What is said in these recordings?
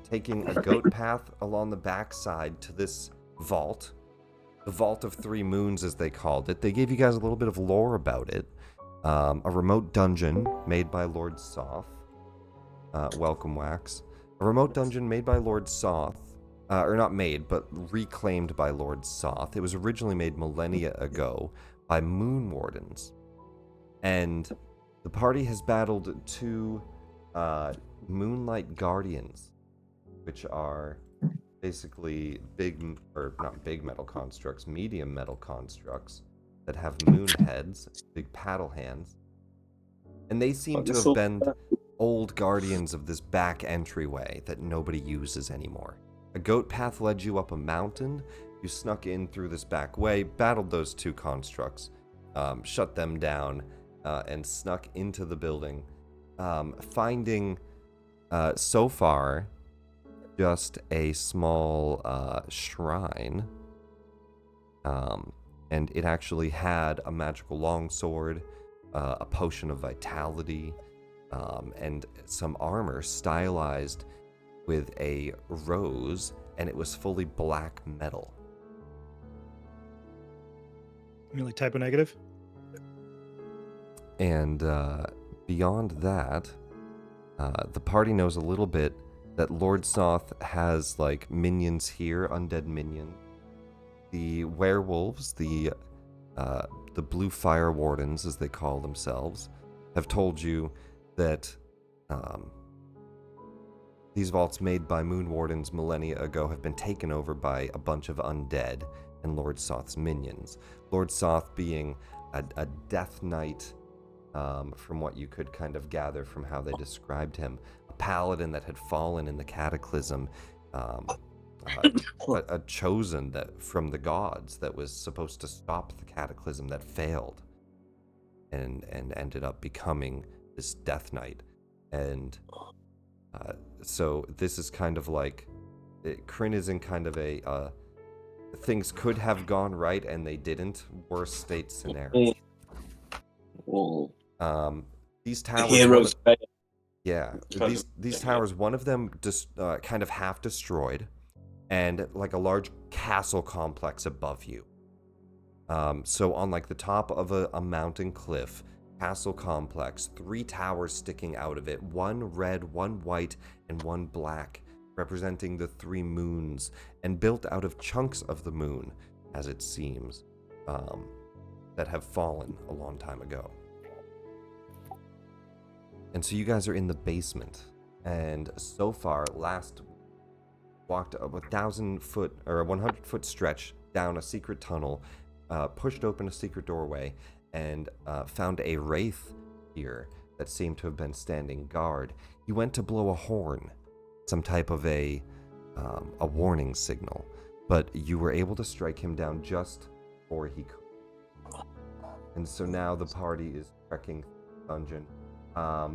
taking a goat path along the backside to this vault. The Vault of Three Moons, as they called it. They gave you guys a little bit of lore about it. A remote dungeon made by Lord Soth. Welcome, Wax. A remote dungeon made by Lord Soth. Or not made, but reclaimed by Lord Soth. It was originally made millennia ago by Moon Wardens. And the party has battled two Moonlight Guardians, which are basically not big metal constructs, medium metal constructs that have moon heads, big paddle hands. And they seem to have been old guardians of this back entryway that nobody uses anymore. A goat path led you up a mountain. You snuck in through this back way, battled those two constructs, shut them down, and snuck into the building, finding so far just a small shrine, and it actually had a magical longsword, a potion of vitality, and some armor stylized with a rose, and it was fully black metal. Really typo negative? And beyond that, the party knows a little bit that Lord Soth has like minions here, undead minions. The werewolves, the blue fire wardens, as they call themselves, have told you that these vaults made by Moon Wardens millennia ago have been taken over by a bunch of undead and Lord Soth's minions. Lord Soth being a death knight, from what you could kind of gather from how they described him. A paladin that had fallen in the cataclysm, a chosen that from the gods that was supposed to stop the cataclysm that failed, and ended up becoming this death knight. And so this is kind of like Kryn is in kind of a things could have gone right and they didn't, worst state scenario. These towers, heroes. These towers, one of them just kind of half destroyed, and like a large castle complex above you. So on like the top of a mountain cliff, castle complex, 3 towers sticking out of it, one red, one white, and one black, representing the 3 moons, and built out of chunks of the moon, as it seems, that have fallen a long time ago. And so you guys are in the basement, and so far, walked a 1,000-foot or a 100-foot stretch down a secret tunnel, pushed open a secret doorway, and found a wraith here that seemed to have been standing guard. You went to blow a horn, some type of a warning signal, but you were able to strike him down just before he could. And so now the party is trekking the dungeon. I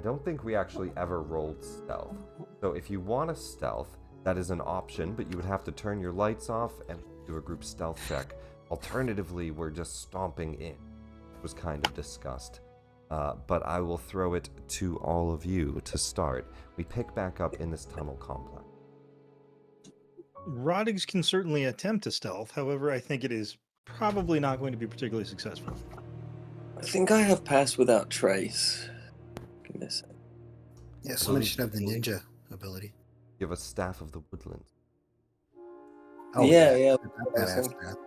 don't think we actually ever rolled stealth. So if you want a stealth, that is an option, but you would have to turn your lights off and do a group stealth check. Alternatively, we're just stomping in. It was kind of discussed. But I will throw it to all of you to start. We pick back up in this tunnel complex. Roddigs can certainly attempt to stealth. However, I think it is probably not going to be particularly successful. I think I have passed without trace. Give me a second. Yeah, somebody should have the ninja ability. You have a Staff of the Woodlands. Oh, yeah. Badass staff.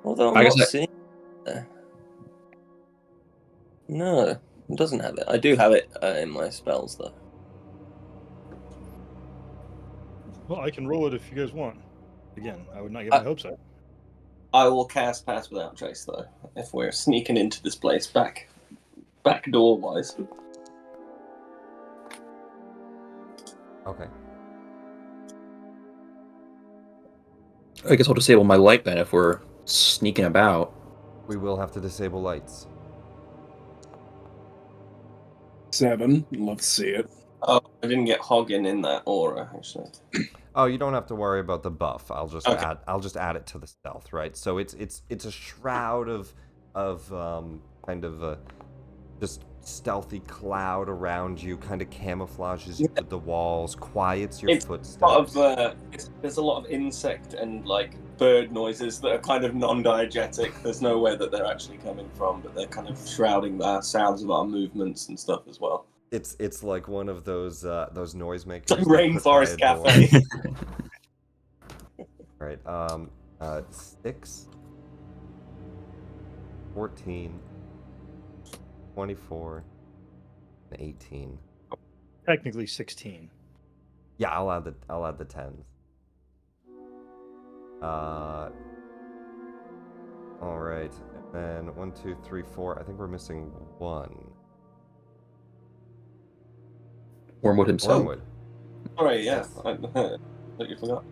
Although I'm not seeing it. No, it doesn't have it. I do have it in my spells, though. Well, I can roll it if you guys want. Again, I would not get my hopes up. I will cast Pass Without Trace, though, if we're sneaking into this place back door-wise. Okay. I guess I'll disable my light then if we're sneaking about. We will have to disable lights. 7. Love to see it. Oh, I didn't get Hoggin in that aura, actually. Oh, you don't have to worry about the buff. I'll just Okay. add it to the stealth, right? So it's a shroud of kind of just stealthy cloud around you, kind of camouflages you with the walls, quiets your It's footsteps. there's a lot of insect and like bird noises that are kind of non-diegetic. There's nowhere that they're actually coming from, but they're kind of shrouding the sounds of our movements and stuff as well. It's like one of those noisemakers. It's like they put by Rainforest a door. Cafe. Right. 6, 14, 24, and 18. Technically 16. Yeah, I'll add the 10s. All right. And then 1, 2, 3, 4. I think we're missing 1. Wormwood himself. Wormwood. All right, yeah. Yes. I thought you forgot.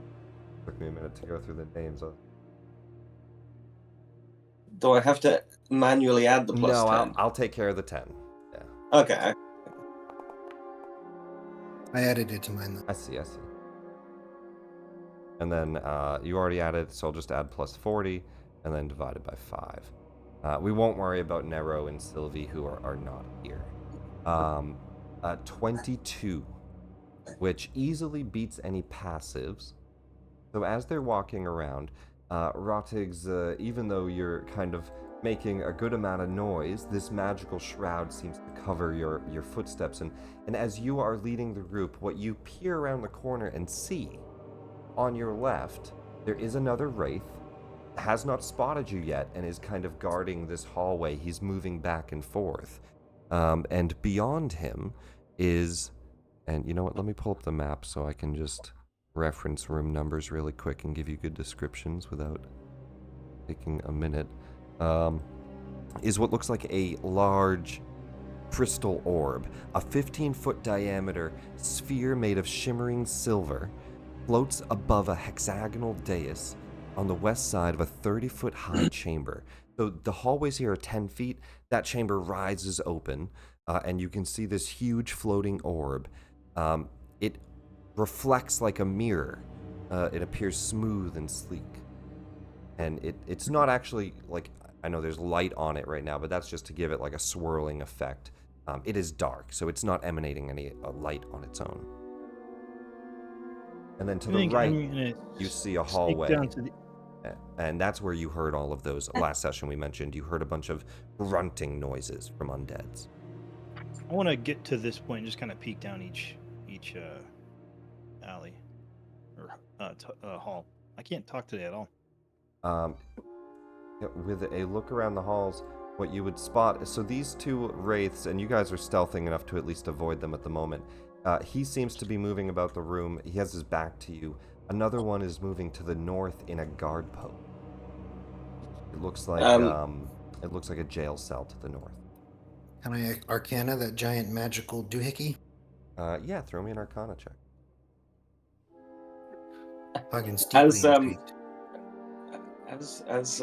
Took me a minute to go through the names. Do I have to manually add the plus No, 10? I'll take care of the 10. Yeah. Okay. I added it to mine though. I see. And then you already added, so I'll just add plus 40, and then divided by 5. We won't worry about Nero and Sylvie, who are not here. 22, which easily beats any passives. So as they're walking around, Rotigs, even though you're kind of making a good amount of noise, this magical shroud seems to cover your footsteps. And as you are leading the group, what you peer around the corner and see on your left, there is another wraith, has not spotted you yet, and is kind of guarding this hallway. He's moving back and forth. And beyond him is, and you know what, let me pull up the map so I can just reference room numbers really quick and give you good descriptions without taking a minute. Is what looks like a large crystal orb, a 15-foot diameter sphere made of shimmering silver, floats above a hexagonal dais on the west side of a 30-foot high chamber. So the hallways here are 10 feet. That chamber rises open, and you can see this huge floating orb. It reflects like a mirror. It appears smooth and sleek. And it's not actually, like, I know there's light on it right now, but that's just to give it like a swirling effect. It is dark, so it's not emanating any light on its own. And then to the right, you see a hallway. And that's where you heard all of those. Last session we mentioned, you heard a bunch of grunting noises from undeads. I want to get to this point and just kind of peek down each alley or hall. I can't talk today at all. With a look around the halls, what you would spot, so these two wraiths, and you guys are stealthing enough to at least avoid them at the moment. He seems to be moving about the room. He has his back to you. Another one is moving to the north in a guard post. It looks like a jail cell to the north. Can I Arcana that giant magical doohickey? Yeah, throw me an Arcana check. Fucking steeply intrigued. As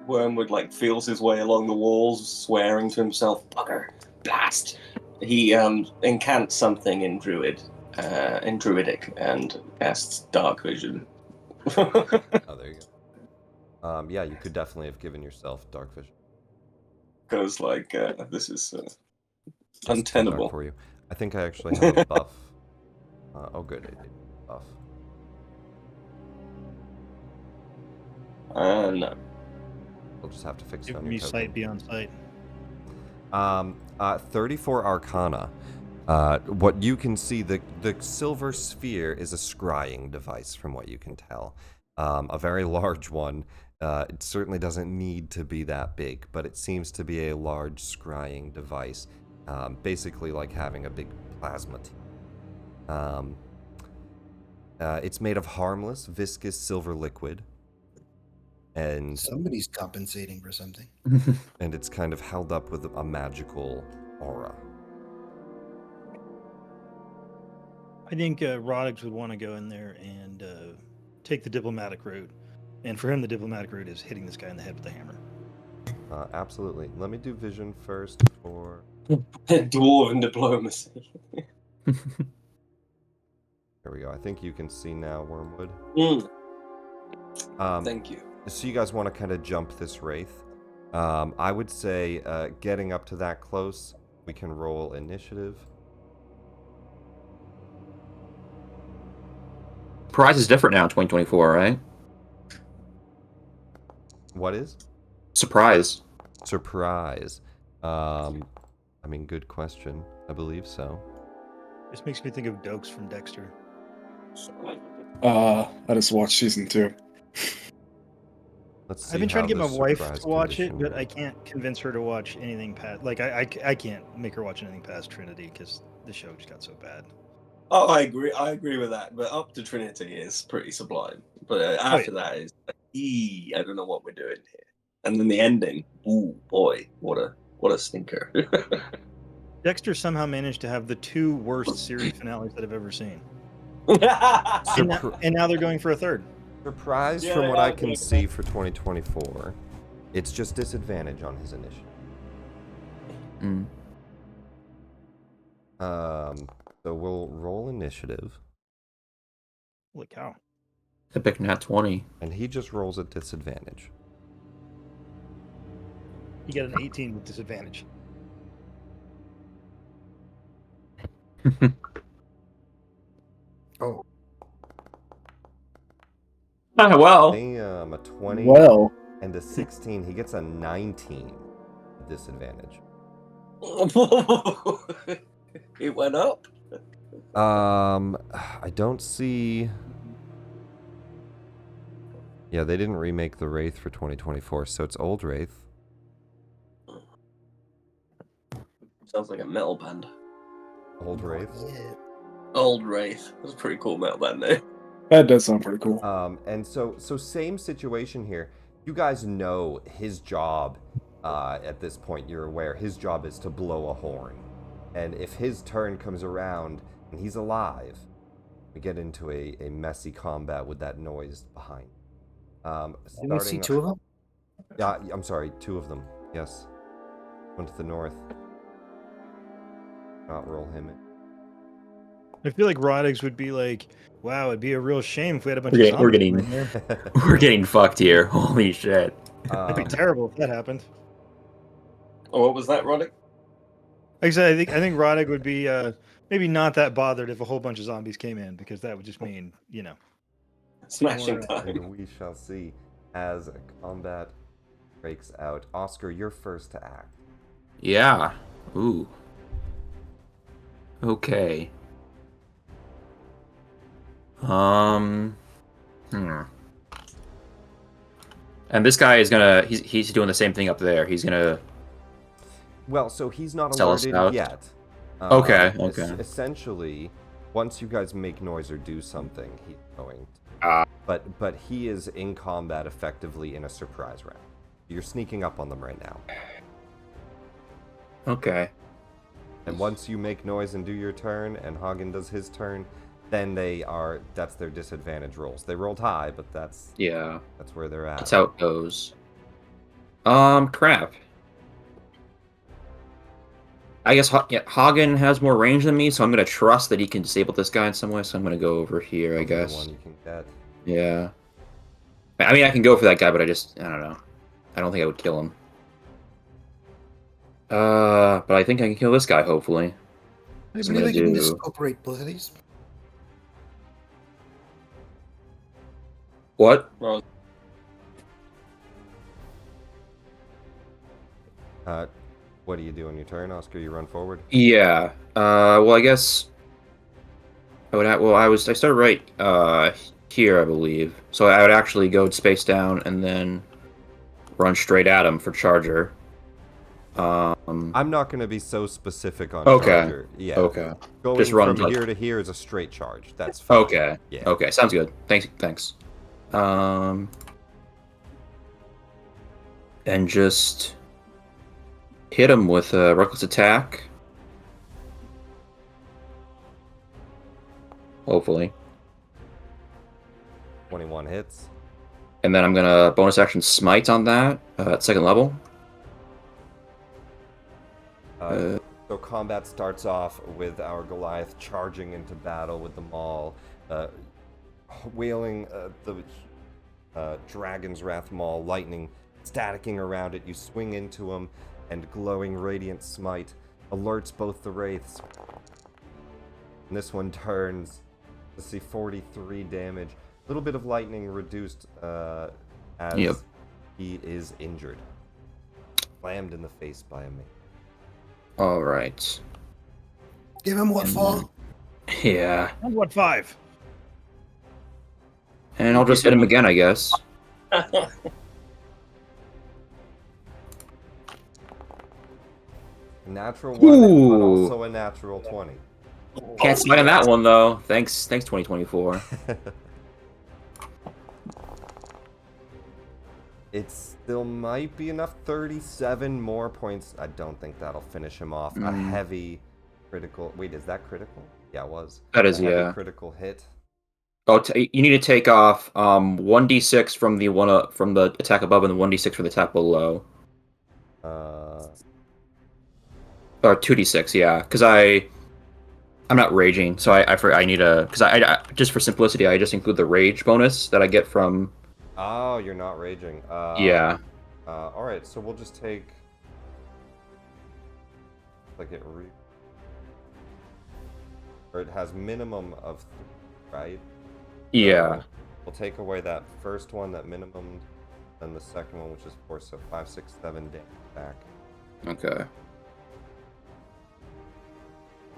Wormwood like feels his way along the walls, swearing to himself, "Bugger, blast!" He incants something in Druidic, and casts Dark Vision. Oh, there you go. Yeah, you could definitely have given yourself Dark Vision. Because this is Just too dark untenable for you. I think I actually have a buff. Oh, good, it did buff. No. We'll just have to fix it Give on me your token. sight beyond sight. 34 Arcana. What you can see, the silver sphere is a scrying device, from what you can tell. A very large one. It certainly doesn't need to be that big, but it seems to be a large scrying device. Basically like having a big plasma team. It's made of harmless, viscous silver liquid. And Somebody's compensating for something. and it's kind of held up with a magical aura. I think Roddigs would want to go in there and take the diplomatic route. And for him, the diplomatic route is hitting this guy in the head with a hammer. Absolutely. Let me do vision first for... Dwarven diplomacy. There we go. I think you can see now, Wormwood. Thank you. So you guys want to kind of jump this wraith. I would say getting up to that close, We can roll initiative. Prize is different now in 2024, right? What is? Surprise. Surprise. I mean, good question. I believe so. This makes me think of Dokes from Dexter. I just watched season 2. Let's see. I've been trying to how get my the wife surprise to watch it, condition but I works. can't convince her to watch anything past. Like I can't make her watch anything past Trinity because the show just got so bad. Oh, I agree with that. But up to Trinity is pretty sublime. But after that is like, I don't know what we're doing here. And then the ending, ooh boy, what a stinker. Dexter somehow managed to have the 2 worst series finales that I've ever seen, Surpri- and now they're going for a third. Surprise Yeah, from they what are I can doing see for 2024. It's just disadvantage on his initiative. Mm. So we'll roll initiative, Holy cow! Epic Nat 20. and he just rolls at disadvantage. He got an 18 with disadvantage. Oh, Well. A 20 Well, and a 16. He gets a 19 disadvantage. It went up. I don't see. Yeah, they didn't remake the Wraith for 2024, so it's old Wraith. Sounds like a metal band. Old Wraith. yeah. Old Wraith. That's a pretty cool metal band name. that does sound pretty cool. And so same situation here. You guys know his job. At this point, you're aware his job is to blow a horn, and if his turn comes around and he's alive, we get into a messy combat with that noise behind. Didn't we see 2 of them? Yeah, I'm sorry, 2 of them. Yes, one to the north. Not roll him in. I feel like Rodix would be like, "Wow, it'd be a real shame if we had a bunch We're of getting- we're zombies getting- in there. We're getting fucked here. Holy shit. It'd be terrible if that happened." Oh, what was that, Roddick? Like I said, I think Roddick would be maybe not that bothered if a whole bunch of zombies came in, because that would just mean, Smashing More- time. And we shall see as combat breaks out. Oscar, you're first to act. Yeah. Ooh. Okay. Hmm. And this guy is gonna. He's doing the same thing up there. He's gonna. Well, so he's not Sell us alerted out. yet. Okay, okay. Essentially, once you guys make noise or do something, he's going. Ah. But he is in combat effectively in a surprise round. You're sneaking up on them right now. Okay. And once you make noise and do your turn, and Hagen does his turn, then that's their disadvantage rolls. They rolled high, but that's Yeah. where they're at. That's how it goes. Crap. I guess Hagen has more range than me, so I'm gonna trust that he can disable this guy in some way. So I'm gonna go over here, I Probably the guess. one you can get. Yeah. I mean, I can go for that guy, but I don't know. I don't think I would kill him. But I think I can kill this guy, hopefully. I So believe I'm I gonna can do- just operate both of these. What? Well, What do you do on your turn, Oscar? You run forward. Yeah. Well, I guess I would. I started right here, I believe. So I would actually go space down and then run straight at him for Charger. I'm not going to be so specific on Okay. Charger. Yeah. Okay. Going Just run from like- here to here is a straight charge. That's fine. Okay. Yeah. Okay. Sounds good. Thanks. And just hit him with a reckless attack. Hopefully. 21 hits. And then I'm gonna bonus action smite on that at second level. So combat starts off with our Goliath charging into battle with the Maul, wheeling the Dragon's Wrath Maul, lightning staticking around it. You swing into him, and glowing radiant smite alerts both the wraiths. And this one turns to see 43 damage. A little bit of lightning reduced as he is injured. Slammed in the face by a mate. All right. Give him what And for? Yeah. And what 5? And I'll just hit him again, I guess. Natural 1, but Ooh. also a natural 20. Can't smite on that one though. Thanks 2024. It still might be enough. 37 more points. I don't think that'll finish him off. A heavy critical. Wait, is that critical? Yeah, it was. That is, a heavy yeah. critical hit. Oh, you need to take off 1d6 from the from the attack above and 1d6 for the attack below. Or 2d6, yeah. Because I'm not raging, so I need a because I just for simplicity I just include the rage bonus that I get from. Oh, you're not raging. Yeah. All right, so we'll just take. Like it. Or it has minimum of 3, right? Yeah. So we'll take away that first one, that minimum, then the second one, which is 4, so 5, 6, 7 damage back. Okay.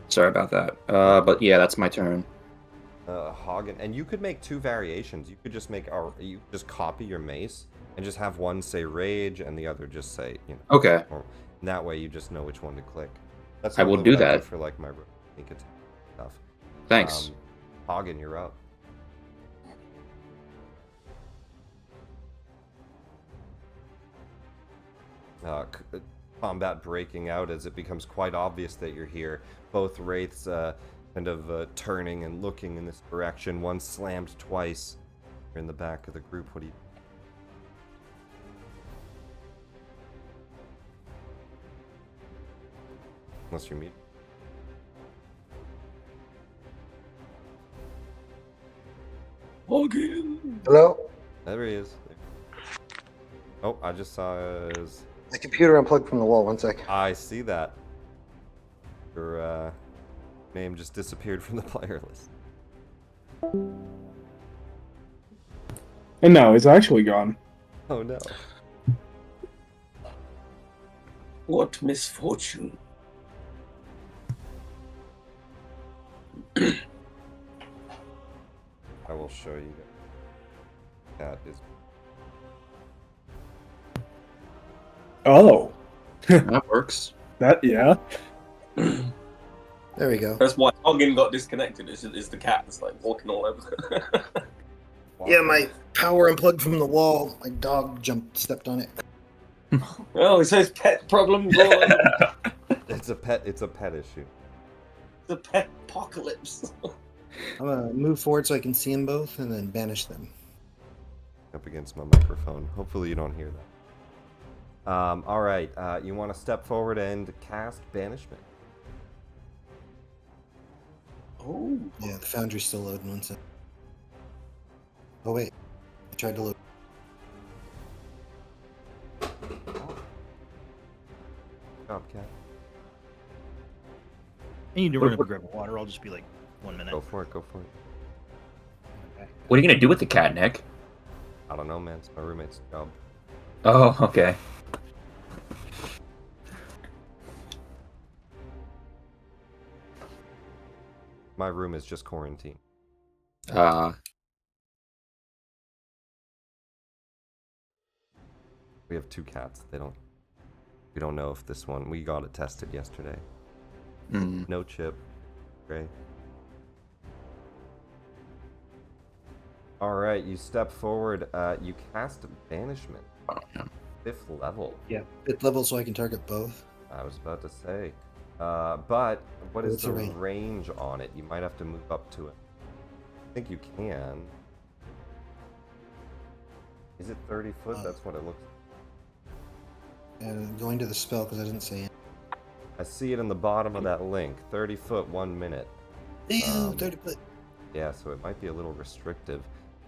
Sorry about that. But yeah, that's my turn. Hagen, and you could make 2 variations. You could just make you just copy your mace and just have one say rage and the other just say, Okay. Or, and that way you just know which one to click. That's I will normally do what I that. for like my sneak attack stuff. Thanks. Hagen, you're up. Combat breaking out as it becomes quite obvious that you're here. Both wraiths kind of turning and looking in this direction. One slammed twice. You're in the back of the group. What do you... Unless you meet. Hagen. Hello? There he is. Oh, I just saw his... My computer unplugged from the wall. 1 sec. I see that. Your name just disappeared from the player list. And now it's actually gone. Oh no. What misfortune. I will show you. That is... Oh. That works. Yeah. There we go. That's why Hagen got disconnected. Is the cat that's like walking all over. Yeah, my power unplugged from the wall. My dog stepped on it. Oh, it says pet problems all over. It's a pet issue. The pet apocalypse. I'm gonna move forward so I can see them both and then banish them. Up against my microphone. Hopefully you don't hear that. All right. You want to step forward and cast Banishment. Oh. Yeah, the foundry's still loading. 1 sec. Oh wait, I tried to load. Good job, Cat. I need to run up and grab water. I'll just be like 1 minute. Go for it. Go for it. What are you gonna do with the cat, Nick? I don't know, man. It's my roommate's job. Oh, okay. My room is just quarantine. We have 2 cats. We don't know if this one... We got it tested yesterday. No chip. Great. Alright, you step forward. You cast Banishment. 5th level. Yeah, 5th level so I can target both. I was about to say. But what is What's the the range? range on it? You might have to move up to it. I think you can. Is it 30 foot? That's what it looks like. And going to the spell because I didn't say it. I see it in the bottom of that link. 30 foot, 1 minute. Ew, 30 foot. Yeah, so it might be a little restrictive.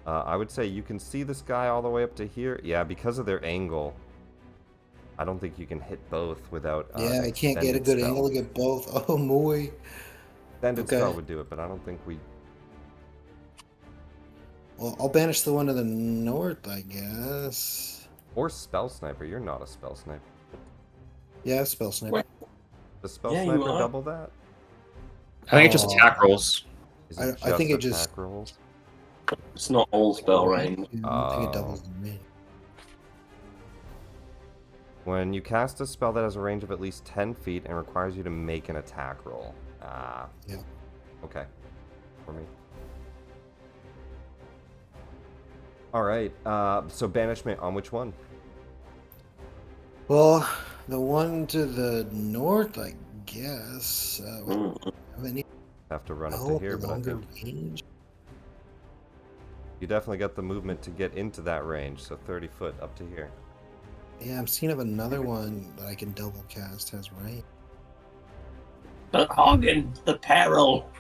I would say you can see this guy all the way up to here. Yeah, because of their angle. I don't think you can hit both without. Yeah, I can't get a extended good spell. angle to get both. Oh, boy. Extended Okay. spell would do it, but I don't think we. Well, I'll banish the one to the north, I guess. Or spell sniper. You're not a spell sniper. Yeah, spell sniper. Wait. Does spell Yeah, you sniper are. double that? I think it's just Oh. attack rolls. Is I it think it attack just- rolls? It's not all spell range. I don't think it Oh. doubles the range. When you cast a spell that has a range of at least 10 feet and requires you to make an attack roll. Ah. Yeah. Okay. For me. Alright, so banishment on which one? Well, the one to the north, I guess. Have any Have to run up to help, here, but I longer think range? you definitely got the movement to get into that range, so 30 foot up to here. Yeah, I'm seeing of another one that I can double cast has range. The Hagen, the peril.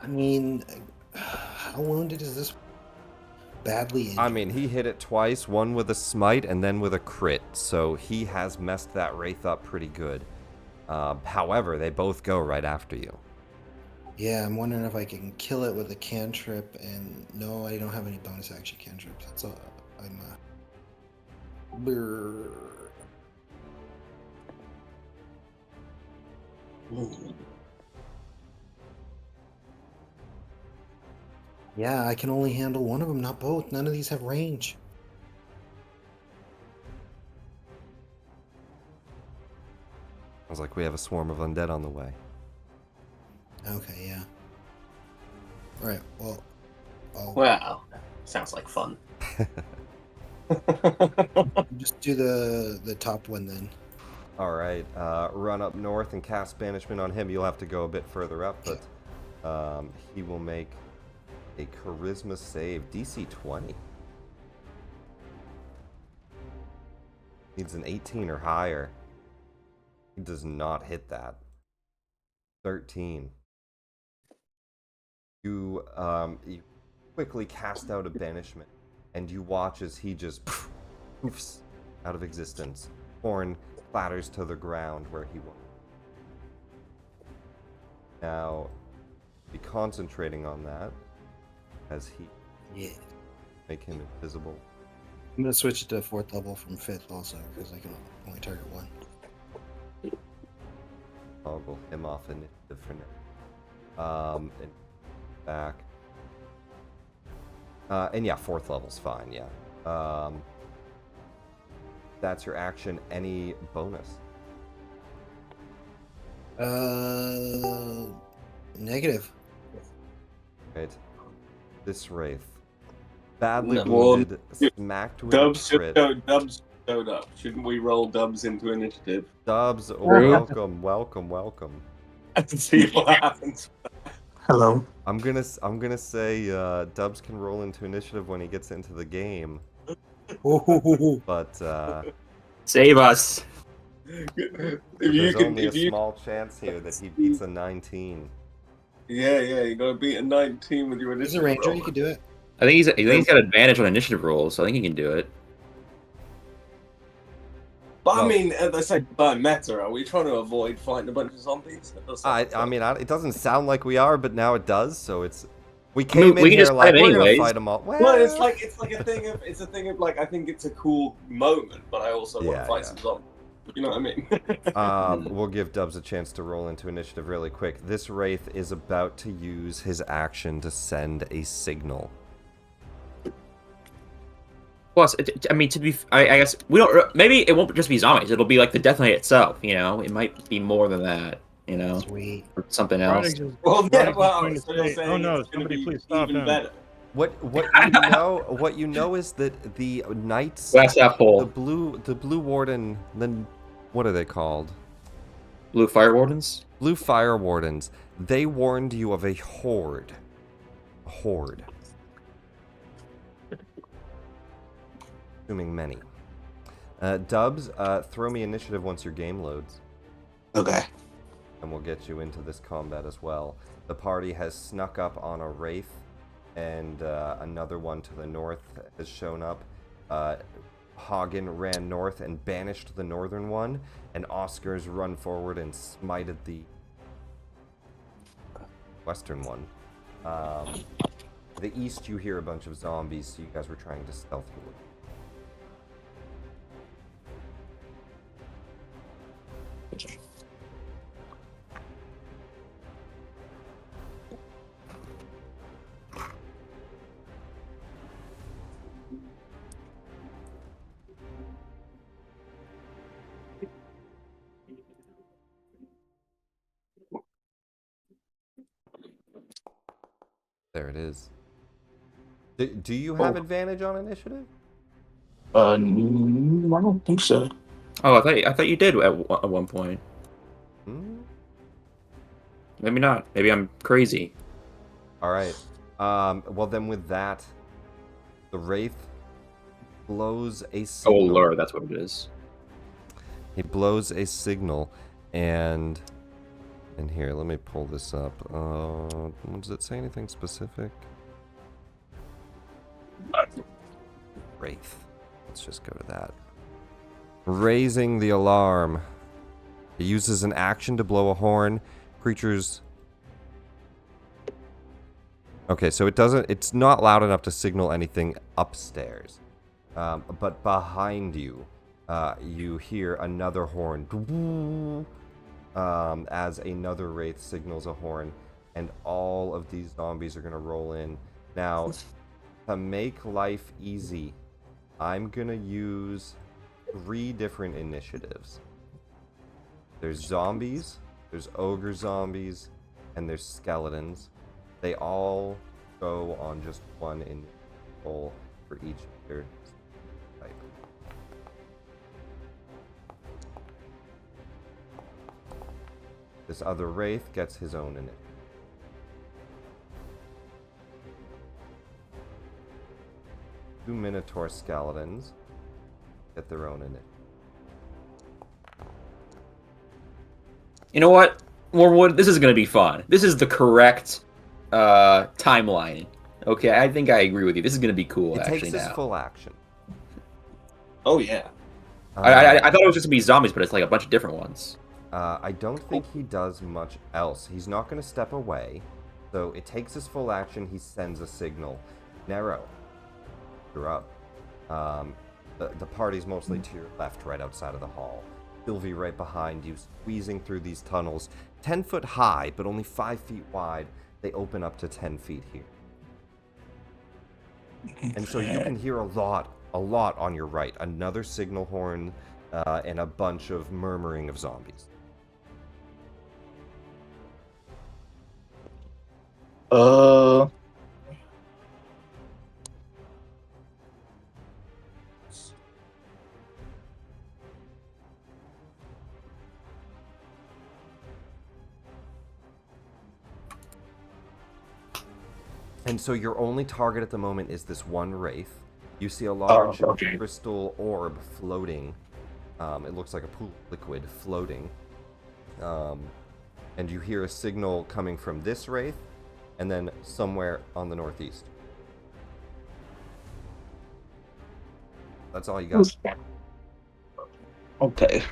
I mean, how wounded is this? Badly injured. I mean, he hit it twice, one with a smite and then with a crit, so he has messed that wraith up pretty good. However, they both go right after you. Yeah, I'm wondering if I can kill it with a cantrip, and no, I don't have any bonus action cantrips. That's all. I'm Brrr. Yeah, I can only handle one of them, not both. None of these have range. I was like, we have a swarm of undead on the way. Okay, yeah. Alright, well, I'll Wow, sounds like fun. just do the top one then. Alright, run up north and cast banishment on him. You'll have to go a bit further up, but he will make a charisma save. DC 20. Needs an 18 or higher. He does not hit that. 13. You quickly cast out a banishment, and you watch as he just poofs out of existence. Horn clatters to the ground where he was. Now, be concentrating on that as he Yeah. make him invisible. I'm gonna switch it to 4th level from 5th also, because I can only target one. Toggle him off initiative for now. And back. And yeah, 4th level's fine, yeah. That's your action. Any bonus? Negative. Right. This wraith. Badly No, well, wounded, smacked with Dubs a crit. Dubs showed up. Shouldn't we roll Dubs into initiative? Dubs, oh, True. welcome. And see what happens. Hello. I'm gonna say Dubs can roll into initiative when he gets into the game, but Save us. there's only a small chance here that he beats a 19. Yeah, you gotta beat a 19 with your He's a initiative. ranger, roll. you can do it. I think he's got advantage on initiative rolls, so I think he can do it. But Well- I mean, as I said, by meta, are we trying to avoid fighting a bunch of zombies? That does sound I fun. mean, it doesn't sound like we are, but now it does. So it's we mean, came we in can here just like fight we're gonna anyways. fight them all. Well, it's like a thing of like I think it's a cool moment, but I also want Yeah, to fight yeah. some zombies. You know what I mean? We'll give Dubs a chance to roll into initiative really quick. This wraith is about to use his action to send a signal. Plus, I mean, I guess we don't. Maybe it won't just be zombies. It'll be like the Death Knight itself. You know, it might be more than that. You know, Sweet. or something else. Roddick is- Well, yeah, Roddick is well, going to so you're say, saying "Oh no, it's gonna somebody be please stop even him." better. What you know is that the knights, Glass half the full. blue warden, then what are they called? Blue Fire Wardens. Blue fire wardens. They warned you of a horde. A horde. Assuming many. Dubs, throw me initiative once your game loads, Okay. and we'll get you into this combat as well. The party has snuck up on a wraith and another one to the north has shown up. Hagen ran north and banished the northern one, and Oscar's run forward and smited the western one. The east, you hear a bunch of zombies, so you guys were trying to stealth your way. There it is. Do you have advantage on initiative? I don't think so. Oh, I thought you did at one point. Hmm? Maybe not. Maybe I'm crazy. All right. Well, then with that, the Wraith blows a Oh, signal. Lord, that's what it is. He blows a signal, and here, let me pull this up. Does it say anything specific? Wraith. Let's just go to that. Raising the alarm. He uses an action to blow a horn. Creatures. Okay, so it's not loud enough to signal anything upstairs. But behind you, you hear another horn. As another Wraith signals a horn, and all of these zombies are going to roll in. Now, to make life easy, I'm going to use 3 different initiatives. There's zombies, there's ogre zombies, and there's skeletons. They all go on just one roll for each of their type. This other Wraith gets his own initiative. Two Minotaur skeletons get their own initiative. You know what? Wormwood, this is going to be fun. This is the correct timeline. Okay, I think I agree with you. This is going to be cool, It actually, takes his now. full action. Oh yeah. I thought it was just going to be zombies, but it's like a bunch of different ones. I don't think he does much else. He's not going to step away. So it takes his full action. He sends a signal. Nero, you're up. The party's mostly to your left, right outside of the hall. Sylvie right behind you, squeezing through these tunnels. 10 foot high, but only 5 feet wide. They open up to 10 feet here. And so you can hear a lot on your right. Another signal horn and a bunch of murmuring of zombies. And so your only target at the moment is this one Wraith. You see a large crystal orb floating. It looks like a pool of liquid floating. And you hear a signal coming from this Wraith, and then somewhere on the northeast. That's all you got. Okay.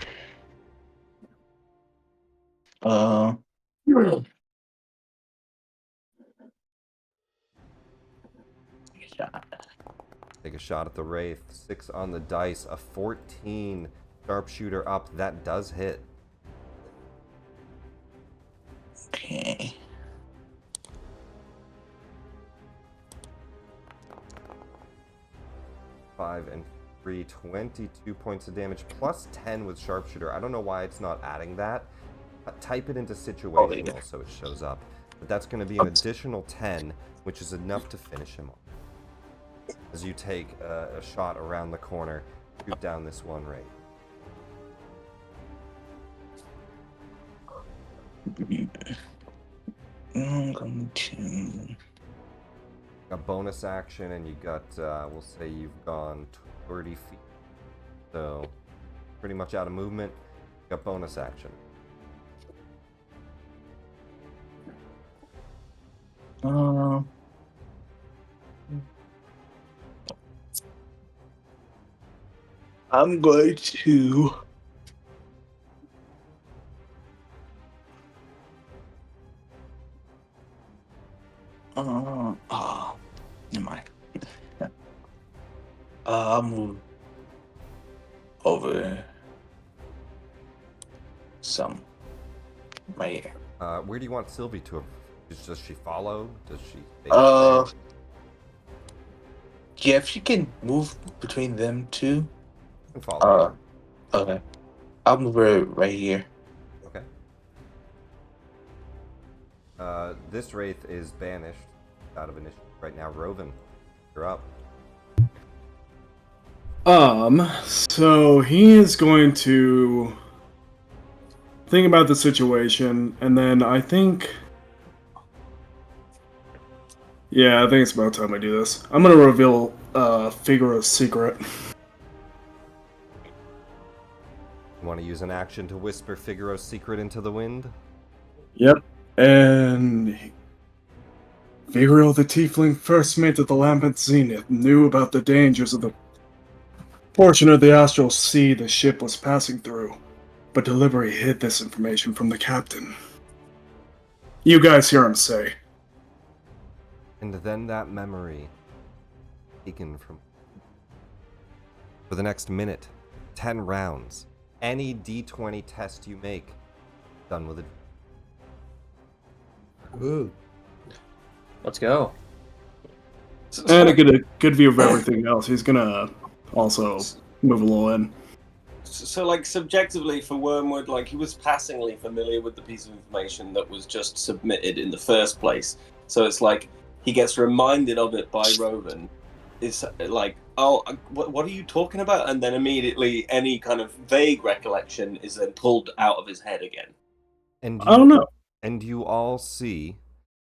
Take a shot at the Wraith. 6 on the dice. A 14. Sharpshooter up. That does hit. Okay. Five and 3, 22 points of damage, plus 10 with Sharpshooter. I don't know why it's not adding that. Type it into situational so it shows up. But that's going to be an additional 10, which is enough to finish him off. As you take a shot around the corner, shoot down this one Wraith. I'm going to... A bonus action, and you got, we'll say you've gone 30 feet. So, pretty much out of movement. Got bonus action. I'm going to. Never mind. I'll move over some right here. Where do you want Sylvie to have? Does she follow? Does she stay Uh, there? yeah, if you can move between them two. And follow. Okay. I'll move her right here. Okay. This wraith is banished out of initiative right now. Roven, you're up. So he is going to think about the situation, and then I think, yeah, I think it's about time I do this. I'm gonna reveal Figaro's secret. You want to use an action to whisper Figaro's secret into the wind? Yep, and Figaro the Tiefling, first mate of the Lambent Zenith, knew about the dangers of the portion of the astral sea the ship was passing through, but deliberately hid this information from the captain. You guys hear him say. And then that memory taken from. For the next minute, 10 rounds, any d20 test you make, done with it. Ooh. Let's go. And a good view of everything else. He's gonna also move a little in. So, like, subjectively for Wormwood, like, he was passingly familiar with the piece of information that was just submitted in the first place. So it's like he gets reminded of it by Roven. It's like, oh, what are you talking about? And then immediately any kind of vague recollection is then pulled out of his head again. And I don't know. And you all see,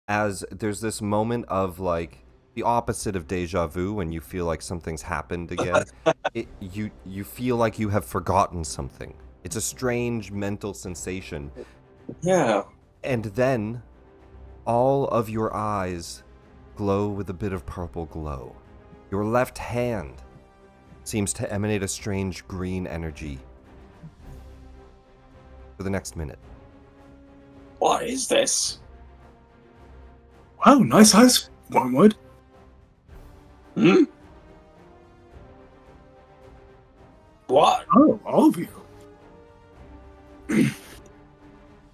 as there's this moment of, like, the opposite of deja vu when you feel like something's happened again. You feel like you have forgotten something. It's a strange mental sensation. Yeah. And then all of your eyes glow with a bit of purple glow. Your left hand seems to emanate a strange green energy for the next minute. What is this? Wow, nice eyes, Wormwood. Hmm? What? Oh, all of you.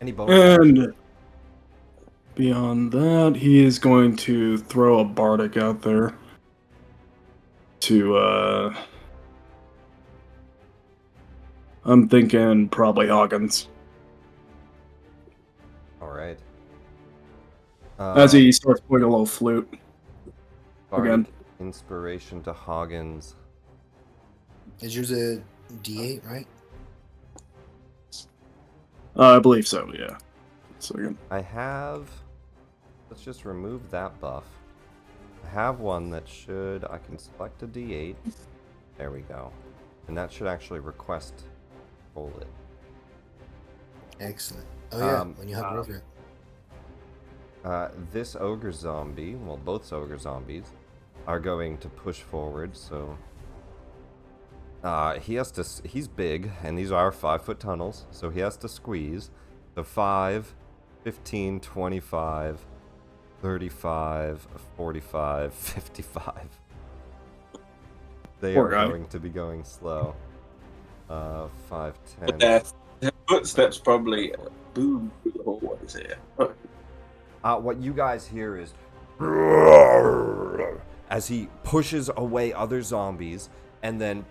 Any bonus? And beyond that, he is going to throw a bardic out there to, I'm thinking probably Hoggins. All right. As he starts playing a little flute. Bardic again. Inspiration to Hoggins. Is yours a D8, right? I believe so, yeah. Second. I have. Let's just remove that buff. I have one that should. I can select a D8. There we go. And that should actually request roll it. Excellent. Oh yeah, Um, when you have over it. This ogre zombie, well, both ogre zombies, are going to push forward, so. He has to. He's big, and these are 5-foot tunnels, so he has to squeeze. So 5, 15, 25, 35, 45, 55. They Poor are guy. going to be going slow. 5, 10. Their footsteps probably. Boo. Or what is it? What you guys hear is as he pushes away other zombies and then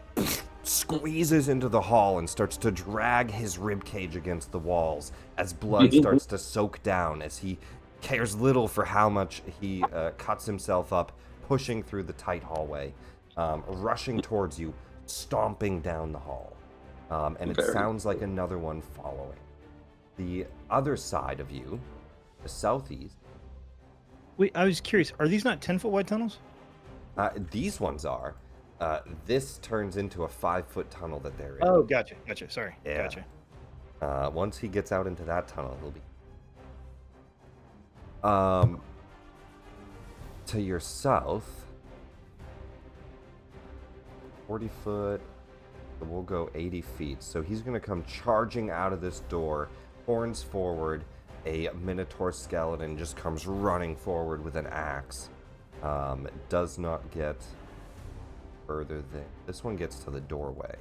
squeezes into the hall and starts to drag his ribcage against the walls as blood starts to soak down, as he cares little for how much he cuts himself up, pushing through the tight hallway, rushing towards you, stomping down the hall. And it sounds like another one following. The other side of you, the southeast. Wait, I was curious. Are these not 10-foot wide tunnels? These ones are. This turns into a 5-foot tunnel that they're in. Oh, gotcha. Sorry. Yeah. Gotcha. Once he gets out into that tunnel, he'll be. To your south, 40 foot. So we'll go 80 feet. So he's going to come charging out of this door, horns forward. A Minotaur skeleton just comes running forward with an axe. Does not get further than... This one gets to the doorway.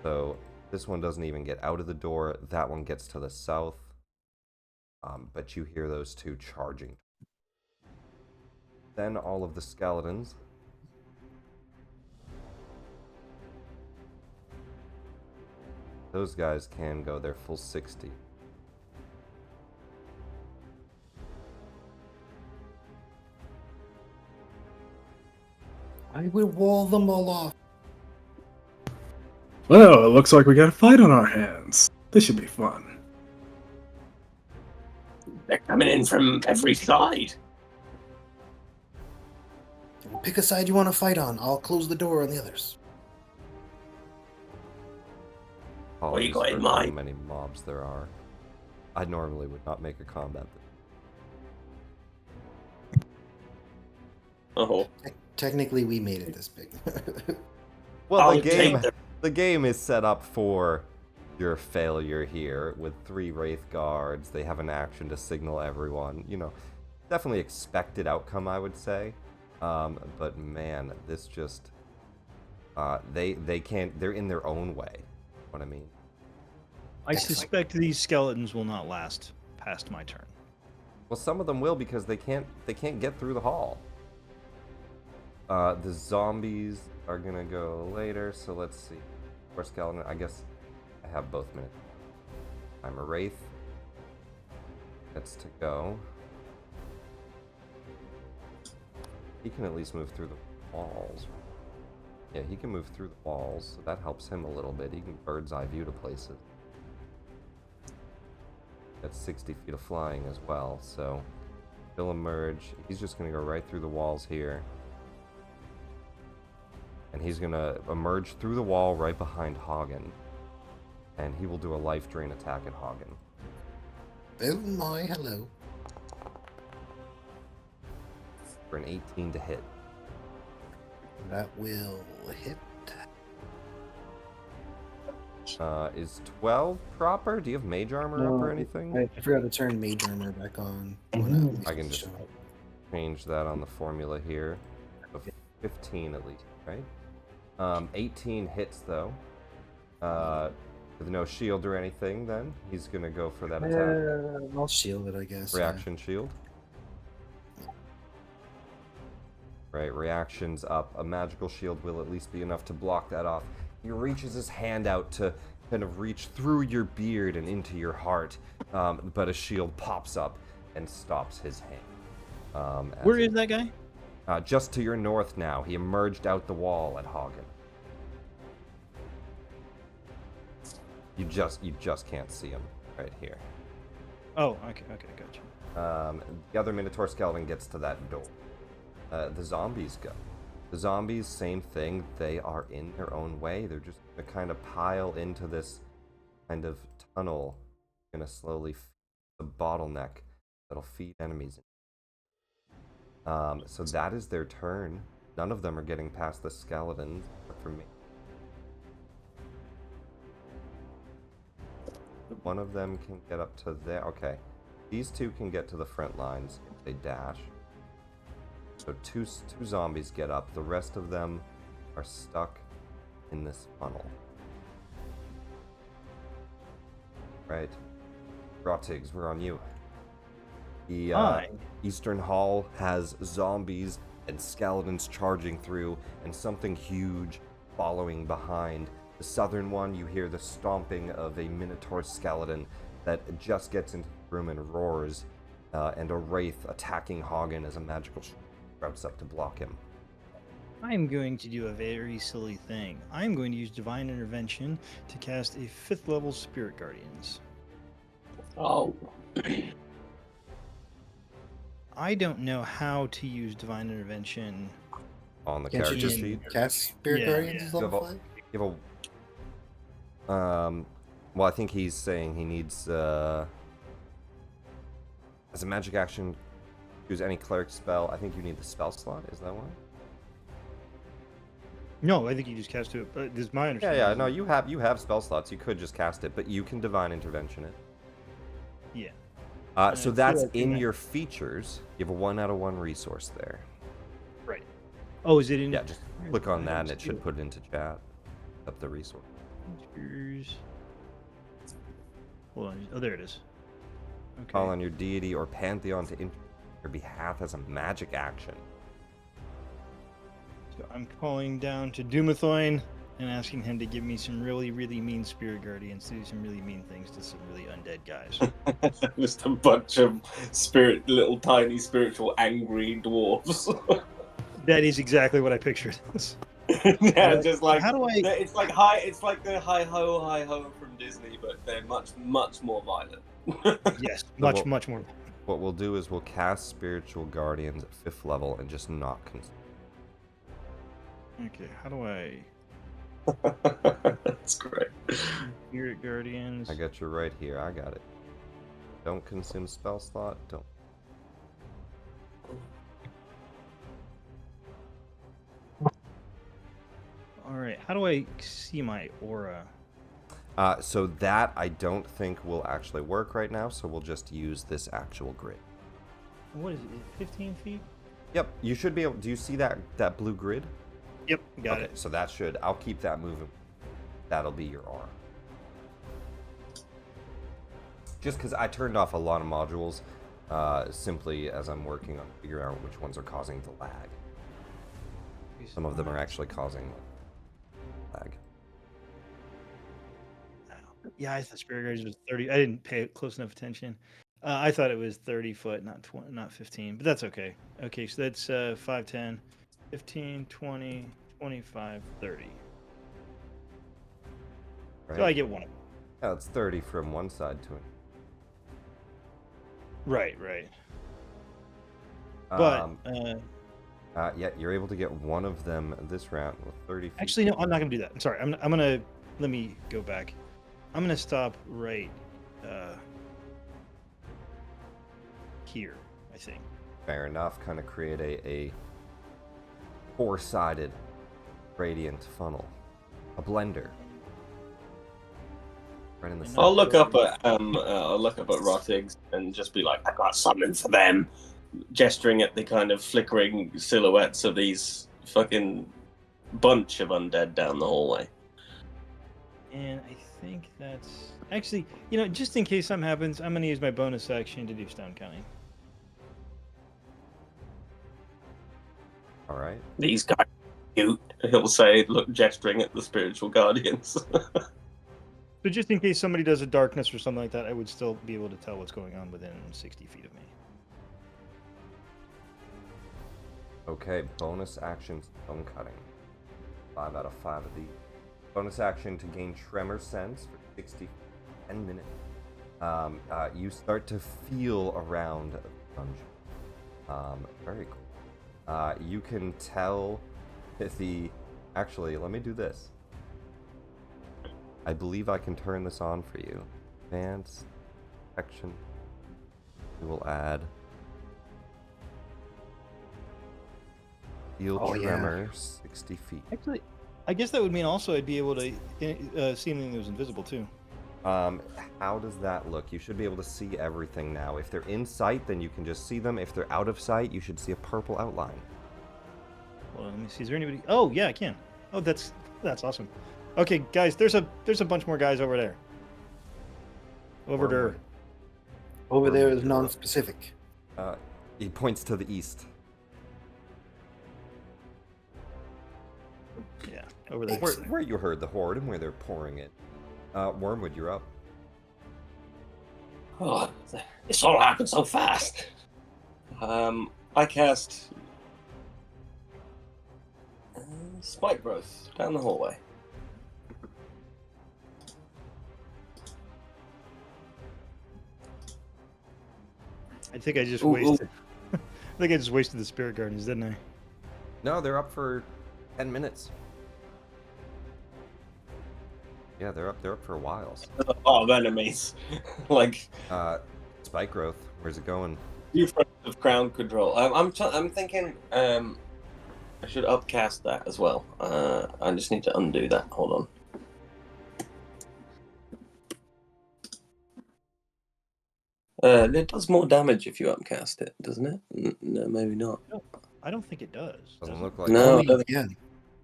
So this one doesn't even get out of the door. That one gets to the south. But you hear those two charging. Then all of the skeletons. Those guys can go their full 60. I will wall them all off. Well, it looks like we got a fight on our hands. This should be fun. They're coming in from every side. Pick a side you want to fight on. I'll close the door on the others. What you Apologies got in for how mind? many mobs there are. I normally would not make a combat. Oh, Technically, we made it this big. Well, I'll the game take the game is set up for your failure here with 3 Wraith Guards. They have an action to signal everyone. You know, definitely expected outcome, I would say. But man, this just they can't. They're in their own way. What I mean. I suspect these skeletons will not last past my turn. Well, some of them will because they can't get through the hall. The zombies are gonna go later, so let's see. Or skeleton, I guess I have both minutes. I'm a wraith. That's to go. He can at least move through the walls. Yeah, he can move through the walls, so that helps him a little bit. He can bird's eye view to places. That's 60 feet of flying as well, so he'll emerge. He's just gonna go right through the walls here. And he's gonna emerge through the wall right behind Hagen. And he will do a life drain attack at Hagen. Oh my, hello. For an 18 to hit. That will hit. Is 12 proper? Do you have mage armor up or anything? I forgot to turn mage armor back on. I can just change that on the formula here. So 15 at least, right? 18 hits though. With no shield or anything, then he's gonna go for that attack. I'll shield it, I guess. Reaction shield. Right, reactions up. A magical shield will at least be enough to block that off. He reaches his hand out to kind of reach through your beard and into your heart, but a shield pops up and stops his hand. Where is that guy? Just to your north now. He emerged out the wall at Hagen. You just can't see him right here. Oh, okay, gotcha. The other Minotaur skeleton gets to that door. The zombies go. The zombies, same thing. They are in their own way. They're just gonna kind of pile into this kind of tunnel. Gonna slowly feed the bottleneck that'll feed enemies. So that is their turn. None of them are getting past the skeletons, except for me. One of them can get up to there. Okay. These two can get to the front lines if they dash. So two zombies get up. The rest of them are stuck in this funnel. Right. Rotigs, we're on you. The Eastern Hall has zombies and skeletons charging through, and something huge following behind. The southern one, you hear the stomping of a Minotaur skeleton that just gets into the room and roars, and a wraith attacking Hagen as a magical sprouts up to block him. I'm going to do a very silly thing. I'm going to use Divine Intervention to cast a 5th level Spirit Guardians. Oh. I don't know how to use Divine Intervention. On the Can't you character just sheet. cast Spirit Yeah, Guardians yeah. as level 5? You have a well, I think he's saying he needs as a magic action, choose any cleric spell. I think you need the spell slot. Is that one? No, I think you just cast it. But this is my Yeah, understanding. yeah. is No, that- you have spell slots. You could just cast it, but you can divine intervention it. Yeah. So I that's feel like in that- your features. You have a 1 out of 1 resource there. Right. Oh, is it in? Yeah, just click on that and it should put it into chat. Up the resource. Features. Hold on. Oh, there it is. Okay. Call on your deity or pantheon to intervene on your behalf as a magic action. So I'm calling down to Doomathoin and asking him to give me some really, really mean spirit guardians to do some really mean things to some really undead guys. Just a bunch of little tiny spiritual angry dwarves. That is exactly what I pictured. Yeah, just like How do I? it's like the hi ho from Disney, but they're much more violent. Yes, we'll- much more. What we'll do is we'll cast spiritual guardians at 5th level and just not Okay, how do I? That's great. Spirit guardians. I got you right here. I got it. Don't consume spell slot. Don't. All right, how do I see my aura? So that I don't think will actually work right now. So we'll just use this actual grid. What is it? 15 feet? Yep. You should be able. Do you see that blue grid? Yep, got Okay, it. so that should. I'll keep that moving. That'll be your aura. Just because I turned off a lot of modules, simply as I'm working on figuring out which ones are causing the lag. Some of them are actually causing lag. Yeah, I thought spirit guardians was 30. I didn't pay close enough attention. I thought it was 30 foot, not 20, not 15, but that's okay. Okay, so that's 5, 10, 15, 20, 25, 30. Right? So I get one. Yeah, it's 30 from one side to it. Right. But Yeah, you're able to get one of them this round with 30 feet. actually, no, I'm not gonna do that. I'm sorry. I'm gonna let me go back. I'm gonna stop right here. I think. Fair enough. Kind of create a four-sided gradient funnel, a blender. Right in the center. I'll look up at Rottigs and just be like, I got something for them, gesturing at the kind of flickering silhouettes of these fucking bunch of undead down the hallway. And I think that's actually, just in case something happens, I'm gonna use my bonus action to do stone counting. All right. These guys are cute, he'll say, gesturing at the spiritual guardians. So just in case somebody does a darkness or something like that, I would still be able to tell what's going on within 60 feet of me. Okay, bonus action stone cutting. 5 out of 5 of these. Bonus action to gain tremor sense for 60 10 minutes. You start to feel around the dungeon. Very cool. You can tell that actually, let me do this. I believe I can turn this on for you. Advanced protection. We will add field tremor 60 feet. Actually, I guess that would mean also I'd be able to see anything that was invisible too. How does that look? You should be able to see everything now. If they're in sight, then you can just see them. If they're out of sight, you should see a purple outline. Hold on, let me see. Is there anybody? Oh yeah, I can. Oh, that's awesome. Okay, guys, there's a bunch more guys over there. Over there. Over there is non-specific. He points to the east. Yeah, over there. Where you heard the horde and where they're pouring it. Wormwood, you're up. Oh, this all happened so fast. I cast Spike Growth down the hallway. I think I just wasted. I think I just wasted the spirit guardians, didn't I? No, they're up for 10 minutes. Yeah, they're up for a while. There's a lot of enemies. Like Spike growth. Where's it going? few fronts of crown control. I'm thinking I should upcast that as well. I just need to undo that. Hold on. It does more damage if you upcast it, doesn't it? No, maybe not. I don't think it does. Doesn't does look it? like No, it. I don't think- yeah.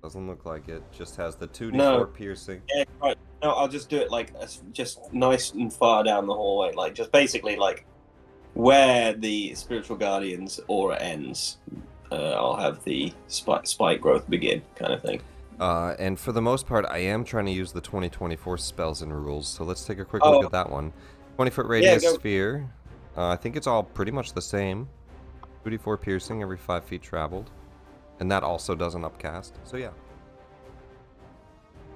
Doesn't look like it. Just has the 2d4 No. piercing. Yeah, right. No, I'll just do it like just nice and far down the hallway, like just basically like where the spiritual guardian's aura ends. I'll have the spike growth begin, kind of thing. And for the most part, I am trying to use the 2024 spells and rules, so let's take a quick Oh. look at that one. 20-foot radius go. sphere. I think it's all pretty much the same. 2d4 piercing every 5 feet traveled. And that also does an upcast, so yeah.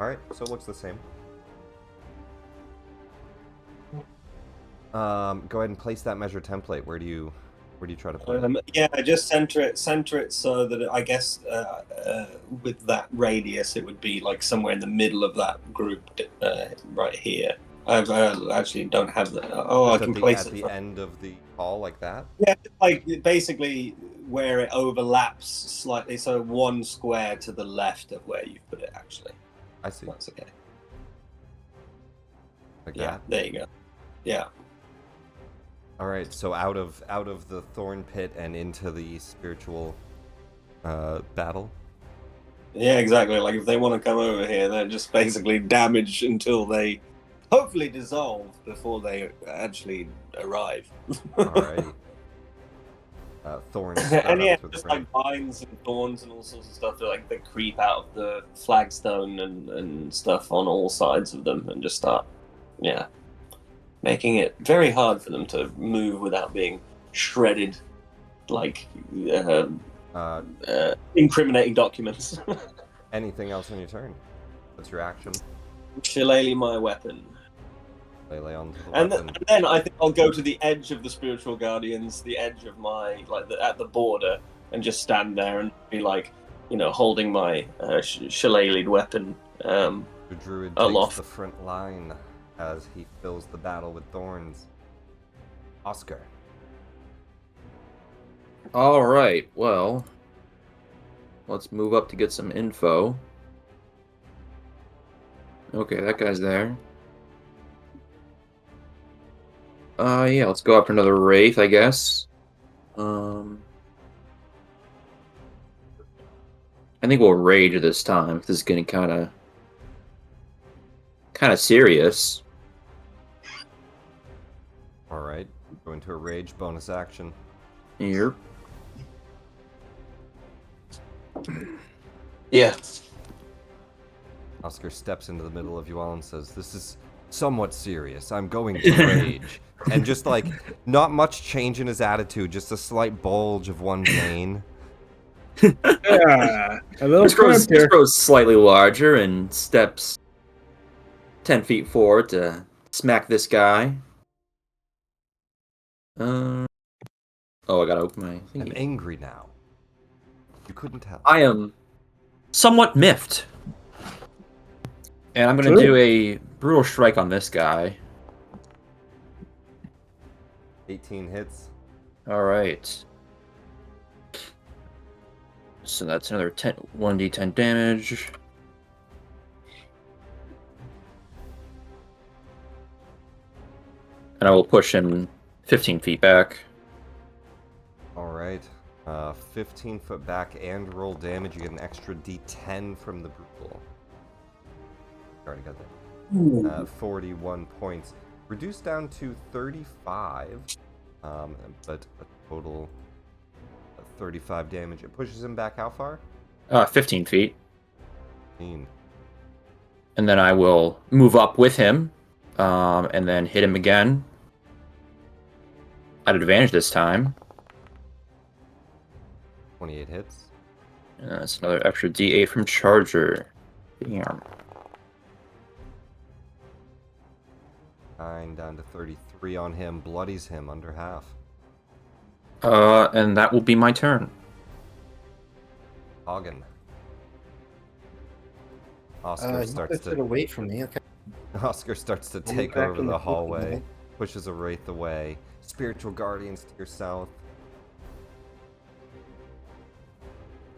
Alright, so it looks the same. Go ahead and place that measure template. Where do you try to put it? Yeah, just center it so that I guess with that radius it would be like somewhere in the middle of that group, right here. I actually don't have that. Oh, Just I can at the, place at it. the end of the hall like that? Yeah, like basically where it overlaps slightly, so one square to the left of where you put it. Actually, I see. that's okay. Like Yeah, that? there you go. Yeah. Alright, so out of the thorn pit and into the spiritual battle. Yeah, exactly. Like if they want to come over here, they're just basically damaged until they hopefully dissolve before they actually arrive. Alrighty. Thorns sprout And up yeah, through the just ground. like vines and thorns and all sorts of stuff that creep out of the flagstone and stuff on all sides of them and just start, yeah, making it very hard for them to move without being shredded like incriminating documents. Anything else on your turn? What's your action? Shillelagh my weapon. Lay onto the And weapon. then I think I'll go to the edge of the spiritual guardians, the edge of my at the border, and just stand there and be like, holding my shillelagh'd weapon. The druid takes aloft. the front line as he fills the battle with thorns. Oscar. All right. Well, let's move up to get some info. Okay, that guy's there. Yeah, let's go after another wraith, I guess. I think we'll rage this time. This is getting kind of serious. Alright. Go into a rage bonus action. Here. Yeah. Oscar steps into the middle of you all and says, "This is somewhat serious. I'm going to rage." And just like, not much change in his attitude, just a slight bulge of one vein. Yeah, a little This grows cramp here. slightly larger and steps 10 feet forward to smack this guy. Oh, I gotta open my I'm thingy. angry now. You couldn't tell. I am somewhat miffed. And I'm gonna True. do a brutal strike on this guy. 18 hits. Alright. So that's another 1d10 damage. And I will push him 15 feet back. Alright. 15 foot back and roll damage. You get an extra d10 from the brutal. Already got that. 41 points. Reduced down to 35. But a total of 35 damage. It pushes him back how far? 15 feet. 15. And then I will move up with him. And then hit him again. At advantage this time. 28 hits. And that's another extra d8 from Charger. Damn. 9 down to 33 on him. Bloodies him under half. And that will be my turn. Hagen. You Oscar guys starts sort to of wait for me, okay? Oscar starts to I'll take move back over in the the hallway, middle. pushes a wraith away. Spiritual guardians to your south.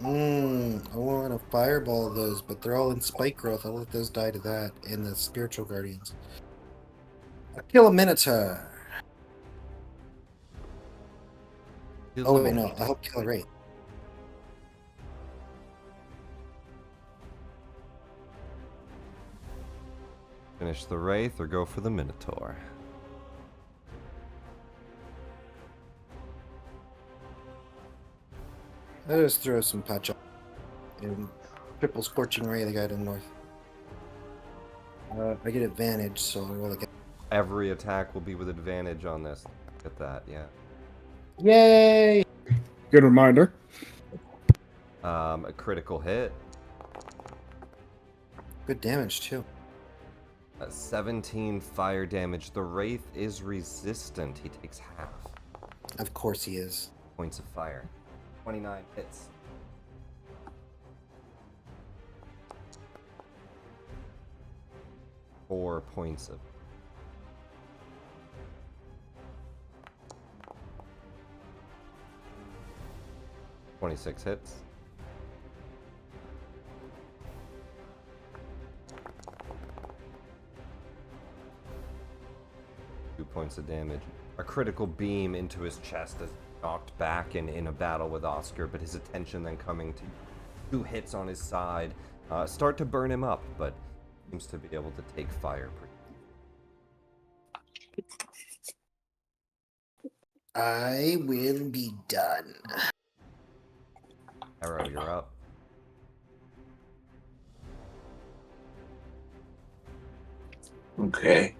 I want to fireball those, but they're all in spike growth. I'll let those die to that and the spiritual guardians. I'll kill a minotaur. Oh wait, no, I hope kill a wraith. Finish the Wraith or go for the Minotaur. I'll just throw some patch up and triple scorching ray the guy to the north. I get advantage, so I'll roll again. Every attack will be with advantage on this. Get that, yeah. Yay! Good reminder. A critical hit. Good damage too. 17 fire damage. The Wraith is resistant. He takes half Of course he is. points of fire. 29 hits. Four points of 26 hits. Points of damage. A critical beam into his chest is knocked back in a battle with Oscar, but his attention then coming to 2 hits on his side start to burn him up, but seems to be able to take fire. I will be done. Arrow, you're up. Okay.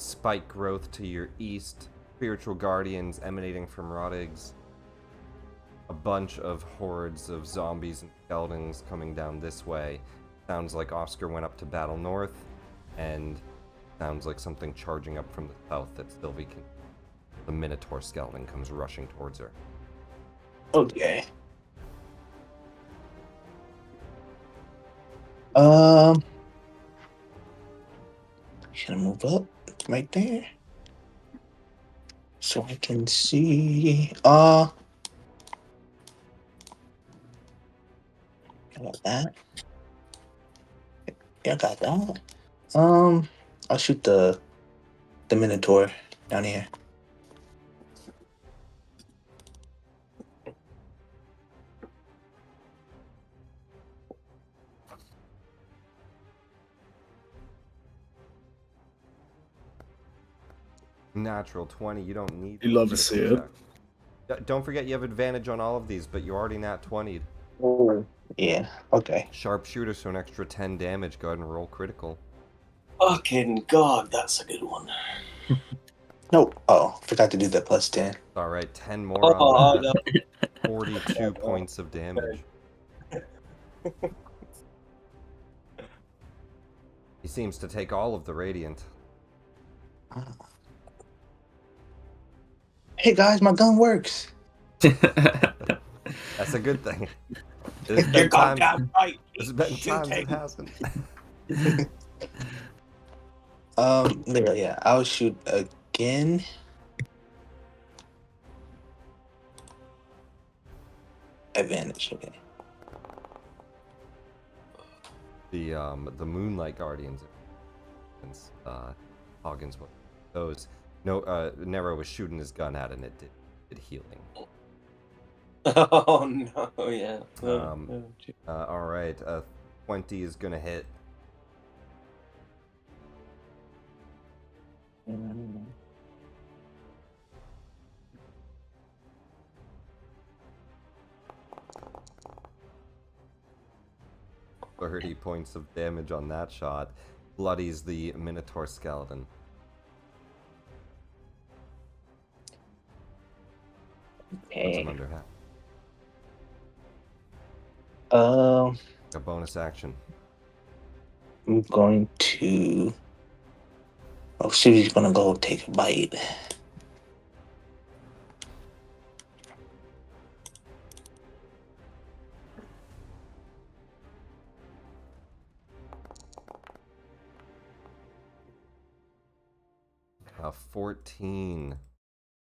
Spike growth to your east, spiritual guardians emanating from Rodig's, a bunch of hordes of zombies and skeletons coming down this way. Sounds like Oscar went up to battle north, and sounds like something charging up from the south that Sylvie can. The Minotaur skeleton comes rushing towards her. Okay. Should I move up right there so I can see? I got that. Yeah, I got that. I'll shoot the Minotaur down here. Natural 20, you don't need. You love to see it. Don't forget you have advantage on all of these, but you're already nat 20'd. Oh, yeah. Okay. Sharpshooter, so an extra 10 damage. Go ahead and roll critical. Fucking god, that's a good one. No. Oh, forgot to do that plus 10. All right, 10 more Oh, on no. that. 42 points of damage. He seems to take all of the radiant. Hey guys, my gun works. That's a good thing. There's You're been times, goddamn right. there's been times it Shooting. hasn't. Yeah, I'll shoot again. Advantage, okay. The Moonlight Guardians, Hoggins, what those? No, Nero was shooting his gun at, and it did healing. Oh no, yeah. All right, 20 is gonna hit. Mm. 30 points of damage on that shot. Bloodies the Minotaur skeleton. Puts him Okay. under half. A bonus action. I'm going to. Oh, Susie's gonna go take a bite. A 14.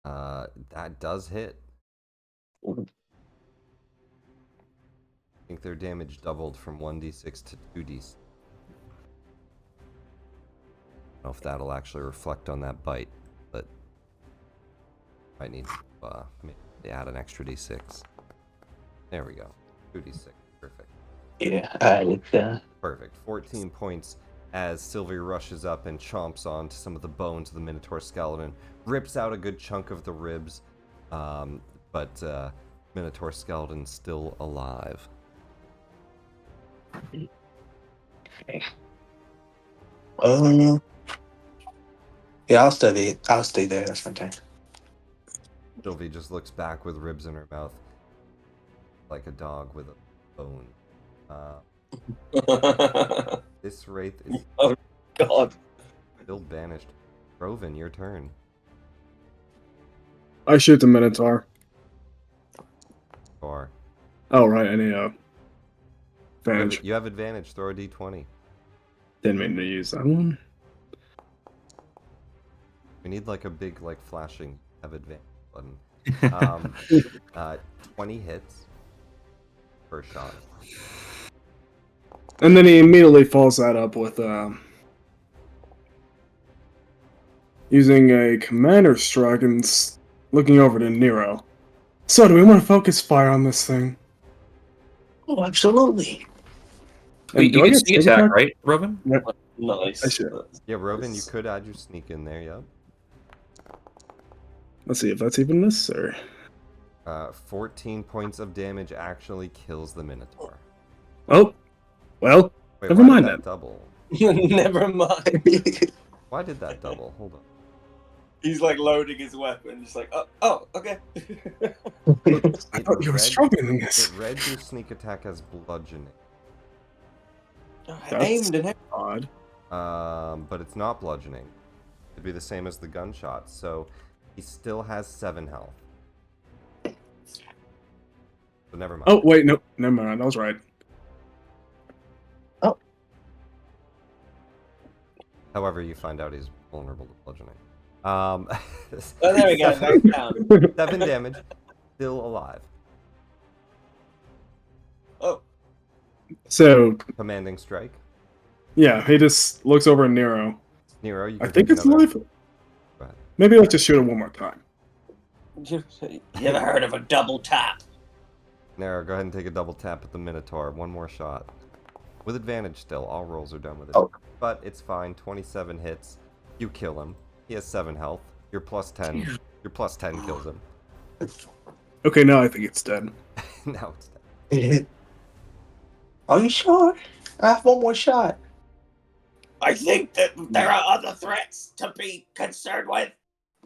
That does hit. Ooh. think their damage doubled from 1d6 to 2d6. I don't know if that'll actually reflect on that bite, but might need to maybe add an extra d6. There we go. 2d6. Perfect. Yeah, I like that. Perfect. 14 points as Sylvie rushes up and chomps onto some of the bones of the Minotaur skeleton, rips out a good chunk of the ribs, but Minotaur skeleton's still alive. Okay. Yeah, I'll stay. I'll stay there. That's fine. Sylvie just looks back with ribs in her mouth, like a dog with a bone. This wraith is Oh God. still banished. Roven, your turn. I shoot the Minotaur. Or Oh, right, any advantage. you have advantage. Throw a d20. Didn't mean to use that one. We need like a big like flashing have advantage button. 20 hits per shot. And then he immediately follows that up with using a commander strike and looking over to Nero. So, do we want to focus fire on this thing? Oh, absolutely. And You do I can get sneak sneak attack, right, Robin? Nice. I should. Yeah, Roven, you could add your sneak in there. Yep. Let's see if that's even necessary. 14 points of damage actually kills the Minotaur. Oh, well, Wait, never why mind did then. that double? Never mind. Why did that double? Hold on. He's like loading his weapon, just like, oh, okay. I thought you were stronger than this. It read your sneak attack as bludgeoning. I That's aimed and odd. But it's not bludgeoning. It'd be the same as the gunshot, so he still has 7 health. So never mind. Oh, wait, no, never mind. I was right. However, you find out he's vulnerable to bludgeoning. Oh, there we go. Knocked down. 7 damage, still alive. Oh, So, Commanding strike. yeah, he just looks over at Nero. Nero, you I can think take it's another. life. Go ahead. Maybe let's just shoot it one more time. you ever heard of a double tap? Nero, go ahead and take a double tap at the Minotaur. One more shot. With advantage still. All rolls are done with it. Oh. But it's fine. 27 hits. You kill him. He has 7 health. Your plus 10. Your plus 10 kills him. Okay, now I think it's dead. Now it's dead. Are you sure? I have one more shot. I think that there are other threats to be concerned with.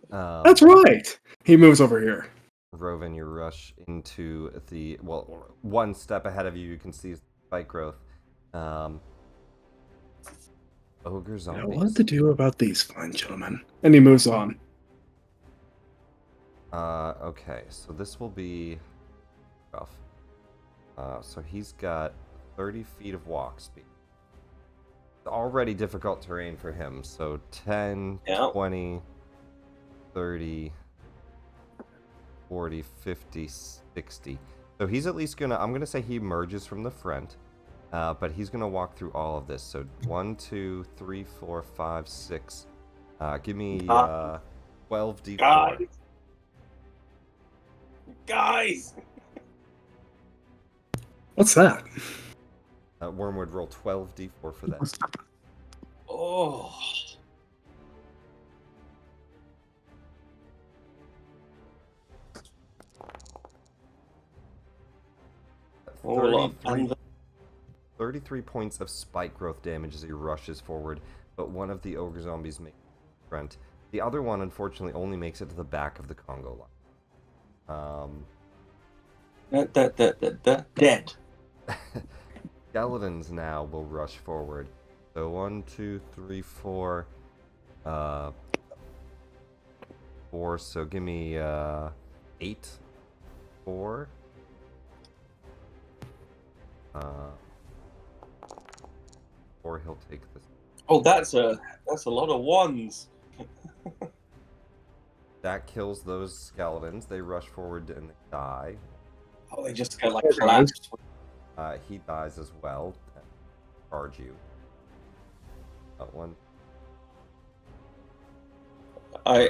That's right. He moves over here. Roven, you rush into the... Well, one step ahead of you, you can see spike growth. Ogre Now, zombies. what to do about these fine gentlemen? And he moves on. Okay, so this will be rough. So he's got 30 feet of walk speed. It's already difficult terrain for him, so 10, Yeah. 20, 30, 40, 50, 60. So he's at least gonna, I'm gonna say he emerges from the front, but he's gonna walk through all of this. So 1, 2, 3, 4, 5, 6. Give me 12 d4. Guys! What's that? Wormwood, roll 12 d4 for that. Oh. Hold on. 33 points of spike growth damage as he rushes forward, but one of the ogre zombies makes it front. The other one, unfortunately, only makes it to the back of the Congo line. Dead. Skeletons now will rush forward. So 1, 2, 3, 4. 4, so give me 8. 4. Or he'll take this. Oh, that's a lot of ones. That kills those skeletons. They rush forward and they die. Oh, they just get like collapsed. He dies as well. Charge you. That one. I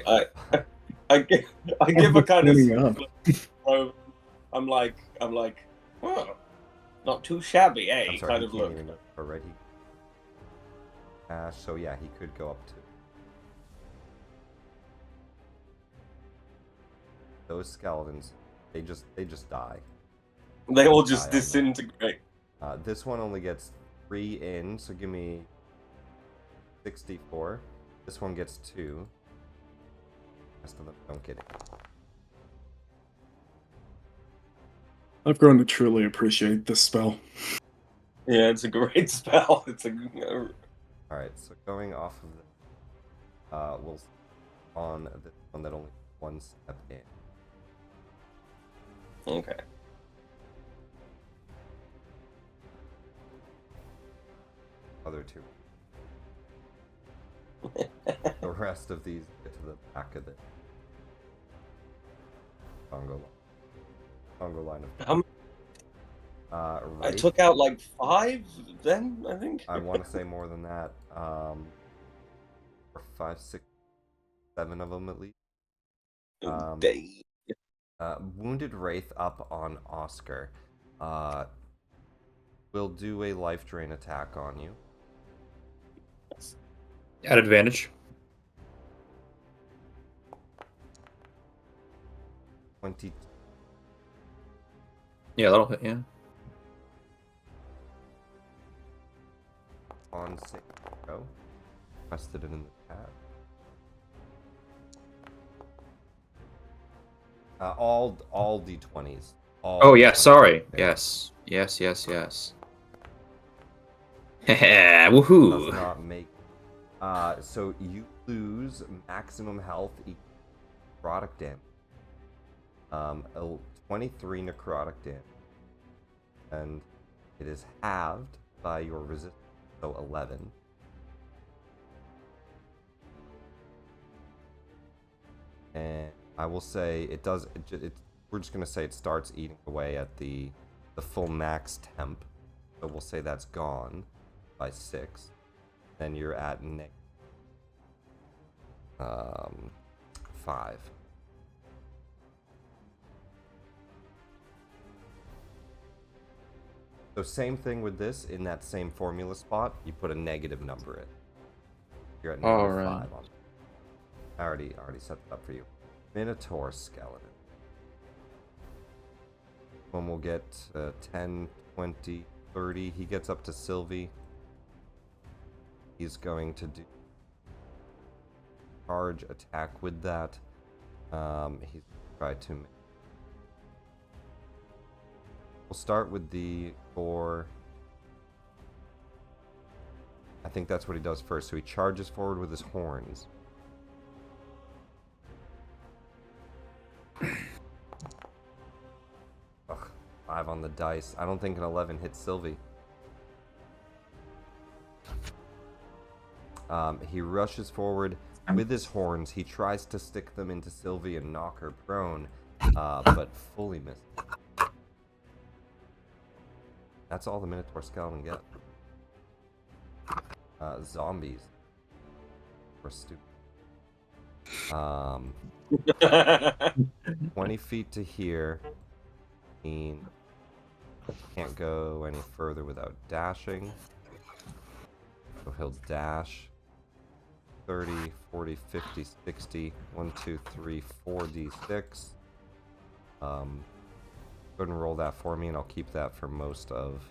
give a kind of Cleaning up. look. I'm like, oh, not too shabby, eh? I'm sorry, Kind he of can't look. even go already. So yeah, he could go up to. Those skeletons, they just die. They all Die just on that. disintegrate. This one only gets 3 in, so give me 64. This one gets 2. The rest of them don't get it. I've grown to truly appreciate this spell. Yeah, it's a great spell. It's a Alright, so going off of this, we'll on this one that only one step in. okay. Other 2. The rest of these get to the back of the Congo line of. How I Right. took out like 5 then, I think. I want to say more than that. Or 5, 6, 7 of them at least. They- Wounded Wraith up on Oscar. Will do a life drain attack on you. At advantage. 20. Yeah, that'll hit. Yeah. On save. Go. Rested it in the chat. All d20s. All Oh yeah, d20s. sorry. Okay. Yes. Yes. Does Woohoo! not make. So you lose maximum health equal necrotic damage. 23 necrotic damage, and it is halved by your resistance, so 11. And I will say it does. We're just gonna say it starts eating away at the full max temp, so we'll say that's gone by 6. Then you're at -5. So same thing with this. In that same formula spot, you put a negative number in. You're at -5 Alright. on. I already set that up for you. Minotaur skeleton. One will get 10, 20, 30. He gets up to Sylvie. He's going to do charge attack with that. He's try to. We'll start with the 4. I think that's what he does first. So he charges forward with his horns. Ugh, 5 on the dice. I don't think an 11 hits Sylvie. He rushes forward with his horns. He tries to stick them into Sylvie and knock her prone, but fully misses. That's all the Minotaur skeleton get. Zombies. We're stupid. 20 feet to here. Can't go any further without dashing. So he'll dash. 30, 40, 50, 60. 1, 2, 3, 4d6. Go ahead and roll that for me, and I'll keep that for most of.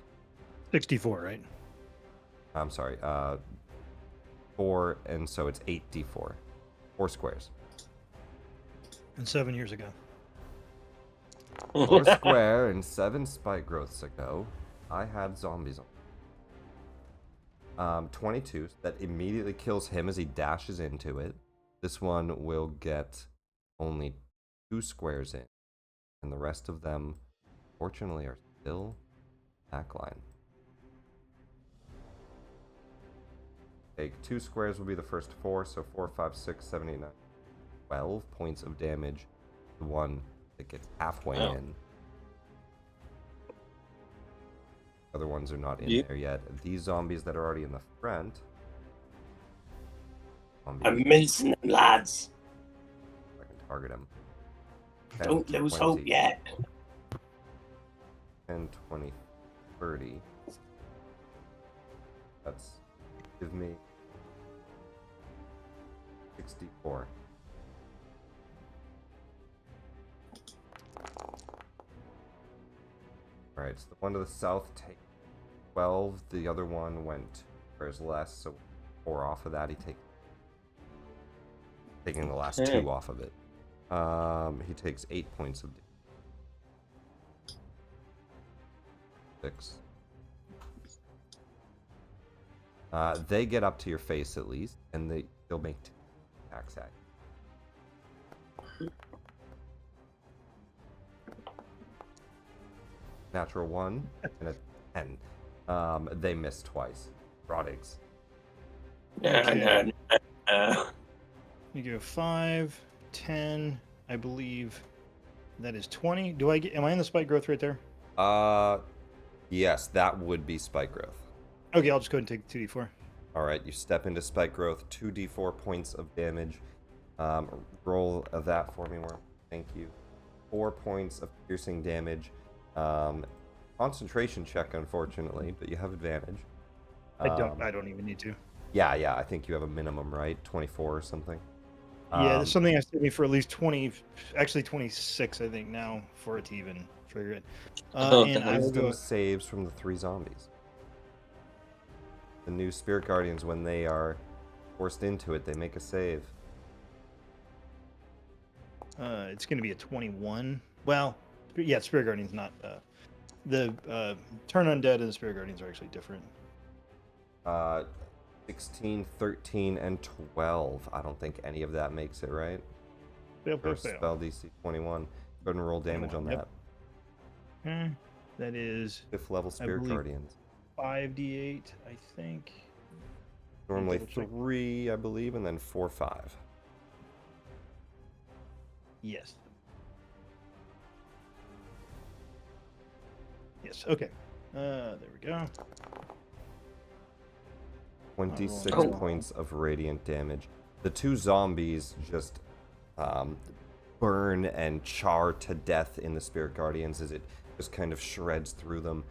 64, right? I'm sorry. 4, and so it's 8d4. 4 squares. And 7 years ago. 4 square and 7 spike growths ago, I had zombies on. 22, so that immediately kills him as he dashes into it. This one will get only 2 squares in, and the rest of them, fortunately, are still backline. Take 2 squares will be the first 4, so 4, 5, 6, 7, 8, 9, 12 points of damage. The one that gets halfway in. Other ones are not in Yep. there yet. These zombies that are already in the front. I'm Zombies, mincing them, lads. I can target them. 10, Don't lose 20, hope yet. 10, 20, 30. That's give me 64. Alright, so the one to the south takes 12. The other one went where's less, so 4 off of that. He takes taking the last Okay. 2 off of it. He takes 8 points of damage. 6. They get up to your face at least, and they'll make 2 attacks at you. Natural 1 and a 10. They miss twice. Roddigs. Okay. No. You go 5, 10, I believe. That is 20. Am I in the spike growth right there? Yes, that would be spike growth. Okay, I'll just go ahead and take 2d4. All right, you step into spike growth, 2d4 points of damage. Roll that for me, Worm. Thank you. 4 points of piercing damage. Concentration check, unfortunately, but you have advantage. I don't even need to. Yeah, I think you have a minimum, right? 24 or something. Yeah, there's something has to be for at least 20, actually 26, I think, now for it to even trigger it. And I will Wisdom go. saves from the 3 zombies. The new Spirit Guardians, when they are forced into it, they make a save. It's going to be a 21. Well, yeah, Spirit Guardian's not. The Turn Undead and the Spirit Guardians are actually different. 16, 13, and 12. I don't think any of that makes it, right? Or spell DC 21. Go ahead and roll damage on 21, that. That is 5th level Spirit believe- Guardians. 5d8, I think. Normally double check. 3, I believe, and then 4, 5. Yes. Yes. Okay. There we go. 26 Oh. points of radiant damage. The 2 zombies just burn and char to death in the Spirit Guardians as it just kind of shreds through them.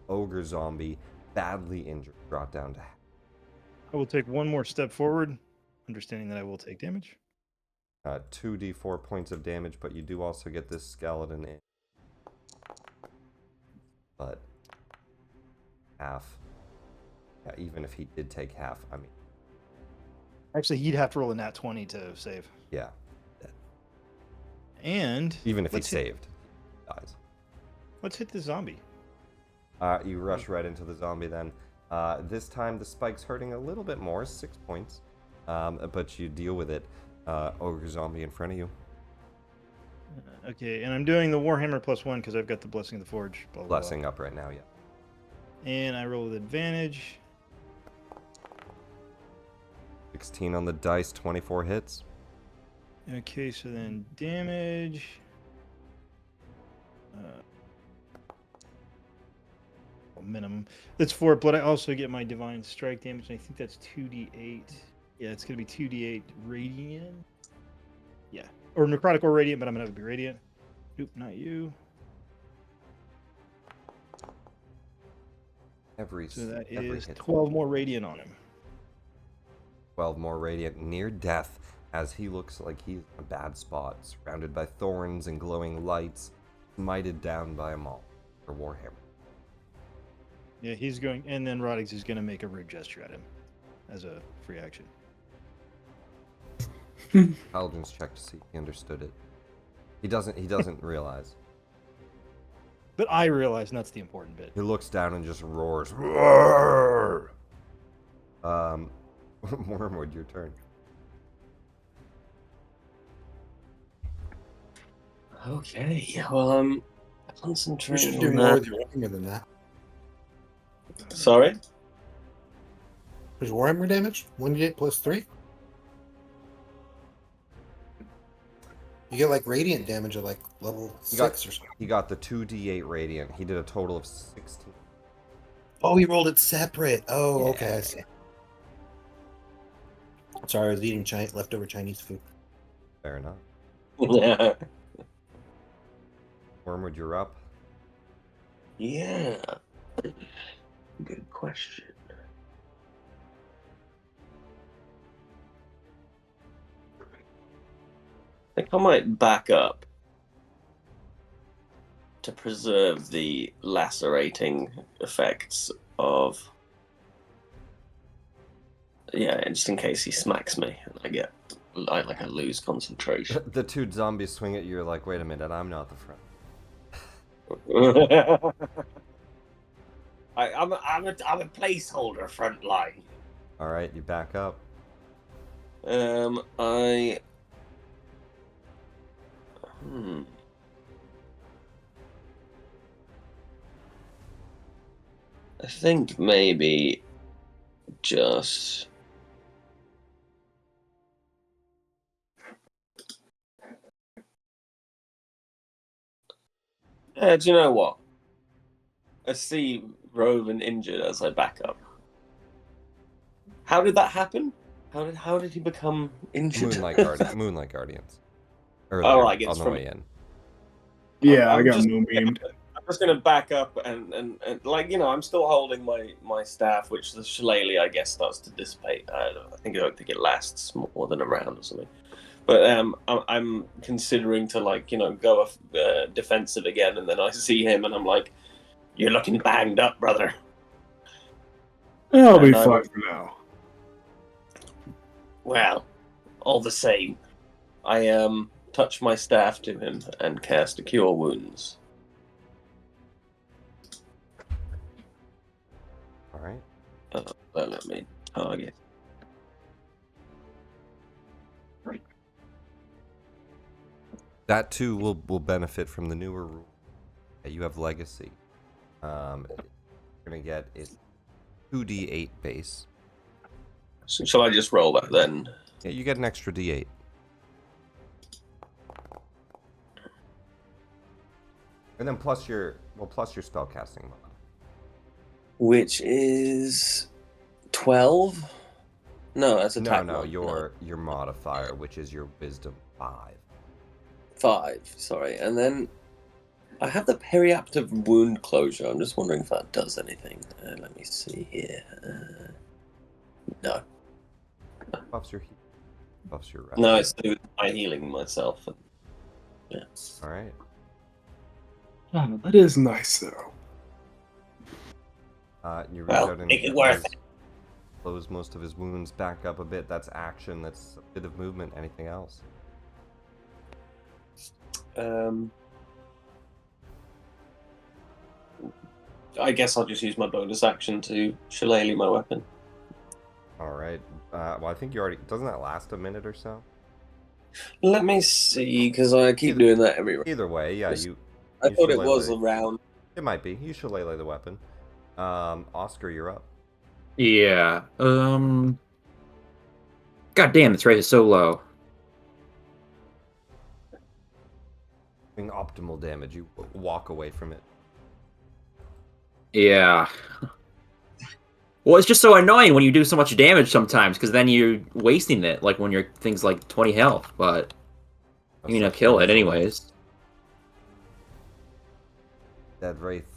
Ogre zombie, badly injured, brought down to half. I will take one more step forward, understanding that I will take damage. 2d4 points of damage, but you do also get this skeleton in. But half. Yeah, even if he did take half, I mean, Actually, he'd have to roll a nat 20 to save. yeah. And Even if he let's hit- saved, he dies. Let's hit the zombie. You rush right into the zombie then. This time the spike's hurting a little bit more, 6 points. But you deal with it. Ogre zombie in front of you. Okay, and I'm doing the Warhammer +1 because I've got the Blessing of the Forge. Blah, blah, blah. Blessing up right now, yeah. And I roll with advantage. 16 on the dice, 24 hits. Okay, so then damage. Minimum. That's 4, but I also get my Divine Strike damage, and I think that's 2d8. Yeah, it's going to be 2d8 Radiant. Yeah. Or Necrotic or Radiant, but I'm going to have it be Radiant. Nope, not you. So that every is hit. 12 more Radiant on him. 12 more radiant, near death, as he looks like he's in a bad spot, surrounded by thorns and glowing lights, smited down by a maul or Warhammer. Yeah, he's going, and then Rodix is going to make a rude gesture at him as a free action. Paladin's check to see if he understood it. He doesn't realize. But I realize, and that's the important bit. He looks down and just roars. Roar! Wormwood, your turn. Okay, well, I'm You should concentrating do on more that. with your Warhammer than that. Sorry? There's Warhammer damage? 1d8 plus 3? You get like radiant damage at like level He got 6 or something. he got the 2d8 radiant. He did a total of 16. Oh, he rolled it separate. Oh, Yeah. okay, I see. Sorry, I was eating leftover Chinese food. Fair enough. Yeah. Wormwood, you're up. Yeah. Good question. I think I might back up to preserve the lacerating effects of. Yeah, just in case he smacks me and I lose concentration. The two zombies swing at you. You're like, wait a minute, I'm not the friend. I'm a placeholder front line. All right, you back up. I think maybe just do you know what? I see Rovan injured as I back up. How did that happen? How did he become injured? Moonlight Guardians. Oh, Earlier, right, it's on the from- way in. Yeah, I I'm got just- moonbeamed. I'm just gonna back up and like I'm still holding my staff, which the shillelagh I guess starts to dissipate. I don't think it lasts more than a round or something. But I'm considering to go defensive again, and then I see him and I'm like, "You're looking banged up, brother." I'll be And I fine will- for now. Well, all the same, I touch my staff to him and cast a Cure Wounds. All right. Let me target. That too will benefit from the newer rule. Yeah, you have Legacy. You're gonna get it 2d8 base. So shall I just roll that then? Yeah, you get an extra d8. And then plus your spellcasting mod. Which is 12? No, that's attack. No, mod. your modifier, which is your Wisdom 5. 5. Sorry, and then I have the periaptive wound closure. I'm just wondering if that does anything. Let me see here. No, Buffs your heat. Buffs your rest. no, it's to do with my healing myself. Yeah. All right. Oh, that is nice, though. You reach Well, out and make it worth it. close most of his wounds back up a bit. That's action. That's a bit of movement. Anything else? I guess I'll just use my bonus action to shillelagh my weapon. All right. Well, I think you already. Doesn't that last a minute or so? Let me see, because I keep Either- doing that every round. Either way, yeah. Yes. You I thought it was shillelagh. a round. It might be. You shillelagh the weapon. Oscar, you're up. Yeah. God damn, this rate is so low. Doing optimal damage. You walk away from it. Yeah. Well, it's just so annoying when you do so much damage sometimes, because then you're wasting it, like when you're things like 20 health, but you're gonna kill it anyways. Dead Wraith.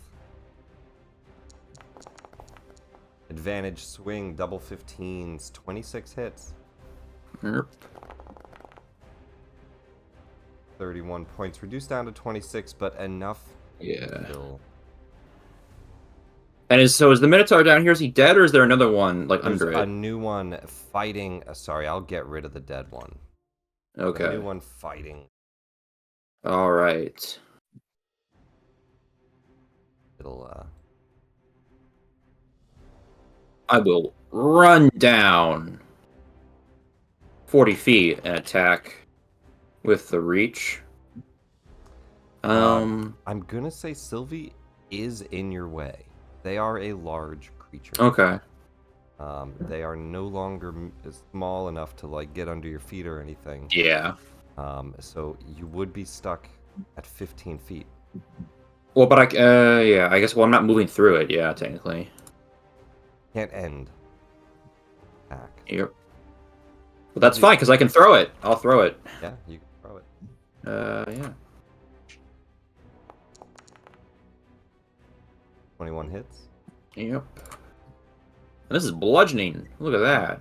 Advantage swing, double 15s, 26 hits, Yep. 31 points, reduced down to 26, but enough to Yeah. kill. And is the Minotaur down here, is he dead, or is there another one, like, There's under a it? new one fighting. Sorry, I'll get rid of the dead one. A new Okay. one fighting. Alright. It'll, I will run down 40 feet and attack with the reach. I'm gonna say Sylvie is in your way. They are a large creature. Okay. They are no longer small enough to like get under your feet or anything. Yeah. So you would be stuck at 15 feet. Well, but yeah, I guess. Well, I'm not moving through it. Yeah, technically. Can't end. Attack. Yep. Well, that's fine because I can throw it. I'll throw it. Yeah, you can throw it. Yeah. 21 hits. Yep. And this is bludgeoning. Look at that.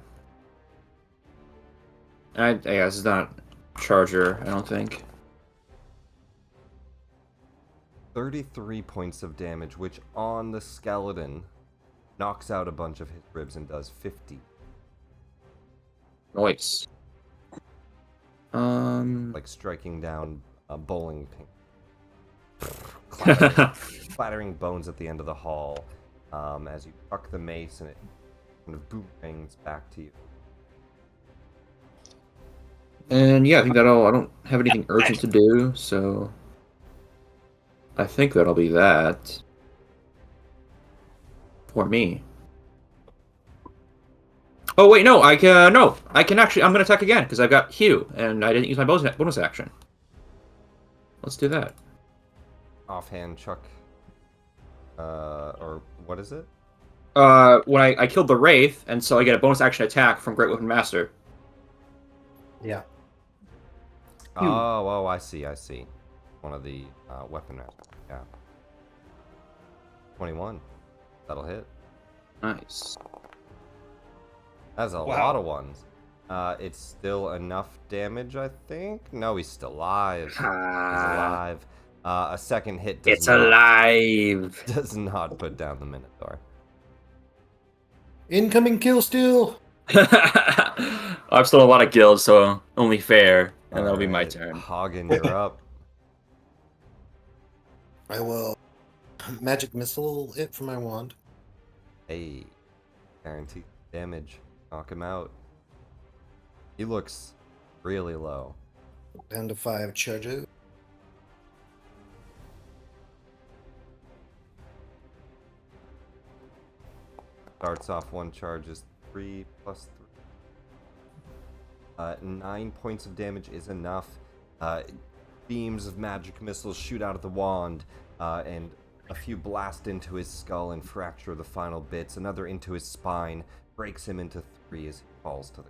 Yeah, this is not charger, I don't think. 33 points of damage, which on the skeleton knocks out a bunch of his ribs and does 50. Nice. Like striking down a bowling pin. Clattering bones at the end of the hall as you chuck the mace and it kind of boomerangs back to you. And yeah, I think that'll. I don't have anything urgent to do, so I think that'll be that for me. Oh wait, no, I can actually. I'm gonna attack again because I've got Hugh, and I didn't use my bonus action. Let's do that. Offhand, Chuck. Or what is it? When I killed the Wraith, and so I get a bonus action attack from Great Weapon Master. Yeah. Oh, I see. One of the weapon masters. Yeah. 21. That'll hit. Nice. That's a lot of ones. It's still enough damage, I think. No, he's still alive. He's alive. A second hit alive. Does not put down the Minotaur. Incoming kill steal. I've stolen a lot of kills, so only fair, and that'll be my turn. Hagen, you're up. I will magic missile it from my wand. Hey, guaranteed damage. Knock him out. He looks really low. Down to 5 charges. Starts off 1 charge is 3 plus 3. 9 points of damage is enough. Beams of magic missiles shoot out of the wand, and a few blast into his skull and fracture the final bits. Another into his spine, breaks him into 3 as he falls to the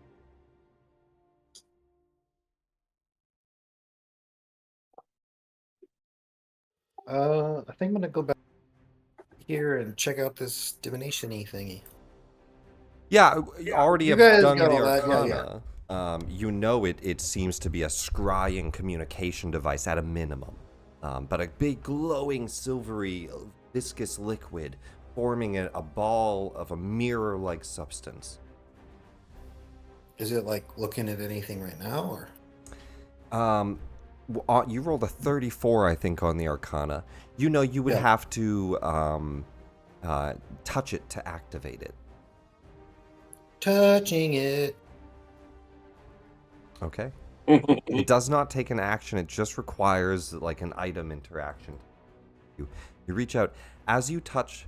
I think I'm gonna go back here and check out this divination-y thingy. Yeah, you already you have guys done got the all that, Arcana. You know it seems to be a scrying communication device at a minimum. But a big glowing silvery viscous liquid forming a ball of a mirror-like substance. Is it like looking at anything right now, or? You rolled a 34, I think, on the Arcana. You know you would have to touch it to activate it. Touching it. Okay. It does not take an action. It just requires like an item interaction. You reach out. As you touch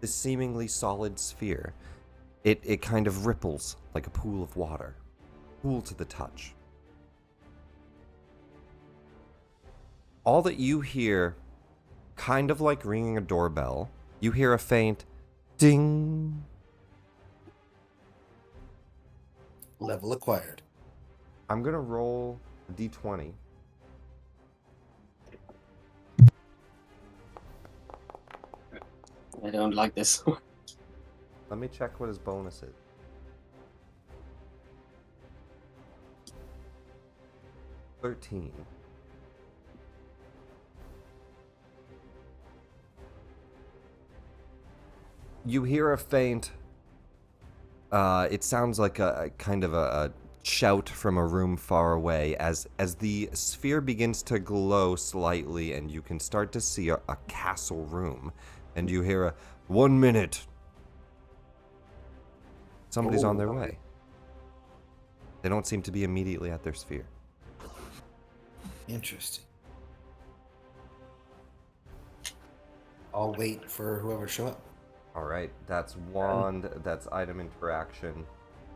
this seemingly solid sphere, it kind of ripples like a pool of water. Cool to the touch. All that you hear, kind of like ringing a doorbell, you hear a faint ding. Level acquired. I'm going to roll a d20. I don't like this. Let me check what his bonus is. $13. You hear a faint, it sounds like a kind of a shout from a room far away as the sphere begins to glow slightly and you can start to see a castle room. And you hear a 1 minute. Somebody's on their way. They don't seem to be immediately at their sphere. Interesting. I'll wait for whoever show up. All right, that's wand, that's item interaction.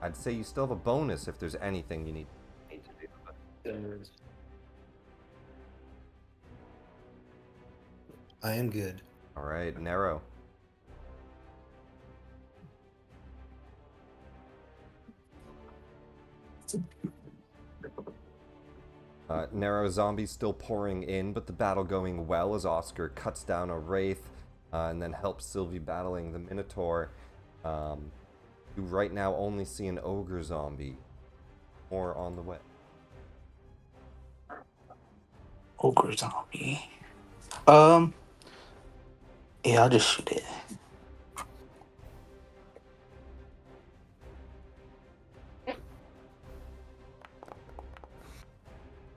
I'd say you still have a bonus if there's anything you need to do. I am good. All right, Nero. Nero zombies still pouring in, but the battle going well as Oscar cuts down a wraith and then helps Sylvie battling the Minotaur. You right now only see an ogre zombie. More on the way. Ogre zombie. Yeah, I'll just shoot it.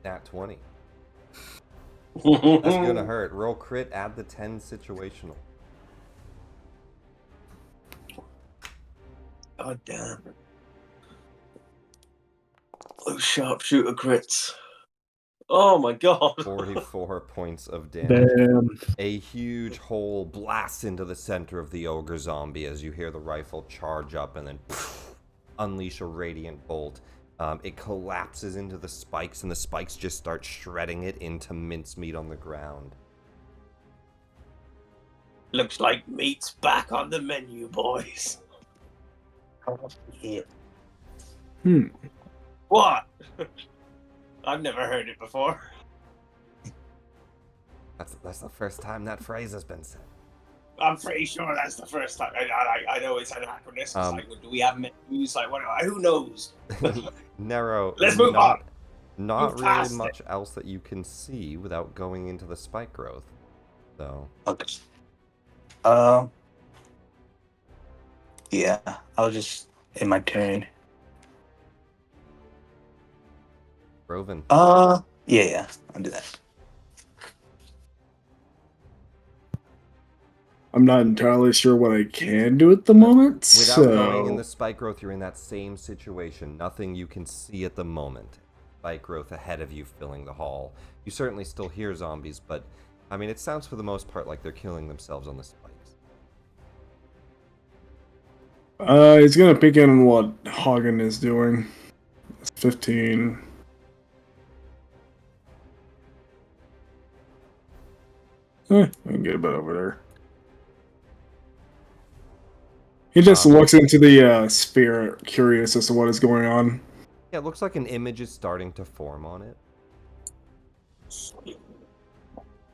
Nat 20. That's gonna hurt. Roll crit, add the 10 situational. God damn. Those sharpshooter crits. Oh my god. 44 points of damage. Damn. A huge hole blasts into the center of the ogre zombie as you hear the rifle charge up and then unleash a radiant bolt. It collapses into the spikes, and the spikes just start shredding it into mincemeat on the ground. Looks like meat's back on the menu, boys. Yeah. What? I've never heard it before. That's the first time that phrase has been said. I'm pretty sure that's the first time. I know it's anachronistic. Like, do we have menus? Like, what? Who knows? Nero, Let's move on. Not Move really past much else that you can see without going into the spike growth. So, Okay. Yeah, I'll just in my turn. Roven. Yeah, I'll do that. I'm not entirely sure what I can do at the moment. Without going in the spike growth, you're in that same situation. Nothing you can see at the moment. Spike growth ahead of you filling the hall. You certainly still hear zombies, but I mean, it sounds for the most part like they're killing themselves on the spikes. He's gonna peek in on what Hagen is doing. It's 15. I can get a bit over there. He just looks into the spear, curious as to what is going on. Yeah, it looks like an image is starting to form on it.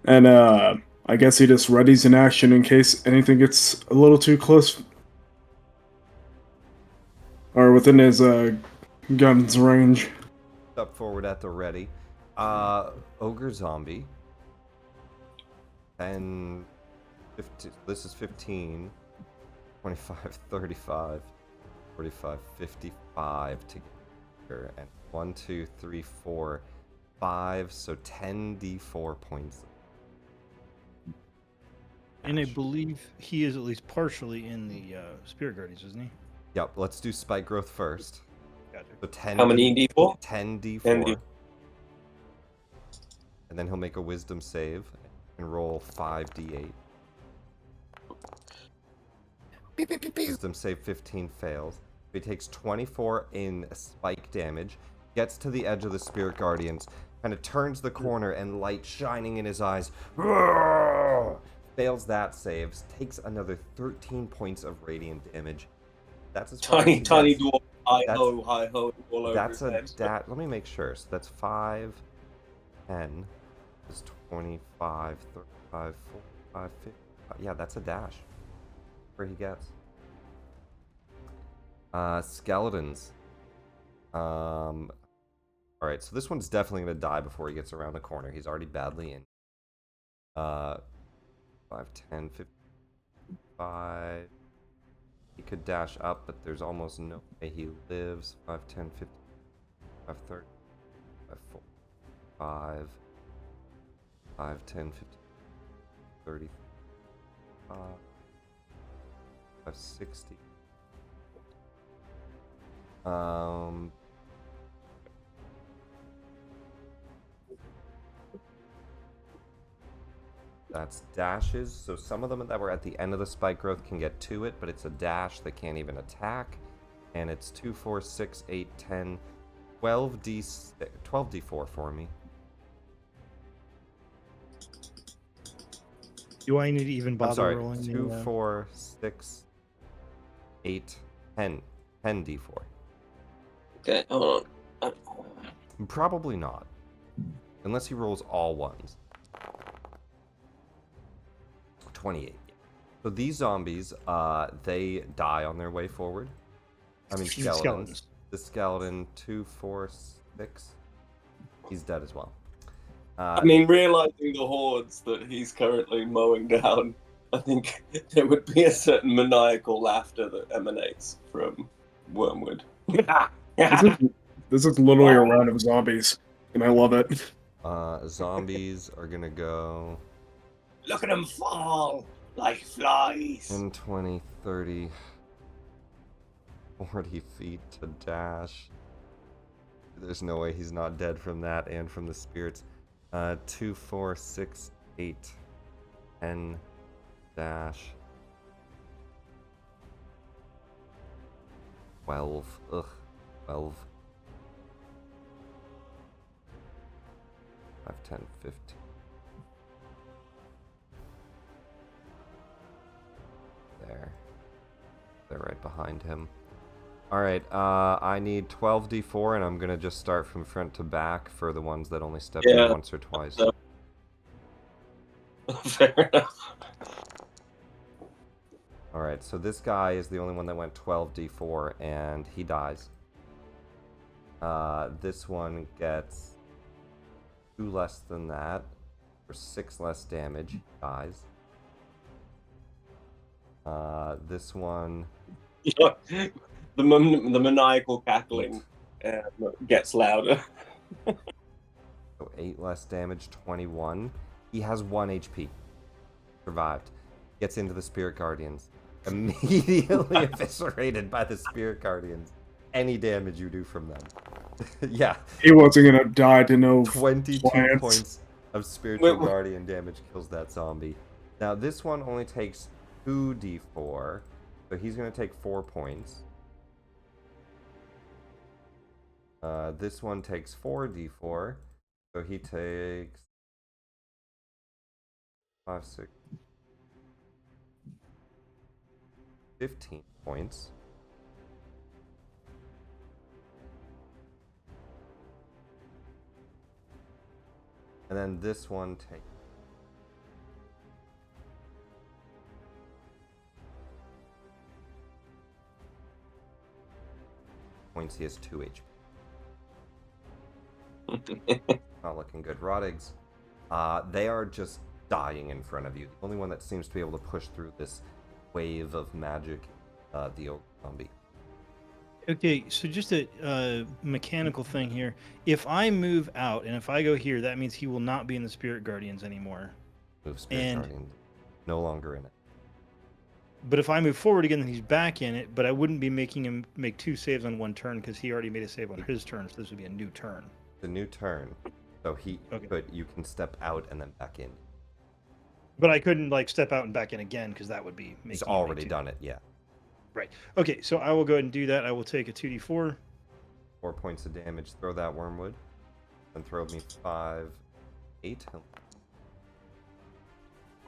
And I guess he just readies in action in case anything gets a little too close. Or within his gun's range. Up forward at the ready. Ogre zombie. And 15, this is 15. 25, 35, 45, 55 together. And 1, 2, 3, 4, 5. So 10d4 points. And I believe he is at least partially in the Spirit Guardians, isn't he? Yep, let's do spike growth first. Gotcha. So 10 How many D4? 10d4. 10d4. And then he'll make a wisdom save and roll 5d8. Wisdom save 15 fails. He takes 24 in spike damage, gets to the edge of the Spirit Guardians, kind of turns the corner and light shining in his eyes. Fails that saves, takes another 13 points of radiant damage. That's as far as he Tiny gets. dwarf. Hi ho, all over That's his a head. let me make sure. So that's 5, 10, is 25, 35, 45, 50. Yeah, that's a dash. Where he gets. Skeletons. Alright, so this one's definitely gonna die before he gets around the corner. He's already badly in. 5, 10, 55. He could dash up, but there's almost no way he lives. 5, 10, 50, 5, 30, 5, 4, 5, 5, 10, 50, 30, 5, 60. That's dashes. So some of them that were at the end of the spike growth can get to it, but it's a dash. They can't even attack. And it's 2, 4, 6, 8, 10, 12d4 for me. Do I need to even I'm bother sorry. rolling? 2, 4, 6, 8, 10. 10 d4. Okay, hold on. Probably not. Unless he rolls all ones. 28. So these zombies, they die on their way forward. I mean skeletons. The skeleton, 2, 4, 6. He's dead as well. I mean, realizing the hordes that he's currently mowing down, I think there would be a certain maniacal laughter that emanates from Wormwood. This is literally a round of zombies, and I love it. Zombies are gonna go Look at them fall like flies. 10, 20, 30, 40 feet to dash. There's no way he's not dead from that and from the spirits. 2, 4, 6, 8, 10, dash. 12. Ugh. 12. 5, 10, 15. There. They're right behind him. Alright, I need 12d4, and I'm gonna just start from front to back for the ones that only step in once or twice. Fair enough. Alright, so this guy is the only one that went 12d4, and he dies. This one gets 2 less than that, for 6 less damage, he dies. This one... The maniacal cackling gets louder. So 8 less damage, 21. He has 1 HP. Survived. Gets into the Spirit Guardians. Immediately eviscerated by the Spirit Guardians. Any damage you do from them. Yeah. He wasn't gonna die to no 22 plants. points of Spiritual Guardian damage kills that zombie. Now this one only takes 2d4. So he's going to take 4 points. This one takes 4d4. So he takes 5, 6, 15 points. And then this one takes points. He has 2 HP. Not looking good. Roddigs, they are just dying in front of you. The only one that seems to be able to push through this wave of magic, the ogre zombie. Okay, so just a mechanical thing here. If I move out and if I go here, that means he will not be in the Spirit Guardians anymore. Move Spirit And- Guardian. No longer in it. But if I move forward again, then he's back in it. But I wouldn't be making him make 2 saves on 1 turn because he already made a save on his turn. So this would be a new turn. The new turn. So Okay. you can step out and then back in. But I couldn't like step out and back in again because that would be making. He's him make already 2. done it, yeah. Right. Okay, so I will go ahead and do that. I will take a 2d4. 4 points of damage. Throw that wormwood. And throw me 5, 8.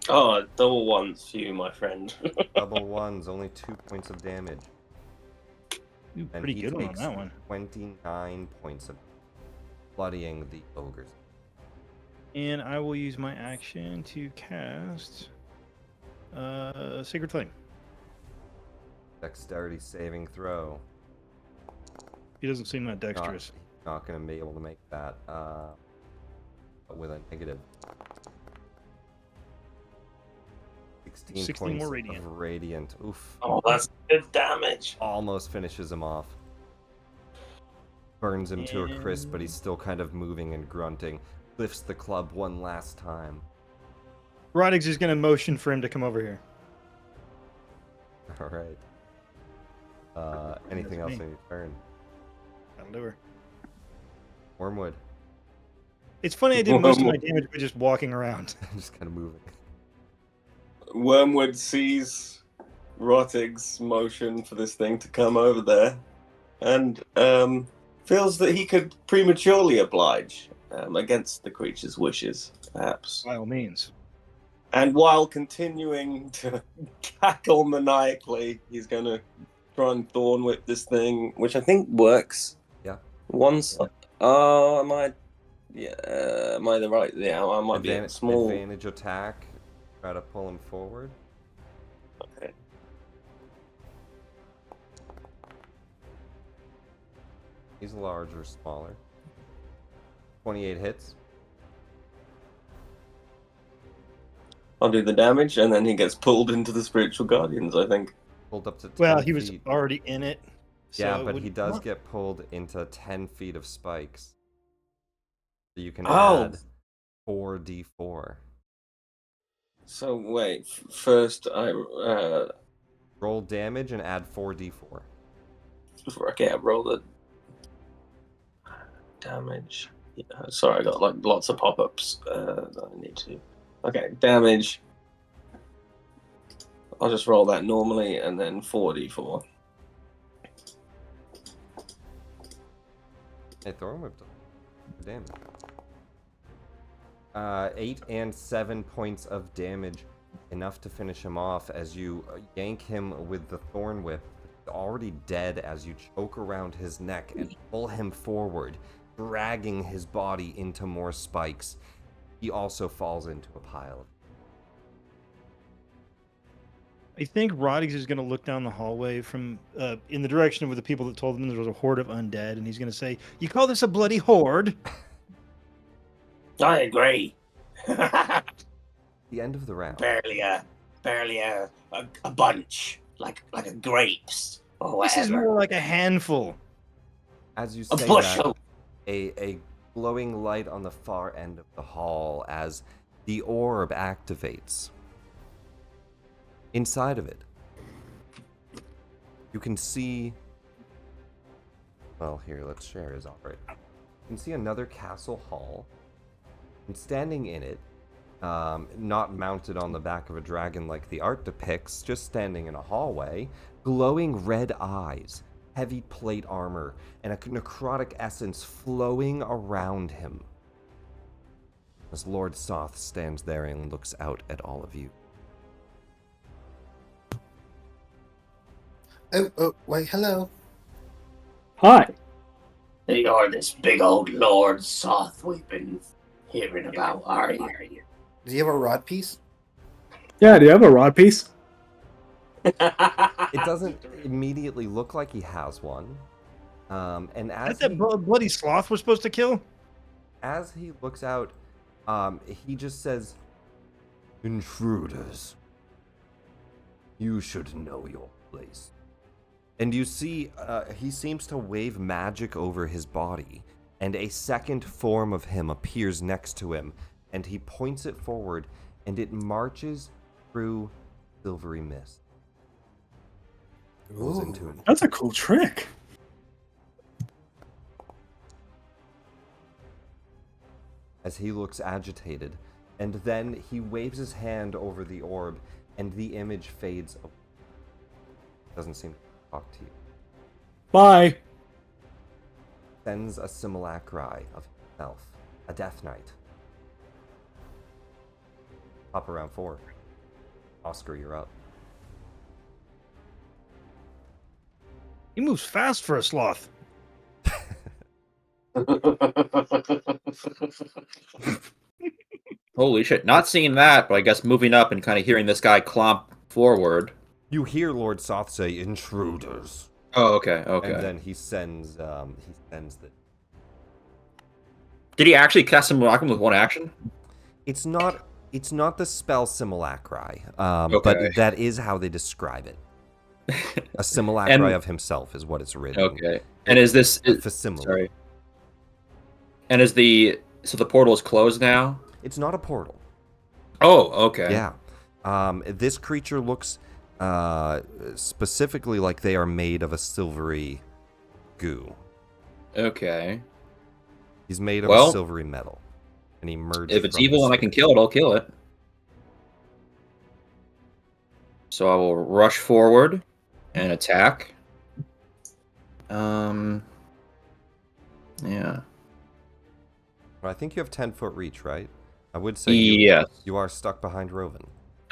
Oh, double ones for you, my friend. Double ones, only 2 points of damage. Ooh, And pretty he good one on takes that one. 29 points of bloodying the ogres. And I will use my action to cast Sacred Flame. Dexterity saving throw. He doesn't seem that dexterous. Not going to be able to make that with a negative. 16 points more radiant. of radiant. Oof. Oh, that's good damage. Almost finishes him off. Burns him to a crisp, but he's And- still kind of moving and grunting. Lifts the club one last time. Roddigs is going to motion for him to come over here. All right. Anything That's else me. on your turn? That'll do her. Wormwood. It's funny I did most of my damage by just walking around. Just kind of moving. Wormwood sees Rottig's motion for this thing to come over there, and feels that he could prematurely oblige against the creature's wishes, perhaps. By all means. And while continuing to cackle maniacally, he's going to try and thorn whip this thing, which I think works. Yeah. Once. Oh, am I? Yeah, am I the right? Yeah, I might be a small. Advantage attack. Try to pull him forward. Okay. He's larger, smaller. 28 hits. I'll do the damage, and then he gets pulled into the spiritual guardians, I think. Pulled up to 10 Well, he was feet. already in it. So Yeah, it but would he does not- get pulled into 10 feet of spikes. So you can Oh. add 4d4. So wait, first I Roll damage and add 4d4. okay, I roll the damage. Yeah, sorry, I got like lots of pop-ups that I need to. Okay, damage. I'll just roll that normally and then 4d4. Hey, throw him whipped. Damage. 8 and 7 points of damage, enough to finish him off as you yank him with the thorn whip. He's already dead as you choke around his neck and pull him forward, dragging his body into more spikes. He also falls into a pile. I think Roddy's is going to look down the hallway from in the direction of the people that told him there was a horde of undead, and he's going to say, "You call this a bloody horde?" I agree. The end of the round. barely a bunch, like a grapes or This is whatever. more like a handful. As you A say bushel. that, a glowing light on the far end of the hall as the orb activates. Inside of it, you can see. Well, here, let's share is alright. You can see another castle hall, and standing in it, not mounted on the back of a dragon like the art depicts, just standing in a hallway, glowing red eyes, heavy plate armor, and a necrotic essence flowing around him. As Lord Soth stands there and looks out at all of you. Oh, wait, hello. Hi. You're this big old Lord Soth we've been hearing about, are you? Do you have a rod piece? Yeah, do you have a rod piece? It doesn't immediately look like he has one. And as That's that bloody sloth we're supposed to kill? as he looks out, he just says, "Intruders, you should know your place." And you see, he seems to wave magic over his body, and a second form of him appears next to him, and he points it forward, and it marches through silvery mist. Goes into him. That's a cool trick. As he looks agitated, and then he waves his hand over the orb, and the image fades away. Doesn't seem to talk to you. Bye. Sends a simulacri of himself, a death knight. Top around 4. Oscar, you're up. He moves fast for a sloth. Holy shit! Not seeing that, but I guess moving up and kind of hearing this guy clomp forward. You hear Lord Soth say, "Intruders," Oh, okay, okay. and then he sends the. Did he actually cast Simulacrum with one action? It's not the spell simulacri, Okay. but that is how they describe it. A simulacri And- of himself is what it's written. Okay. And is this Facsimile. sorry? And is the portal is closed now? It's not a portal. Oh, okay. Yeah. This creature looks specifically like they are made of a silvery goo. Okay. He's made of a Well, silvery metal, and he emerged. If it's from evil the and I can sphere. kill it, I'll kill it. So I will rush forward and attack. Yeah. I think you have 10-foot reach, right? I would say Yes. you are stuck behind Roven.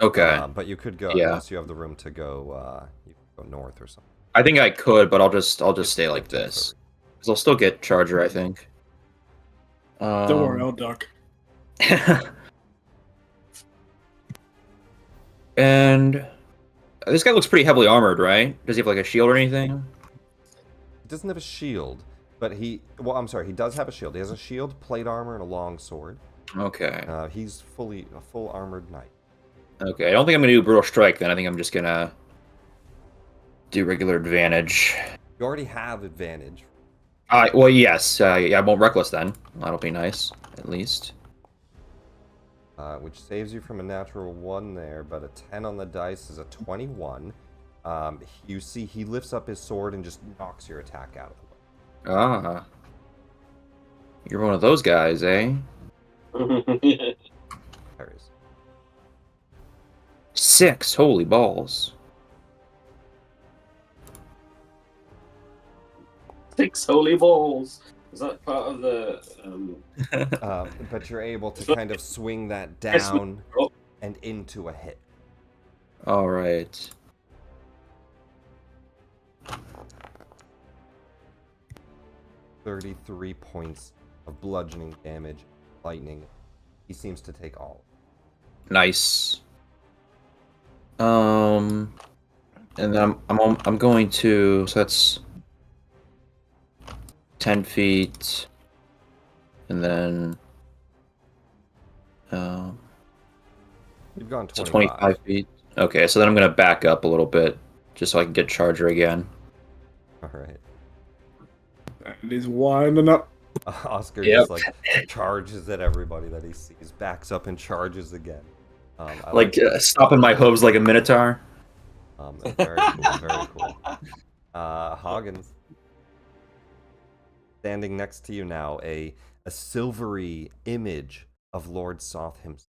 Okay. But you could go, Yeah. unless you have the room to go, you could go north or something. I think I could, but I'll just It's- stay like it's this. over. Because I'll still get Charger, I think. Don't worry, I'll duck. And this guy looks pretty heavily armored, right? Does he have like a shield or anything? He doesn't have a shield, but he does have a shield. He has a shield, plate armor, and a long sword. Okay. He's a full armored knight. Okay, I don't think I'm gonna do brutal strike then. I think I'm just gonna do regular advantage. You already have advantage. Well, yes. Yeah, I won't reckless then. That'll be nice, at least. Which saves you from a natural 1 there, but a 10 on the dice is a 21. You see he lifts up his sword and just knocks your attack out of the way. Ah. You're one of those guys, eh? There he is. 6. Holy balls. 6 holy balls. Is that part of the? But you're able to kind of swing that down and into a hit. All right. 33 points of bludgeoning damage, lightning. He seems to take all. Nice. And then I'm going to, so that's 10 feet, and then You've gone so 25. 25 feet. Okay, so then I'm gonna back up a little bit just so I can get Charger again. All right. And he's winding up. Oscar Yep. just like charges at everybody that he sees, backs up and charges again. I Like stopping my hooves like a minotaur. Very cool, very cool. Hoggins, standing next to you now, a silvery image of Lord Soth himself.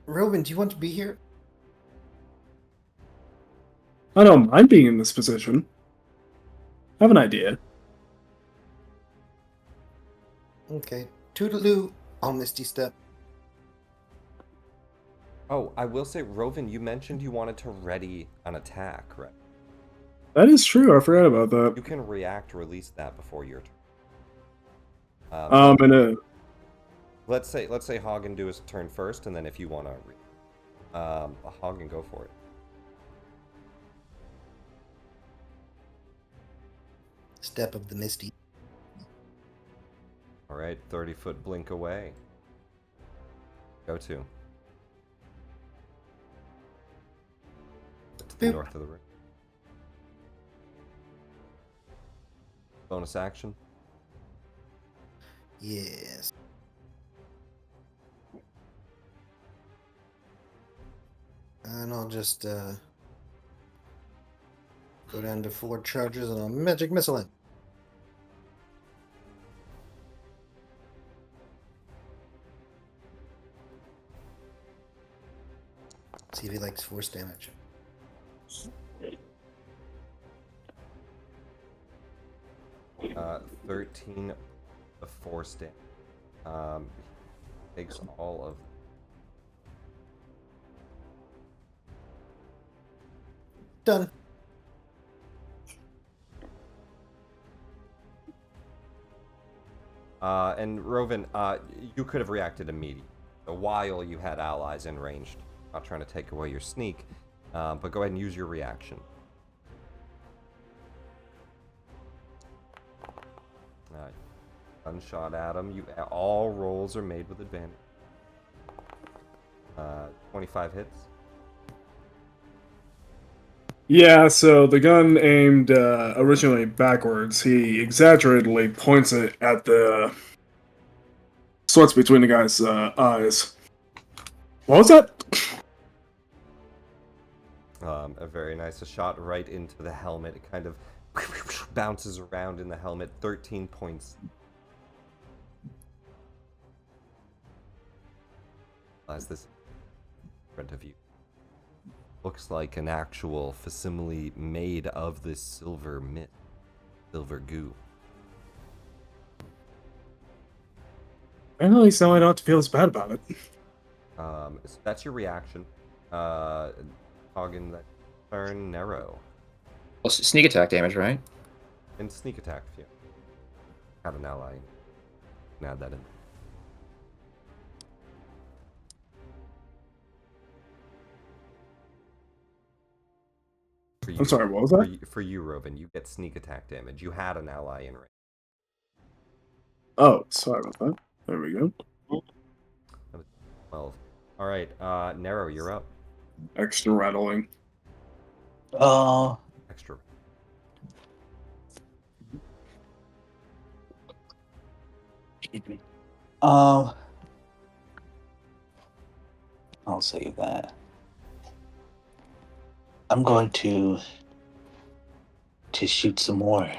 Robin, do you want to be here? I don't mind being in this position. I have an idea. Okay. Toodaloo on Misty Step. Oh, I will say, Roven, you mentioned you wanted to ready an attack, right? That is true. I forgot about that. You can release that before your turn. In a Let's say Hagen do his turn first, and then if you want to, Hagen, go for it. Step of the Misty. All right, 30-foot blink away. Go to. To the Boop. north of the ring. Bonus action. Yes. And I'll just go down to 4 charges and I'll magic missile it. See if he likes force damage. Uh, 13 of force damage. Takes all of. Done. And Roven, you could have reacted immediately. So while you had allies in range, not trying to take away your sneak, but go ahead and use your reaction. Gunshot at him. All rolls are made with advantage. 25 hits. Yeah, so the gun aimed originally backwards. He exaggeratedly points it at the slits between the guy's eyes. What was that? A very nice shot right into the helmet. It kind of bounces around in the helmet. 13 points. As this in front of you looks like an actual facsimile made of this silver mist. silver goo. Well, at least now I don't have to feel as bad about it. So that's your reaction. Hagen, that turn narrow. Well, sneak attack damage, right? And sneak attack if you have an ally. You can add that in. For I'm sorry, what was that? For you, Robin, you get sneak attack damage. You had an ally in range. Oh, sorry about that. There we go. 12. All right, Narrow, you're up. Extra rattling. Extra. Excuse me. I'll say that. I'm going to shoot some more.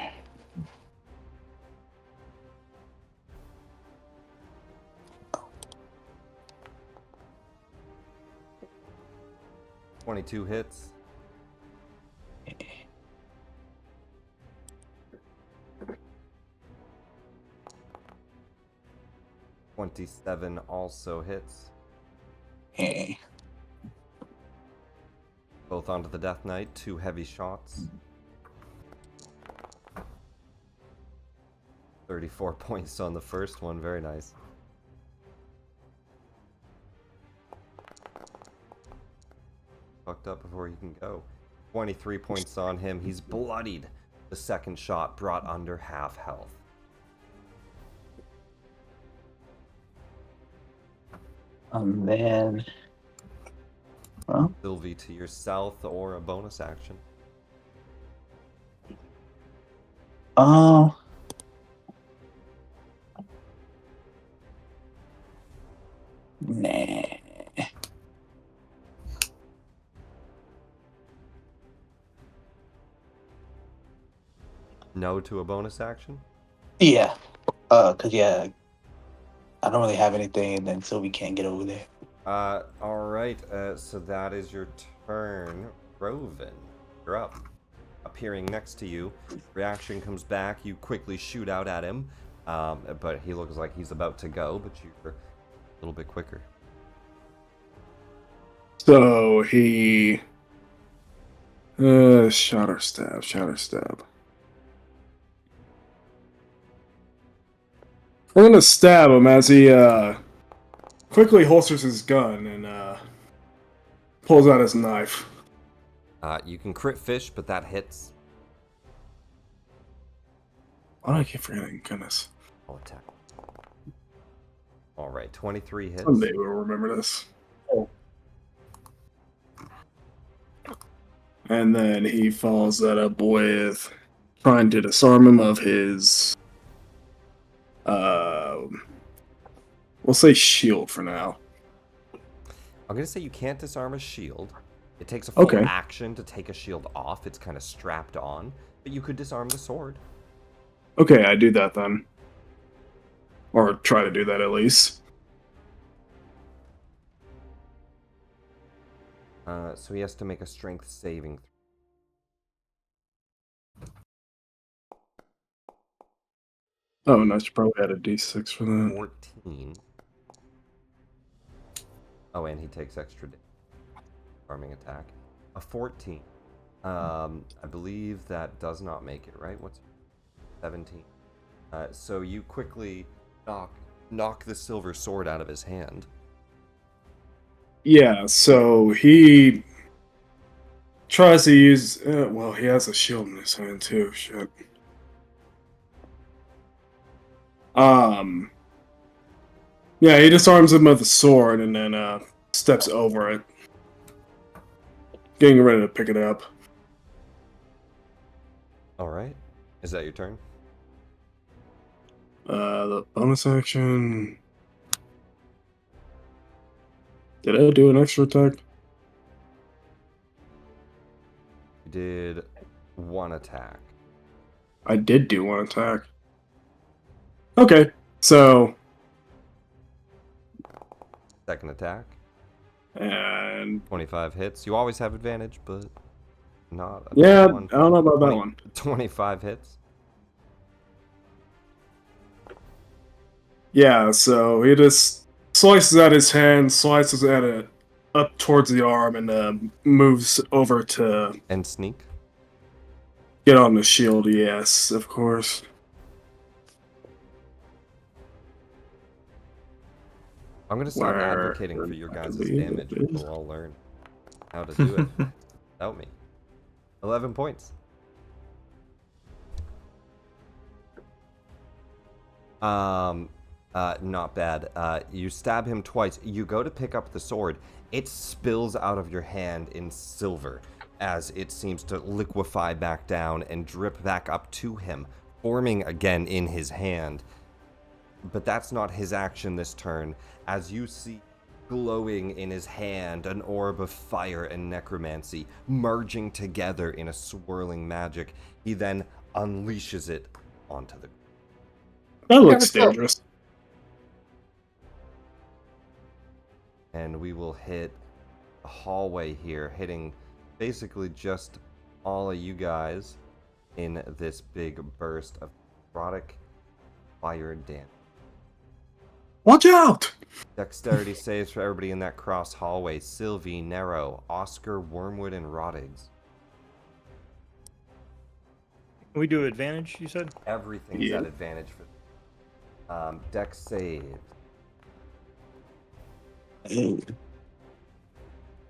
$22 hits. $27 also hits. Okay. Both onto the Death Knight. 2 heavy shots. 34 points on the first one. Very nice. Fucked up before he can go. 23 points on him. He's bloodied. The second shot brought under half health. And then, well, Sylvie to your south or a bonus action. oh, nah. No to a bonus action? Yeah. Cause yeah, I don't really have anything, and then Sylvie can't get over there. Alright, so that is your turn. Roven, you're up. Appearing next to you. Reaction comes back, you quickly shoot out at him. But he looks like he's about to go, but you're a little bit quicker. So he shatter stab. I'm gonna stab him as he quickly holsters his gun and pulls out his knife. You can crit fish, but that hits. Why do I keep forgetting? Goodness. I'll attack. Alright, 23 hits. Someday we'll remember this. Oh. And then he follows that up with trying to disarm him of his we'll say shield for now. I'm gonna say you can't disarm a shield. It takes a full Okay. action to take a shield off. It's kind of strapped on, but you could disarm the sword. Okay, I do that then. Or try to do that at least. So he has to make a strength saving throw. Oh, and I should probably add a d6 for that. 14. Oh, and he takes extra farming attack. A 14. I believe that does not make it, right? What's 17? So you quickly knock the silver sword out of his hand. Yeah, so he tries to use. Well, he has a shield in his hand too. Shit. Yeah, he disarms him with a sword and then steps over it, getting ready to pick it up. All right. Is that your turn? The bonus action. Did I do an extra attack? You did one attack. I did do one attack. Okay, so Second attack. and 25 hits. You always have advantage, but not a yeah, I one. don't know about that one. 25 hits. Yeah, so he just slices at his hand, slices at it up towards the arm, and moves over to And sneak. get on the shield. Yes, of course. I'm gonna start Where advocating for your I guys' believe it damage. is. We'll all learn how to do it without me. 11 points. Not bad. You stab him twice. You go to pick up the sword. It spills out of your hand in silver as it seems to liquefy back down and drip back up to him, forming again in his hand. But that's not his action this turn, as you see glowing in his hand an orb of fire and necromancy merging together in a swirling magic. He then unleashes it onto the That looks let's go. dangerous. and we will hit a hallway here, hitting basically just all of you guys in this big burst of necrotic fire damage. Watch out! Dexterity saves for everybody in that cross hallway. Sylvie, Nero, Oscar, Wormwood, and Roddigs. We do advantage, you said? Everything's Yeah. at advantage for Dex save. Ooh.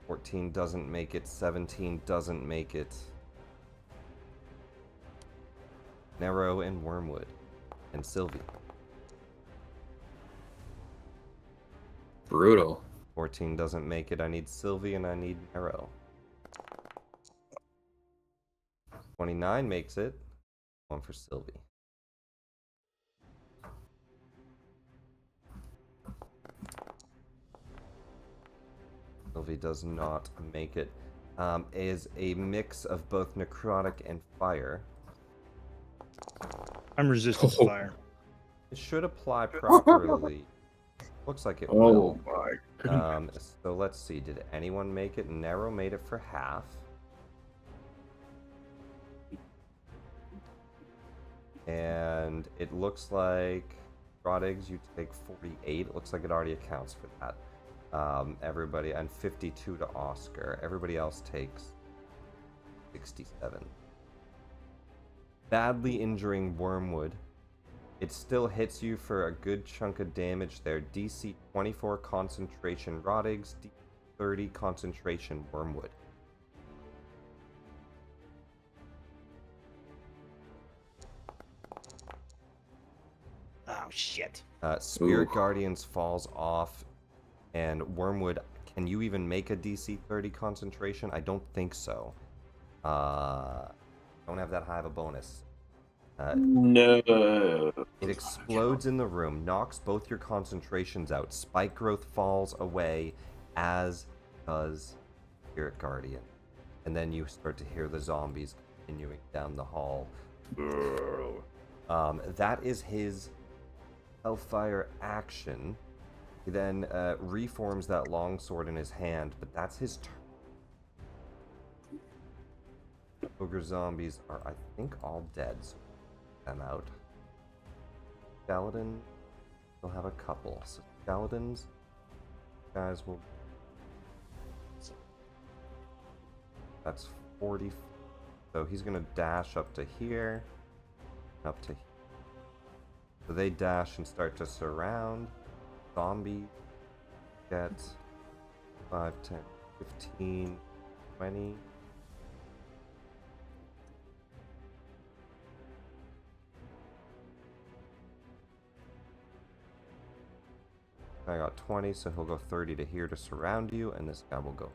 14 doesn't make it. 17 doesn't make it. Nero and Wormwood. And Sylvie. Brutal. 14 doesn't make it. I need Sylvie and I need Nero. 29 makes it. One for Sylvie. Sylvie does not make it. Is a mix of both necrotic and fire. I'm resistant to fire. It should apply properly. Looks like it Oh will. my goodness. So let's see. Did anyone make it? Nero made it for half. And it looks like Roddigs, you take 48. It looks like it already accounts for that. Everybody, and 52 to Oscar. Everybody else takes 67. Badly injuring Wormwood. It still hits you for a good chunk of damage there. DC 24 concentration Roddigs, DC 30 concentration Wormwood. Oh, shit. Spirit Ooh. Guardians falls off, and Wormwood, can you even make a DC 30 concentration? I don't think so. Don't have that high of a bonus. No. It explodes in the room, knocks both your concentrations out. Spike growth falls away, as does Spirit Guardian. And then you start to hear the zombies continuing down the hall. That is his Hellfire action. He then reforms that longsword in his hand, but that's his turn. Ogre zombies are, I think, all dead, so them out. Skeletons will have a couple. So skeletons, guys will. That's 40. So he's gonna dash up to here, up to here. So they dash and start to surround. Zombie get 5, 10, 15, 20. I got 20, so he'll go 30 to here to surround you, and this guy will go.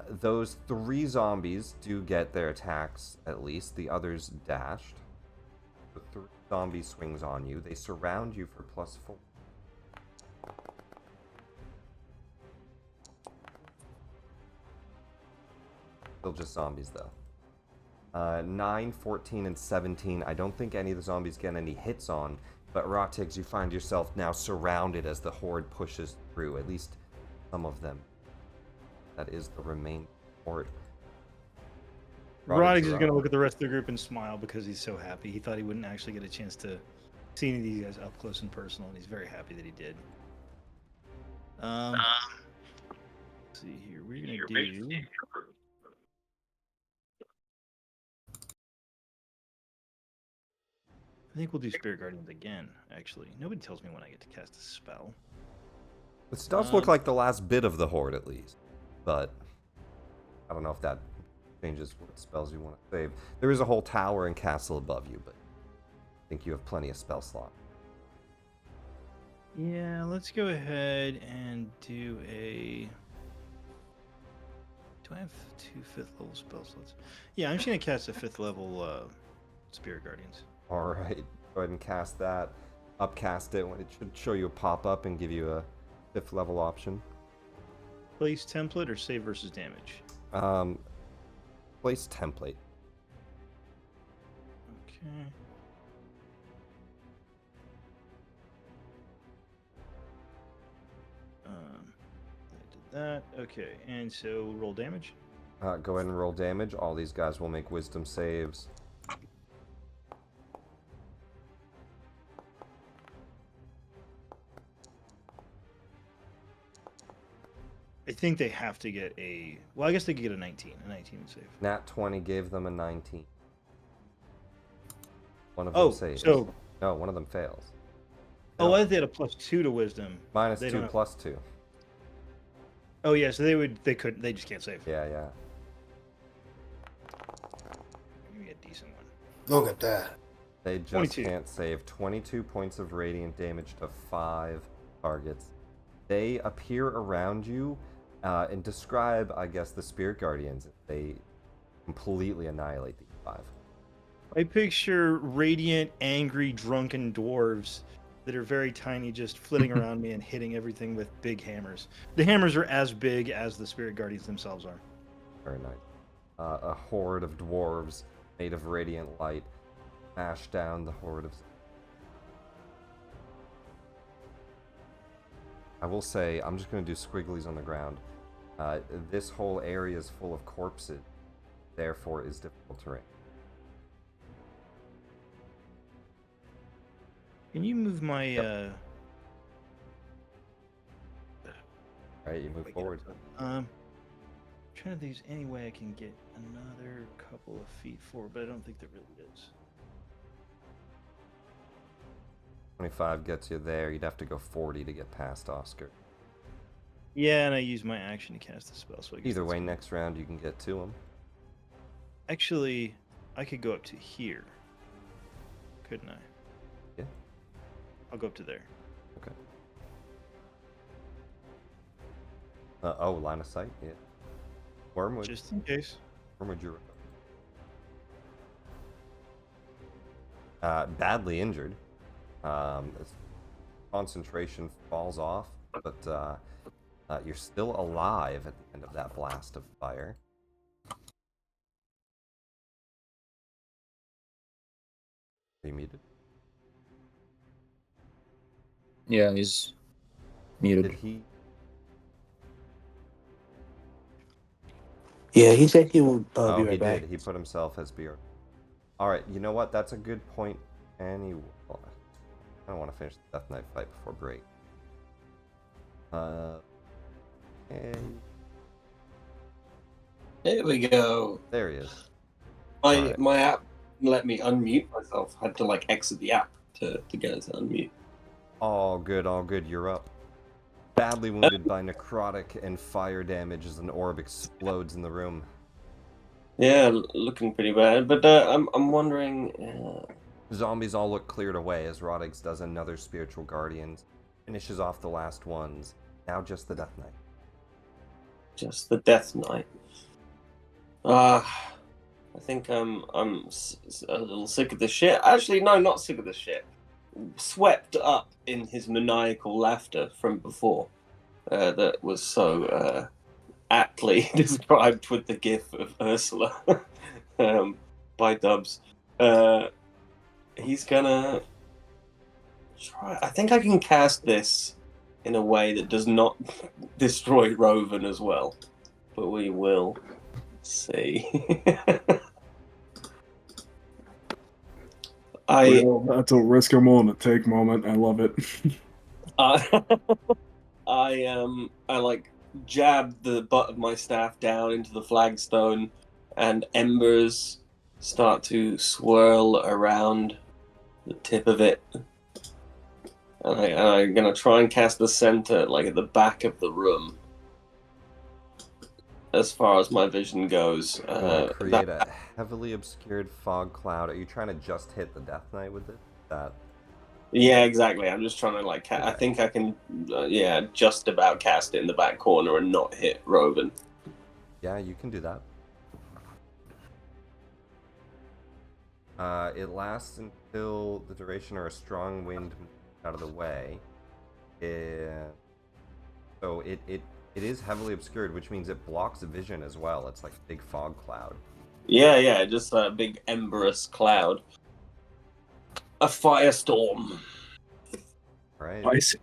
Those 3 zombies do get their attacks, at least. The others dashed. The 3 zombie swings on you. They surround you for +4. Still just zombies, though. 9, 14, and 17. I don't think any of the zombies get any hits on, but Rotigs, you find yourself now surrounded as the horde pushes through. At least some of them. That is the remaining horde. Roddigs is are going to up. look at the rest of the group and smile because he's so happy. He thought he wouldn't actually get a chance to seeing these guys up close and personal, and he's very happy that he did. Let's see here. We're gonna do. I think we'll do Spirit Guardians again. Actually, nobody tells me when I get to cast a spell. This does look like the last bit of the horde, at least. But I don't know if that changes what spells you want to save. There is a whole tower and castle above you, but I think you have plenty of spell slots. Yeah, let's go ahead and do a. Do I have 2 5th level spell slots? Yeah, I'm just gonna cast a 5th level Spirit Guardians. All right, go ahead and cast that. Upcast it when it should show you a pop-up and give you a 5th level option. Place template or save versus damage? Place template. Okay. I did that. Okay, and so roll damage. Go ahead and roll damage. All these guys will make wisdom saves. I think they have to get a. Well, I guess they could get a 19. A 19 would save. Nat 20 gave them a 19. One of them saves. So. No, one of them fails. Oh, I thought they had a +2 to wisdom. Minus They 2 don't have- plus 2. Oh yeah, so they couldn't. They just can't save. Yeah, yeah. Give me a decent one. Look at that. They just 22. can't save. 22 points of radiant damage to 5 targets. They appear around you and describe, I guess, the Spirit Guardians. They completely annihilate these 5. I picture radiant, angry, drunken dwarves that are very tiny, just flitting around me and hitting everything with big hammers. The hammers are as big as the Spirit Guardians themselves are. Very nice. A horde of dwarves made of radiant light smash down the horde of... I will say, I'm just going to do squigglies on the ground. This whole area is full of corpses, therefore is difficult terrain. Can you move my... Yep. Alright, you move forward. I'm trying to think if there's any way I can get another couple of feet forward, but I don't think there really is. 25 gets you there. You'd have to go 40 to get past Oscar. Yeah, and I use my action to cast the spell, so I guess Either that's way, fine. next round you can get to him. Actually, I could go up to here. Couldn't I? Yeah. I'll go up to there. Okay. Oh, line of sight? Yeah. Wormwood. Just in case. Wormwood, you're badly injured. Its concentration falls off, but you're still alive at the end of that blast of fire. Are you muted? Yeah, he's Did muted. he? Yeah, he said he would Oh, be he right back. did. He put himself as beer. All right, you know what? That's a good point. Anyway, I don't want to finish the Death Knight fight before break. And There we go. there he is. My Alright. my app let me unmute myself. I had to like exit the app to get it to unmute. All good, all good. You're up. Badly wounded by necrotic and fire damage as an orb explodes in the room. Yeah, looking pretty bad. But I'm wondering. Zombies all look cleared away as Rodix does another spiritual guardian, finishes off the last ones. Now just the Death Knight. Just the Death Knight. I think I'm a little sick of this shit. Actually, no, not sick of this shit. Swept up in his maniacal laughter from before, that was so aptly described with the gif of Ursula by Dubs. He's gonna try. I think I can cast this in a way that does not destroy Roven as well, but we will see. I Well, that's a risk I'm willing to take moment. I love it. I I like jab the butt of my staff down into the flagstone, and embers start to swirl around the tip of it. And I'm gonna try and cast the center, like at the back of the room, as far as my vision goes. Create a heavily obscured fog cloud. Are you trying to just hit the Death Knight with it? That Yeah, exactly. I'm just trying to like. I Okay. think I can, yeah, just about cast it in the back corner and not hit Roven. Yeah, you can do that. It lasts until the duration or a strong wind moves out of the way. So it is heavily obscured, which means it blocks vision as well. It's like a big fog cloud. Yeah, just a big emberous cloud, a firestorm. Right? I see.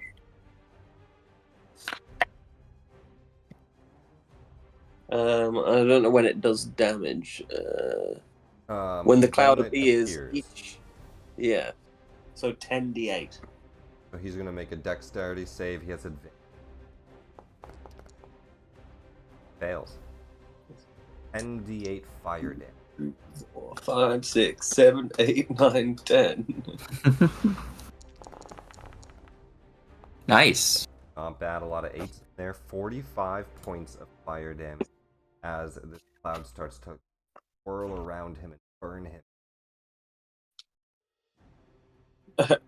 I don't know when it does damage. When the Death cloud Knight appears, yeah. So 10d8. So he's gonna make a dexterity save. He has advantage. Fails. 10d8 fire damage. 4, 5, 6, 7, 8, 9, 10. Nice. Not bad. A lot of 8s in there. 45 points of fire damage as the cloud starts to whirl around him and burn him.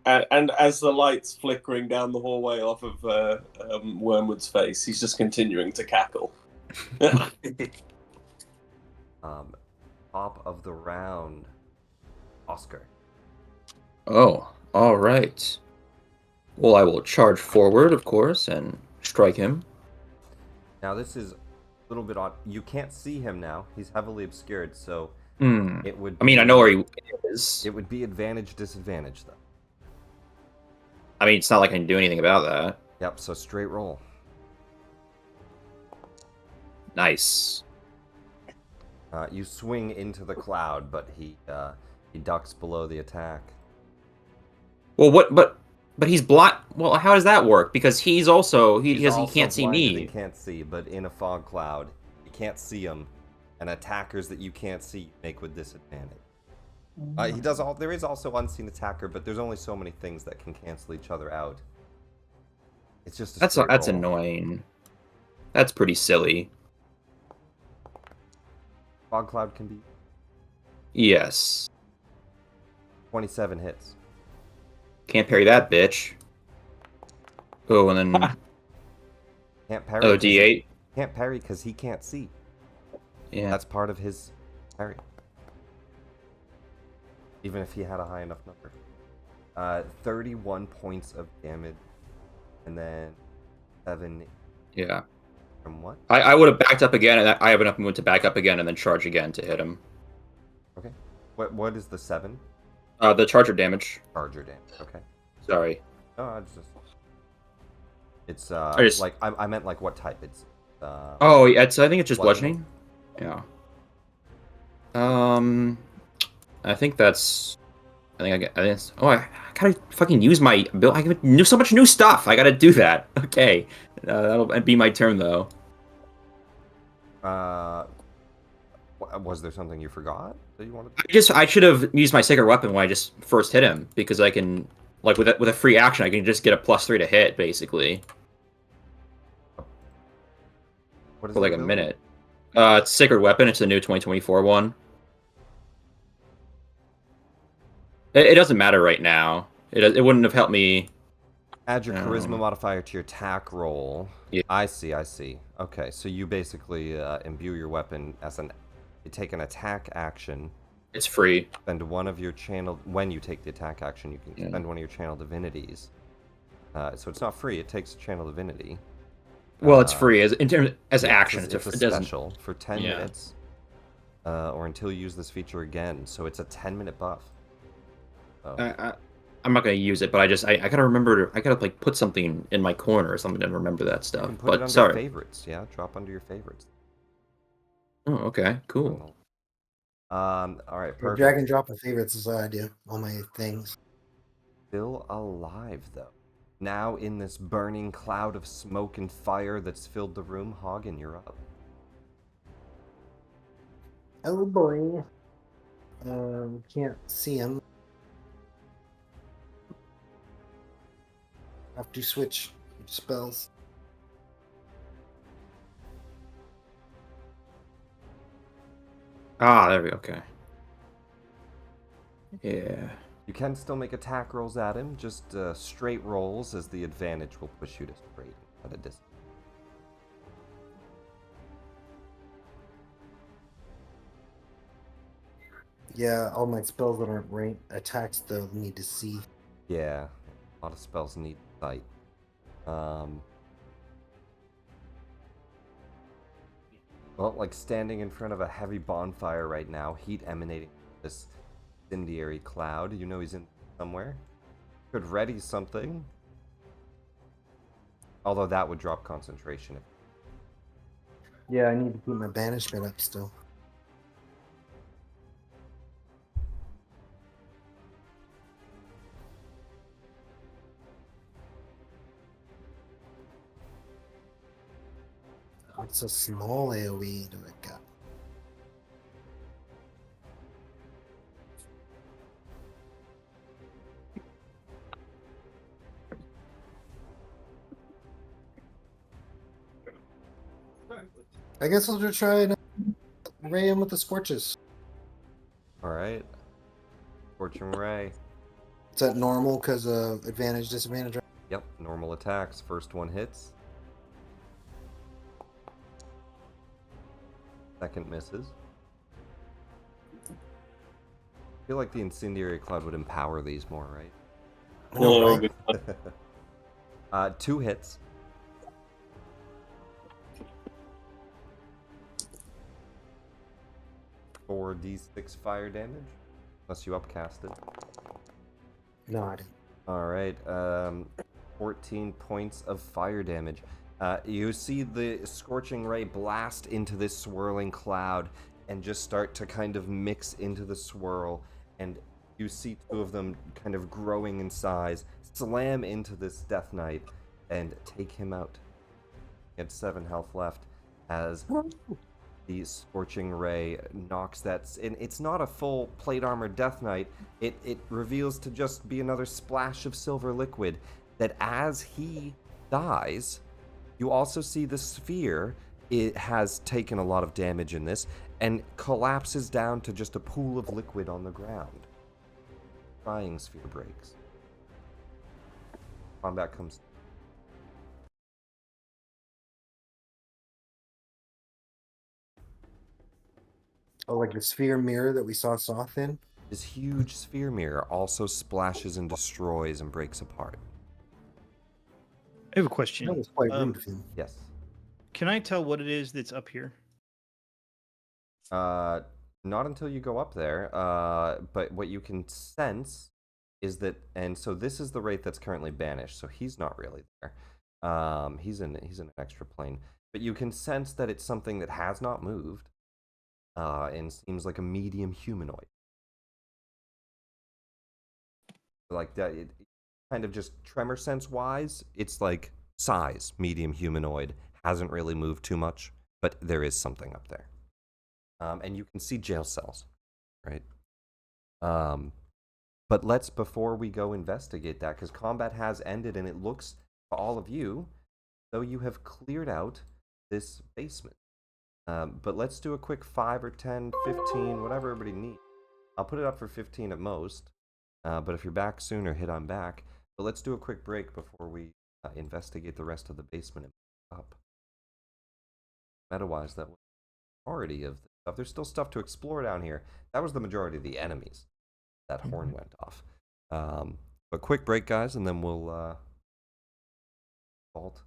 And as the light's flickering down the hallway off of Wormwood's face, he's just continuing to cackle. Top of the round, Oscar. Oh, all right. Well, I will charge forward, of course, and strike him. Now this is a little bit odd. You can't see him now. He's heavily obscured, so it would. I mean, I know where he is. It would be advantage disadvantage though. I mean, it's not like I can do anything about that. Yep. So straight roll. Nice. You swing into the cloud, but he ducks below the attack. Well, what? But he's blind. Well, how does that work? Because he's also he also can't see blinded me. and can't see, but in a fog cloud, you can't see him, and attackers that you can't see you make with disadvantage. He does all. There is also unseen attacker, but there's only so many things that can cancel each other out. It's just a That's straight roll. annoying. That's pretty silly. Fog cloud can be Yes. 27 hits. Can't parry that bitch. Oh, and then Can't parry. another D8. Can't parry because he can't see. Yeah. That's part of his parry. Even if he had a high enough number. 31 points of damage, and then 7 Yeah. from what? I would have backed up again, and I have enough movement to back up again and then charge again to hit him. Okay. What is the 7? The charger damage. Charger damage. Okay. Sorry. No, it's just. It's just- like I meant like what type? It's. Oh, yeah, I think it's just bludgeoning. bludgeoning. Yeah. I think that's. I think it's. Oh, I gotta fucking use my ability. I can do so much new stuff. I gotta do that. Okay. That'll be my turn though. Was there something you forgot that you wanted? I should have used my sacred weapon when I just first hit him because I can like with a free action I can just get a +3 to hit basically What is for the like a ability? minute. It's sacred weapon. It's a new 2024 one. It doesn't matter right now. It wouldn't have helped me. Add your charisma modifier to your attack roll. Yeah. I see. Okay, so you basically imbue your weapon as you take an attack action. It's free. Spend one of your channel when you take the attack action. You can spend one of your channel divinities. So it's not free. It takes a channel divinity. Well, it's free as action. It's a it doesn't. special for 10 minutes, or until you use this feature again. So it's a 10-minute buff. Oh. I'm not gonna use it, but I gotta remember. I gotta like put something in my corner or something to remember that You stuff. can put But it under sorry. favorites. Yeah, drop under your favorites. Oh, okay, cool. All right, Yeah, perfect. drag and drop of favorites is what I do. All my things. Still alive, though. Now in this burning cloud of smoke and fire that's filled the room, Hagen, you're up. Oh boy. Can't see him. Have to switch spells. Ah, there we go. Okay. Yeah. You can still make attack rolls at him, just straight rolls, as the advantage will push you to straight at a distance. Yeah, all my spells that aren't rank attacks though need to see. Yeah, a lot of spells need sight. Well, like standing in front of a heavy bonfire right now, heat emanating from this incendiary cloud. You know he's in somewhere. Could ready something. Although that would drop concentration. Yeah, I need to keep my banishment up still. What's a small AoE do I got? I guess I'll just try and ray him with the scorches. Alright. Fortune Ray. Is that normal because of advantage, disadvantage? Yep, normal attacks. First one hits. Second misses. I feel like the incendiary cloud would empower these more, right? I know, No, right? good. 2 hits. For D6 fire damage. Unless you upcast it. No, I didn't. Alright, 14 points of fire damage. You see the scorching ray blast into this swirling cloud and just start to kind of mix into the swirl, and you see 2 of them kind of growing in size, slam into this Death Knight, and take him out. He had 7 health left as the scorching ray knocks that, and it's not a full plate armor Death Knight. It reveals to just be another splash of silver liquid. That as he dies, you also see the sphere. It has taken a lot of damage in this and collapses down to just a pool of liquid on the ground. Crying sphere breaks. Combat comes. Oh, like the sphere mirror that we saw Soth in? This huge sphere mirror also splashes and destroys and breaks apart. I have a question. That was quite rude of him. Yes. Can I tell what it is that's up here? Not until you go up there. But what you can sense is that, and so this is the wraith that's currently banished, so he's not really there. He's in an extra plane, but you can sense that it's something that has not moved, and seems like a medium humanoid. Like that, it kind of just tremor sense wise, it's like size medium humanoid, hasn't really moved too much, but there is something up there. And you can see jail cells, right? But let's, before we go investigate that, because combat has ended and it looks to all of you though you have cleared out this basement. But let's do a quick 5 or 10, 15, whatever everybody needs. I'll put it up for 15 at most. But if you're back sooner, hit on back. But let's do a quick break before we investigate the rest of the basement and up. Meta-wise, that was the majority of the stuff. There's still stuff to explore down here. That was the majority of the enemies. That horn went off. But quick break, guys, and then we'll vault.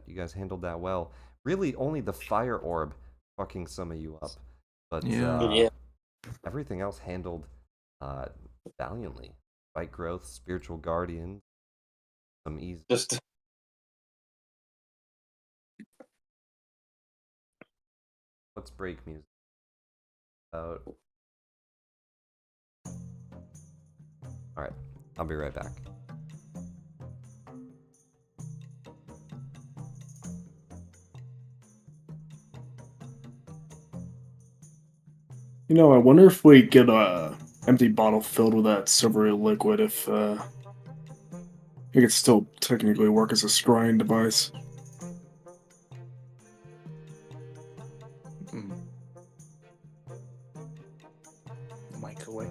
You guys handled that well. Really, only the fire orb fucking some of you up. But Yeah. everything else handled valiantly. Fight growth, spiritual guardian, some easy. Just Let's break music. All right, I'll be right back. You know, I wonder if we get a empty bottle filled with that silvery liquid, if it could still technically work as a scrying device. Microwave.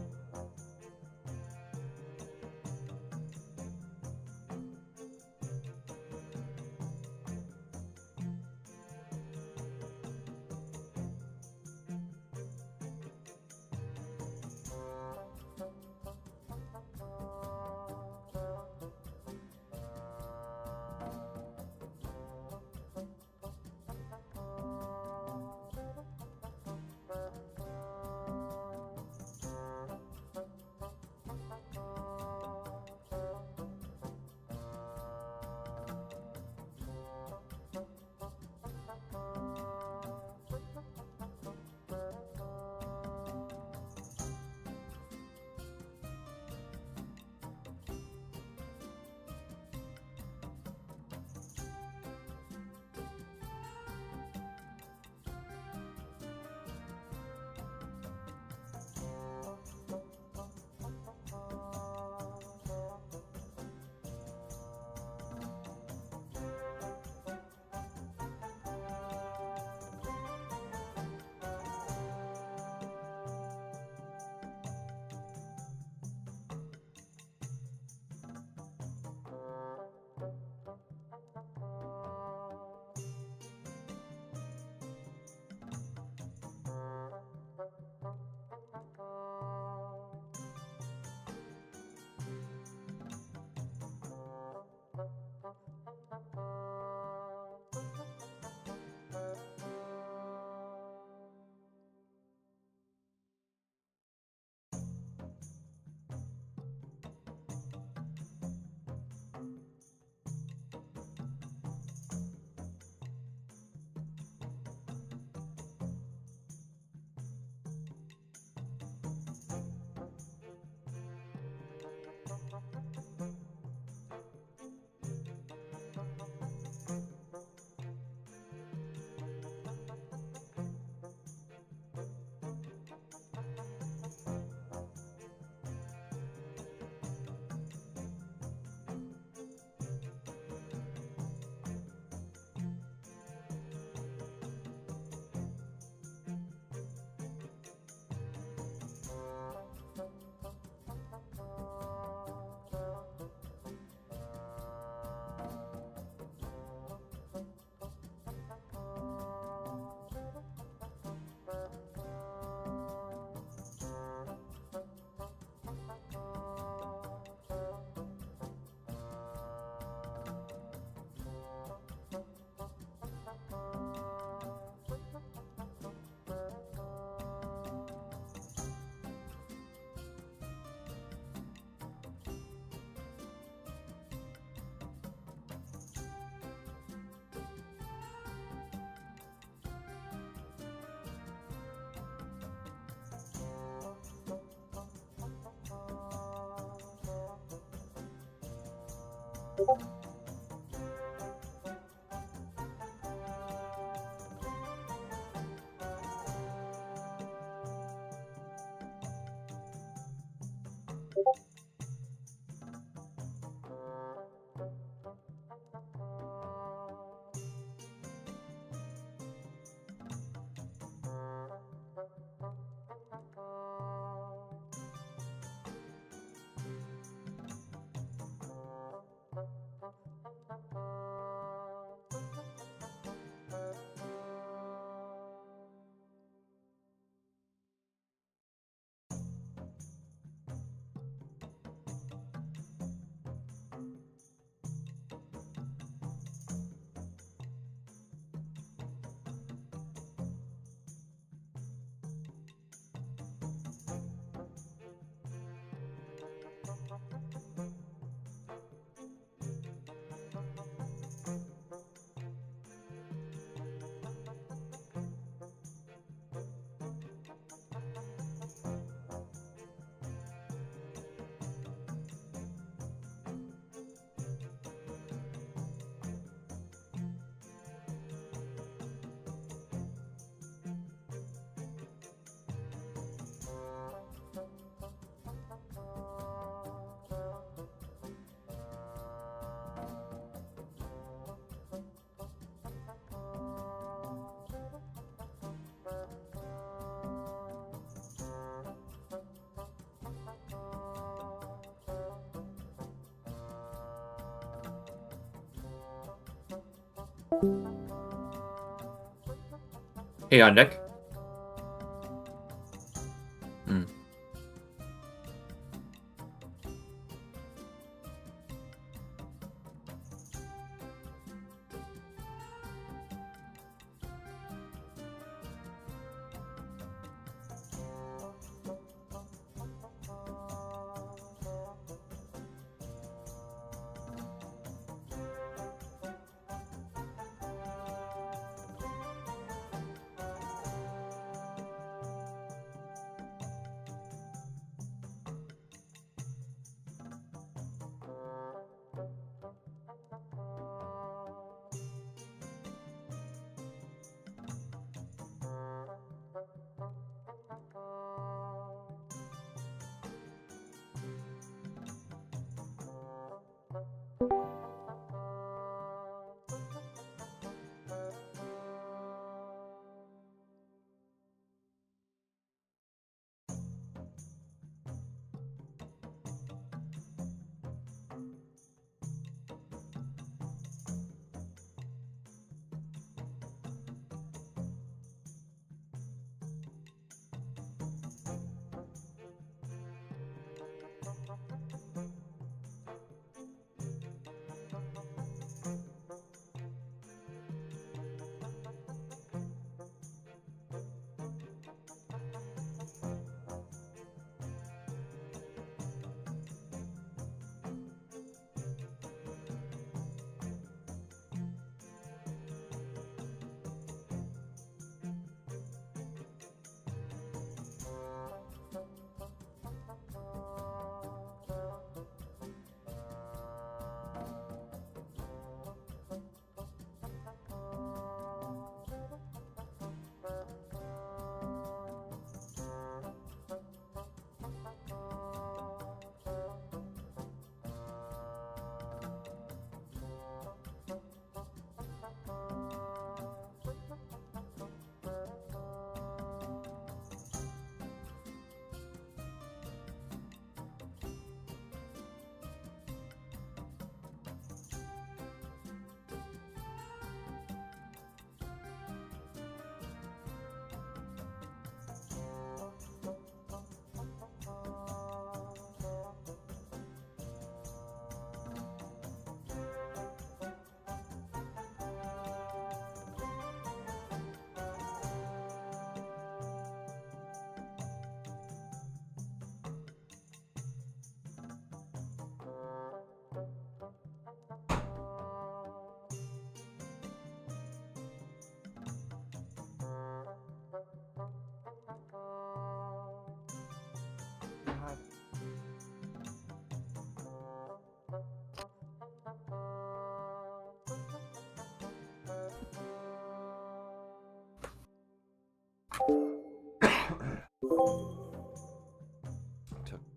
Hey, on deck. Hmm.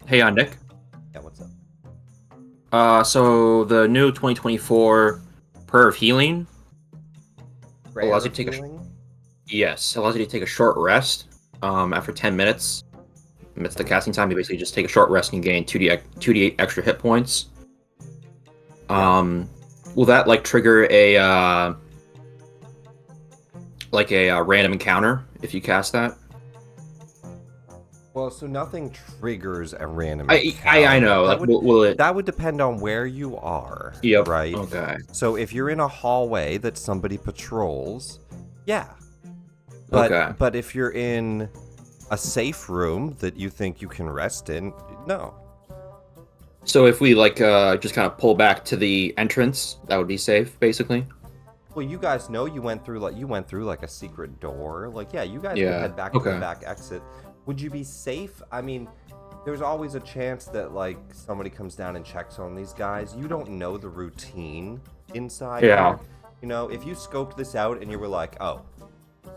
Hey, on deck. Yeah, what's up? So the new 2024 Prayer of Healing Prayer allows you of to take healing? allows you to take a short rest. After 10 minutes, amidst the casting time, you basically just take a short rest and gain 2d8 extra hit points. Will that like trigger a random encounter if you cast that? Well, so nothing triggers a random I encounter. know. That Like, would, will it? that would depend on where you are, Yep. right? Okay. So if you're in a hallway that somebody patrols, yeah. But Okay. but if you're in a safe room that you think you can rest in, no. So if we like just kind of pull back to the entrance, that would be safe, basically. Well, you guys know you went through like a secret door. Like, yeah, you guys could Yeah. head back to the Okay. back exit. Would you be safe? I mean, there's always a chance that like somebody comes down and checks on these guys. You don't know the routine inside Yeah. here. You know, if you scoped this out and you were like, oh,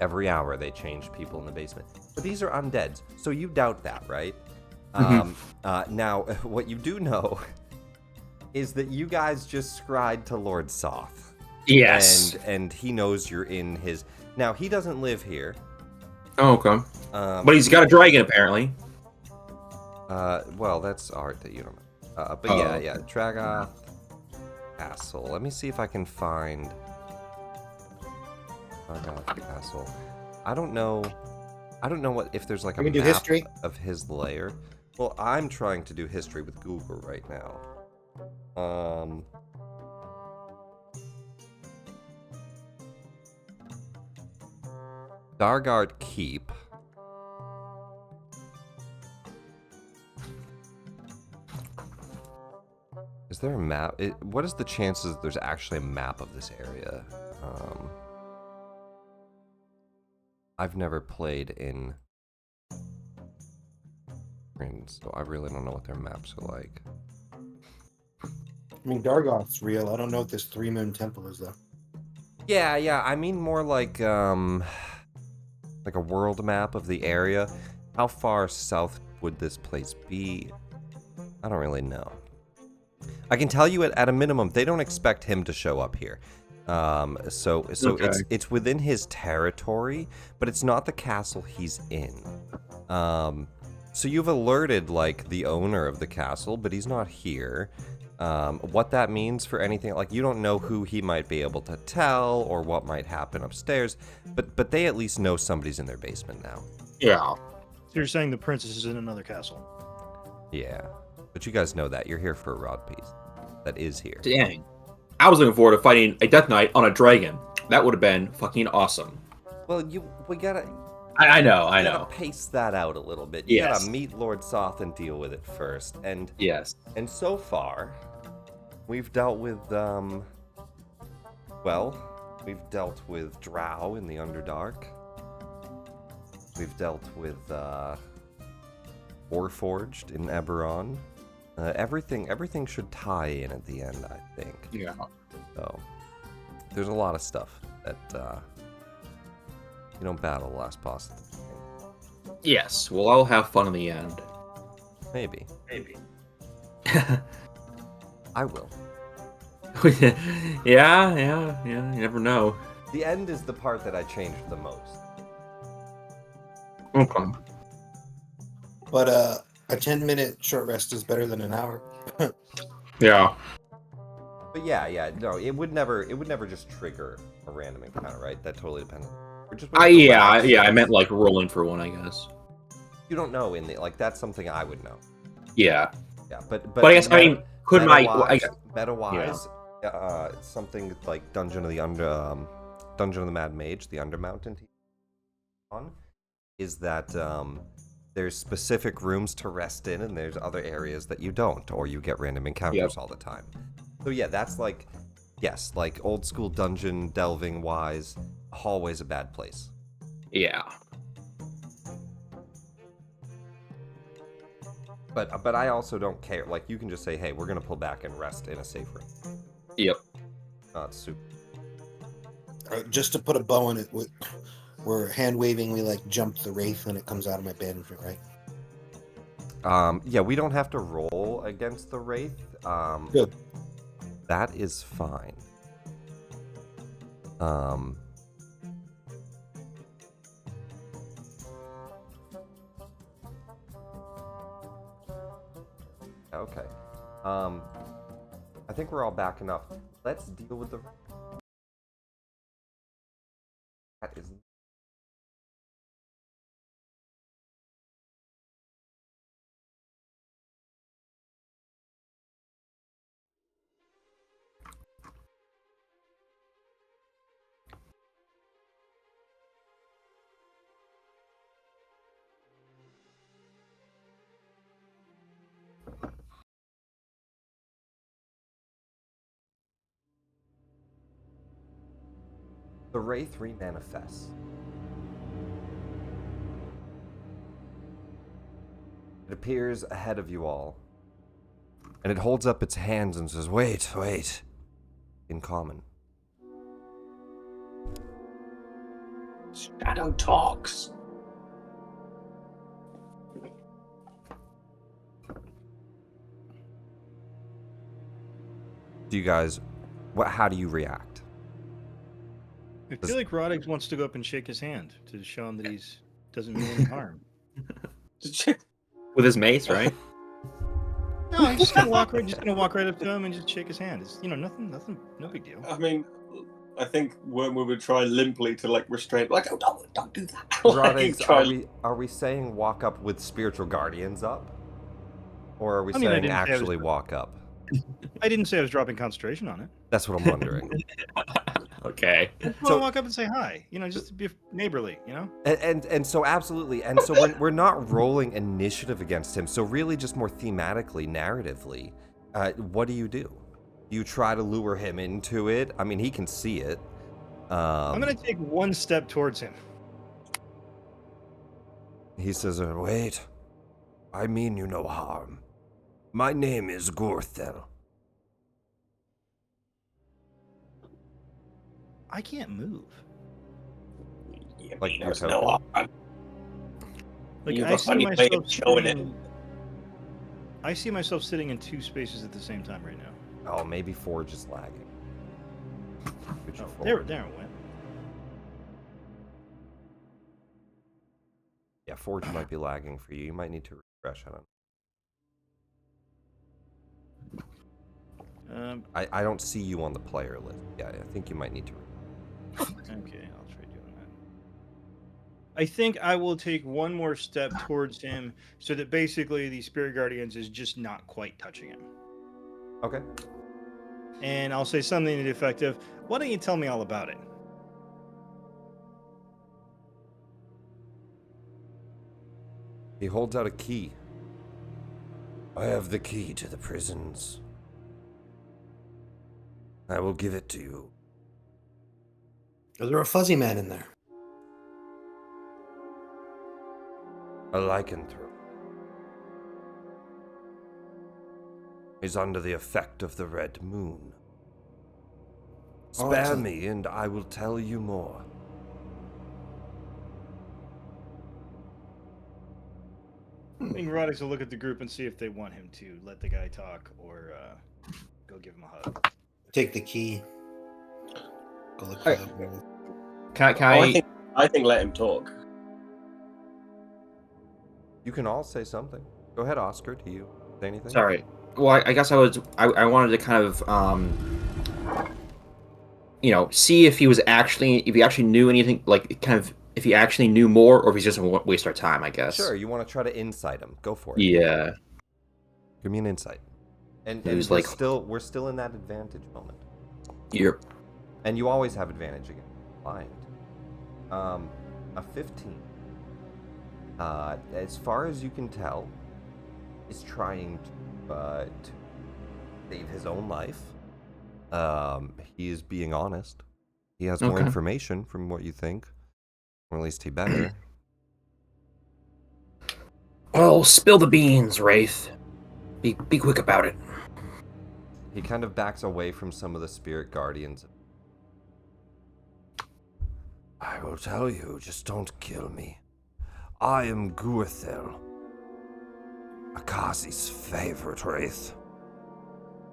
every hour they change people in the basement. But these are undeads, so you doubt that, right? Now, what you do know is that you guys just scried to Lord Soth. Yes. And he knows you're in his... Now, he doesn't live here. Oh, okay. But he's got a dragon, apparently. Well, that's art that you don't know. Okay. yeah, Dragoth Castle. Let me see if I can find Dargoth Castle. I don't know what if there's like a We can do map history. of his lair. Well, I'm trying to do history with Google right now. Dargard Keep. Is there a map? What is the chances there's actually a map of this area? I've never played in, so I really don't know what their maps are like. I mean, Dargoth's real. I don't know what this Three Moon Temple is, though. Yeah. I mean more like a world map of the area. How far south would this place be? I don't really know. I can tell you at a minimum, they don't expect him to show up here. So Okay. it's within his territory, but it's not the castle he's in. So you've alerted like the owner of the castle, but he's not here. What that means for anything, like you don't know who he might be able to tell or what might happen upstairs, but they at least know somebody's in their basement now. Yeah. So you're saying the princess is in another castle? Yeah, but you guys know that you're here for a rod piece. That is here. Dang. I was looking forward to fighting a Death Knight on a dragon. That would have been fucking awesome. Well, we gotta. I know. You gotta pace that out a little bit. You gotta meet Lord Soth and deal with it first. And Yes. and so far, we've dealt with we've dealt with Drow in the Underdark. We've dealt with Warforged in Eberron. Everything should tie in at the end, I think. Yeah. So there's a lot of stuff that you don't battle the last boss. Yes. We'll all have fun in the end. Maybe. I will. Yeah. You never know. The end is the part that I changed the most. Okay. But a 10-minute short rest is better than an hour. Yeah. But no, it would never just trigger a random encounter, right? That totally depends. Or just I meant like rolling for one, I guess. You don't know that's something I would know. Yeah. Yeah, but But I guess I mean, could my meta-wise, something like Dungeon of the Mad Mage, the Undermountain on, is that there's specific rooms to rest in, and there's other areas that you don't, or you get random encounters all the time. So yeah, that's like old school dungeon delving wise, hallway's a bad place. Yeah. But I also don't care. Like you can just say, hey, we're gonna pull back and rest in a safe room. Yep. It's super. Just to put a bow on it, we're hand waving. We like jump the wraith when it comes out of my banishment, right? Yeah, we don't have to roll against the wraith. Good. That is fine. Okay. I think we're all back enough. Let's deal with the. That is. The Wraith remanifests. It appears ahead of you all, and it holds up its hands and says, wait, in common. Shadow talks. Do you guys, how do you react? I feel like Rodix wants to go up and shake his hand to show him that he's doesn't mean any harm. With his mace, right? No, he's just gonna walk right up to him and just shake his hand. It's nothing, no big deal. I mean, I think Wormwood would try limply to like restrain, like, oh, don't do that. Rodix, Try- are we saying walk up with spiritual guardians up? Or are we I mean, I saying didn't say I was- actually walk up? I didn't say I was dropping concentration on it. That's what I'm wondering. Okay. I just So- want to walk up and say hi. You know, just to be neighborly. You know. And so absolutely, and so we're not rolling initiative against him. So really, just more thematically, narratively, what do? Do you try to lure him into it? I mean, he can see it. I'm gonna take one step towards him. He says, "Wait, I mean you no harm. My name is Gorthel." I can't move. Yeah, Like he your knows token? no harm. Like You I have a see funny way of myself showing it. sitting. I see myself sitting in two spaces at the same time right now. Oh, maybe Forge is lagging. Could you Oh, forward? there it went. Yeah, Forge might be lagging for you. You might need to refresh on it. I don't see you on the player list. Yeah, I think you might need to. Okay, I'll try doing that. I think I will take one more step towards him so that basically the Spirit Guardians is just not quite touching him. Okay. And I'll say something to the effect of, why don't you tell me all about it? He holds out a key. I have the key to the prisons. I will give it to you. Is there a fuzzy man in there? A lycanthrope. He's under the effect of the red moon. Oh, Spare excellent. me and I will tell you more. I think Rodix will look at the group and see if they want him to let the guy talk or go give him a hug. Take the key. Go look Hey. for that werewolf. Can Oh, I? I think let him talk. You can all say something. Go ahead, Oscar. Do you say anything? Sorry. Well, I guess I wanted to kind of see if he actually knew anything, like kind of if he actually knew more, or if he's just gonna waste our time. I guess. Sure. You want to try to insight him? Go for it. Yeah. Give me an insight. And He was we're like- still in that advantage moment. You're. And you always have advantage against blind. A 15. As far as you can tell, is trying to save his own life. He is being honest. He has more Okay. information from what you think, or at least he better. Well, spill the beans, Wraith. Be quick about it. He kind of backs away from some of the spirit guardians. I will tell you, just don't kill me. I am Gurthel, Akazi's favorite wraith.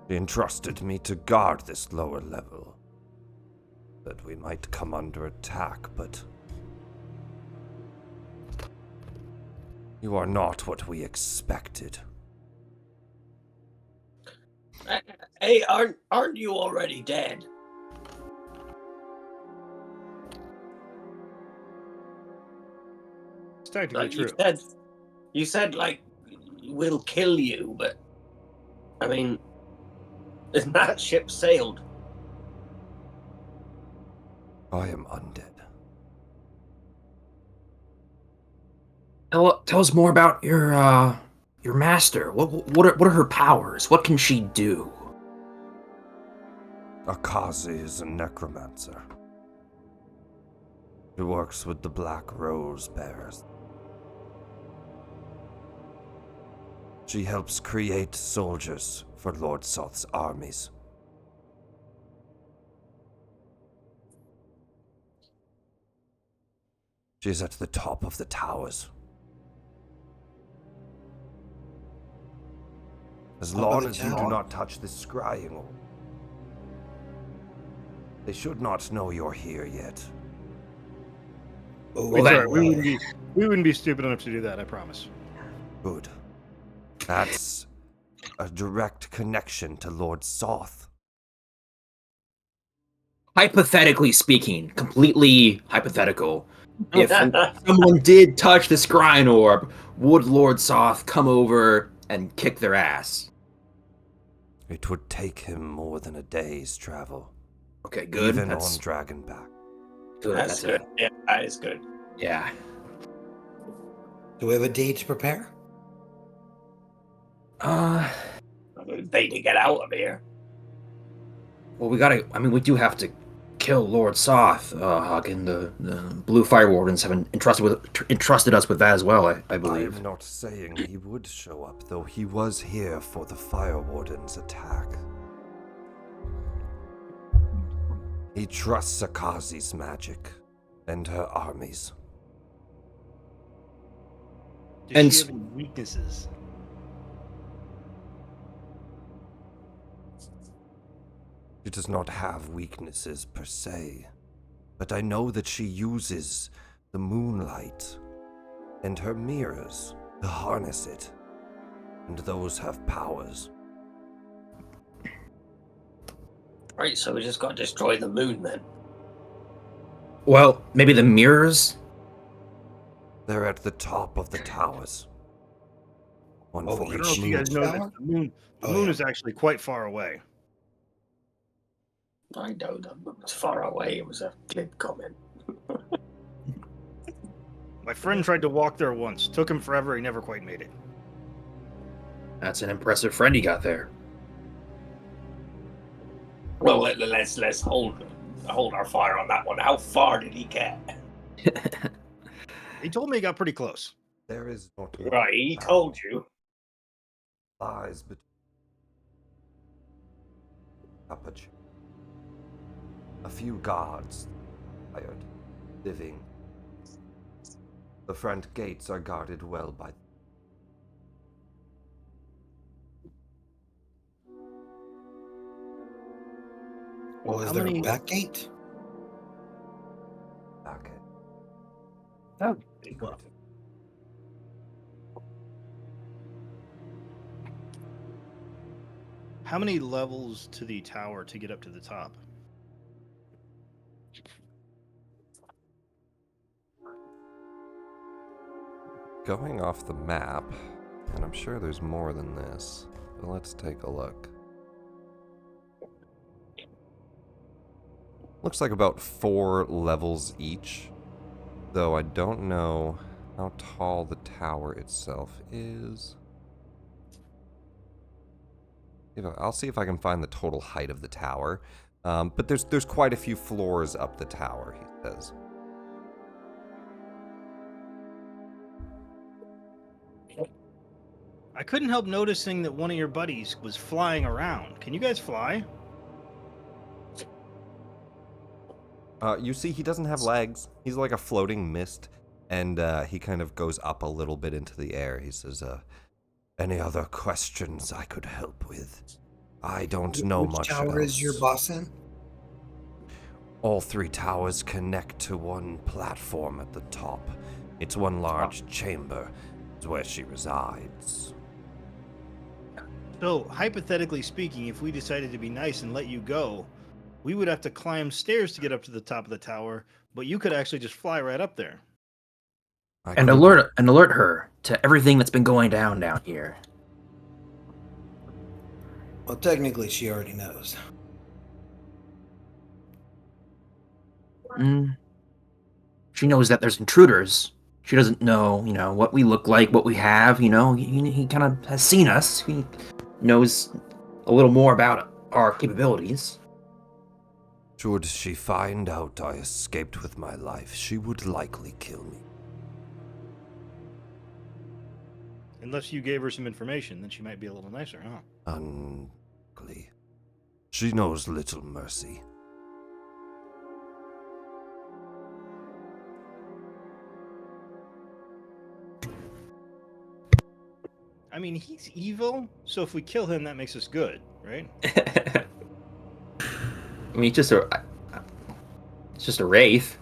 He entrusted me to guard this lower level, that we might come under attack, but you are not what we expected. Hey, aren't you already dead? It's technically Like true. you said like we'll kill you, but I mean, isn't that ship sailed? I am undead. Tell us more about your master. What are her powers? What can she do? Akazi is a necromancer. He works with the Black Rose Bears. She helps create soldiers for Lord Soth's armies. She is at the top of the towers. As Top of long the as you do tower. not touch this scrying orb, they should not know you're here yet. Oh, Wait, that- sorry, we wouldn't be stupid enough to do that. I promise. Good. That's a direct connection to Lord Soth. hypothetically speaking, completely hypothetical, if someone did touch the scrying orb, would Lord Soth come over and kick their ass? It would take him more than a day's travel, Okay, good. even That's on Dragonback. good. That's good. Yeah, that is good. Yeah. Do we have a day to prepare? They to get out of here. Well, we do have to kill Lord Soth. Again, the Blue Fire Wardens have entrusted us with that as well, I believe. I'm not saying he would show up, though he was here for the Fire Warden's attack. He trusts Akazi's magic and her armies. Does she have any weaknesses? She does not have weaknesses per se, but I know that she uses the moonlight and her mirrors to harness it, and those have powers. Right, so we just got to destroy the moon then. Well, maybe the mirrors? They're at the top of the towers. One Oh, for I I don't know each if you guys moon. know that the moon, is actually quite far away. I know that it's far away. It was a glib comment. My friend tried to walk there once. Took him forever. He never quite made it. That's an impressive friend you got there. Well, let's hold our fire on that one. How far did he get? He told me he got pretty close. There is not Right, he told you. lies between Apache. A few guards, tired, living. The front gates are guarded well by. Well, is How there many- a back gate? Back end. That would be good. How many levels to the tower to get up to the top? Going off the map, and I'm sure there's more than this, but let's take a look. Looks like about 4 levels each, though I don't know how tall the tower itself is. I'll see if I can find the total height of the tower, but there's quite a few floors up the tower, he says. I couldn't help noticing that one of your buddies was flying around. Can you guys fly? You see, he doesn't have legs. He's like a floating mist, and he kind of goes up a little bit into the air. He says, any other questions I could help with? I don't know Which much tower else. is your boss in? All 3 towers connect to one platform at the top. It's one large chamber. It's where she resides. So, hypothetically speaking, if we decided to be nice and let you go, we would have to climb stairs to get up to the top of the tower, but you could actually just fly right up there. And alert her to everything that's been going down here. Well, technically, she already knows. She knows that there's intruders. She doesn't know, what we look like, what we have. He kind of has seen us. He knows a little more about our capabilities. Should she find out I escaped with my life, she would likely kill me. Unless you gave her some information, then she might be a little nicer, huh? Unlikely. She knows little mercy. I mean, he's evil, so if we kill him, that makes us good, right? I mean, it's just a wraith,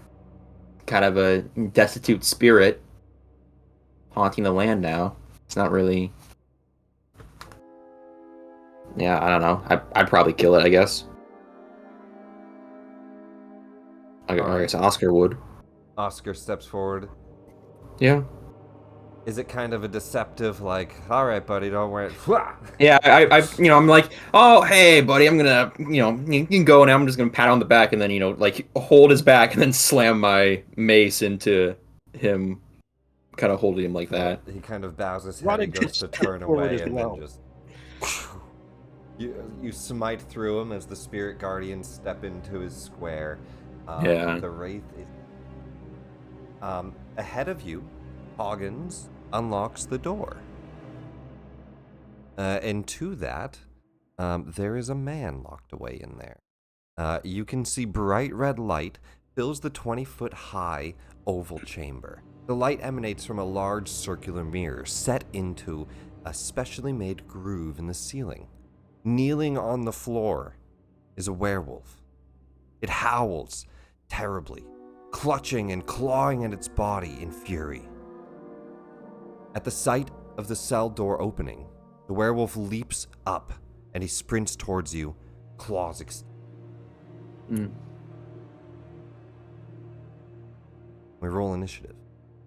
kind of a destitute spirit haunting the land now. It's not really. Yeah, I don't know. I'd probably kill it, I guess. I Alright. guess Oscar would. Oscar steps forward. Yeah. Is it kind of a deceptive, like, all right, buddy, don't worry. Yeah, I'm like, oh, hey, buddy, I'm gonna, you can go now. I'm just gonna pat on the back and then, like, hold his back and then slam my mace into him, kind of holding him like that. He kind of bows his head. Roddy He goes to steps turn forward away as and well. then just you smite through him as the spirit guardians step into his square. Yeah. The wraith is ahead of you. Hoggins unlocks the door. And to that, there is a man locked away in there. You can see bright red light fills the 20-foot high oval chamber. The light emanates from a large circular mirror set into a specially made groove in the ceiling. Kneeling on the floor is a werewolf. It howls terribly, clutching and clawing at its body in fury. At the sight of the cell door opening, the werewolf leaps up and he sprints towards you, claws extended. We roll initiative,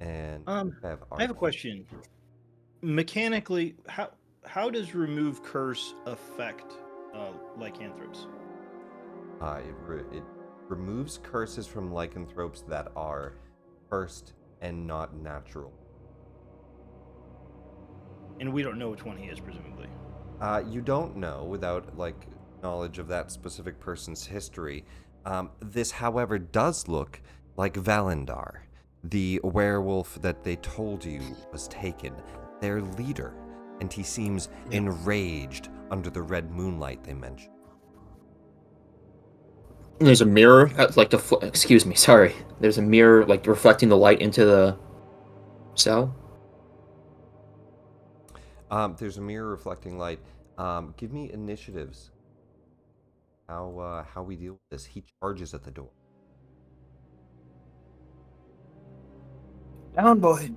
and I have a question. Mechanically, how does remove curse affect lycanthropes? It removes curses from lycanthropes that are cursed and not natural. And we don't know which one he is, presumably. You don't know without knowledge of that specific person's history. This, however, does look like Valendar, the werewolf that they told you was taken, their leader, and he seems enraged under the red moonlight they mentioned. There's a mirror, excuse me, sorry. There's a mirror, reflecting the light into the cell. There's a mirror reflecting light. Give me initiatives. How we deal with this. He charges at the door. Down, boy.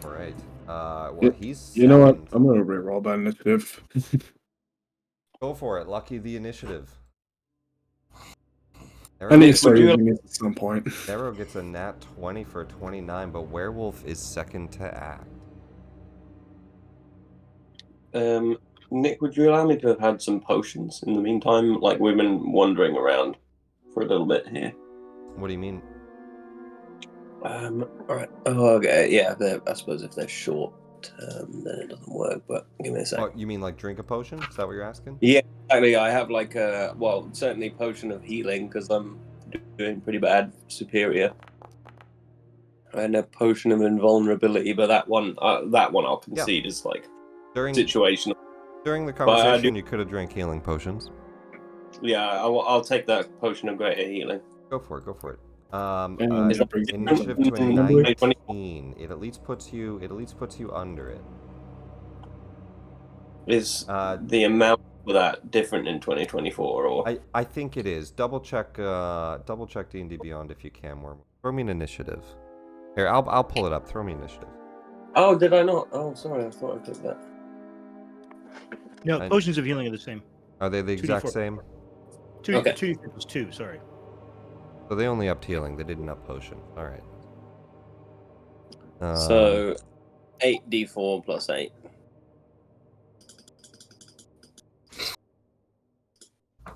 All right. He's. You know what? stunned. I'm gonna reroll that initiative. Go for it. Lucky the initiative. I need to start Would you- using it at some point. Darrow gets a nat 20 for a 29, but Werewolf is second to act. Nick, would you allow me to have had some potions in the meantime? Like, we've been wandering around for a little bit here. What do you mean? Alright. Oh, okay, yeah, I suppose if they're short term, then it doesn't work, but give me a sec. Oh, you mean drink a potion? Is that what you're asking? Yeah, exactly. I have certainly potion of healing because I'm doing pretty bad superior. And a potion of invulnerability, but that one I'll concede is situational. During the conversation, you could have drank healing potions. Yeah, I'll take that potion of greater healing. Go for it. Initiative Initiative to a 19. It at least puts you under it. Is the amount for that different in 2024 or? I think it is. Double check D&D Beyond if you can. Throw me an initiative. Here, I'll pull it up. Throw me initiative. Oh, did I not? Oh, sorry. I thought I took that. No, potions of healing are the same. Are they the exact 2d4. same? 2d4 plus 2, sorry. So they only upped healing. They didn't up potion. All right. So 8d4 plus 8.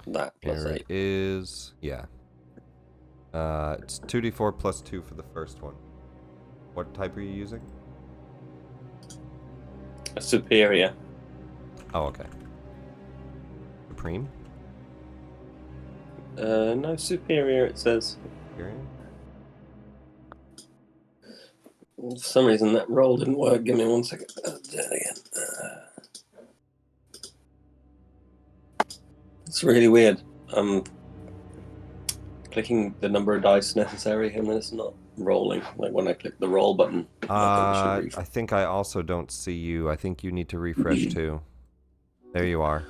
That plus Here 8. it is. Yeah. It's 2d4 plus 2 for the first one. What type are you using? A superior. Oh, okay. Supreme? No, superior it says. Superior? For some reason that roll didn't work. Give me 1 second. Do it again. It's really weird. I'm clicking the number of dice necessary and then it's not rolling. Like when I click the roll button. I think I also don't see you. I think you need to refresh too. There you are.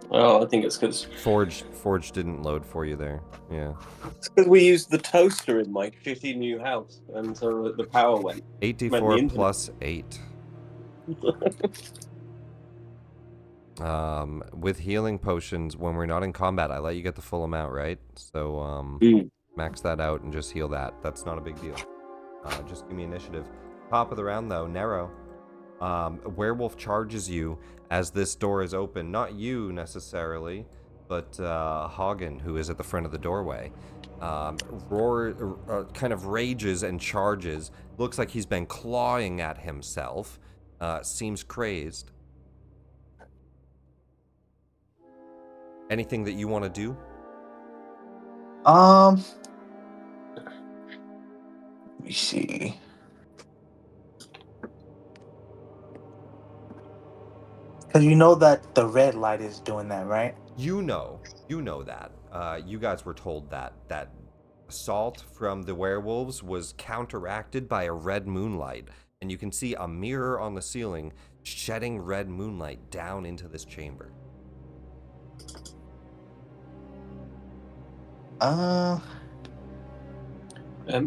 Well, I think it's because Forge didn't load for you there. Yeah. we used the toaster in my shitty new house, and so the power went. When the 8d4 internet- plus 8. With healing potions, when we're not in combat, I let you get the full amount, right? So, max that out and just heal that. That's not a big deal. Just give me initiative. Top of the round, though, Nero. Werewolf charges you as this door is open. Not you, necessarily, but Hagen, who is at the front of the doorway. Kind of rages and charges. Looks like he's been clawing at himself. Seems crazed. Anything that you want to do? Let me see. Because you know that the red light is doing that, right? You know that. You guys were told that assault from the werewolves was counteracted by a red moonlight, and you can see a mirror on the ceiling shedding red moonlight down into this chamber.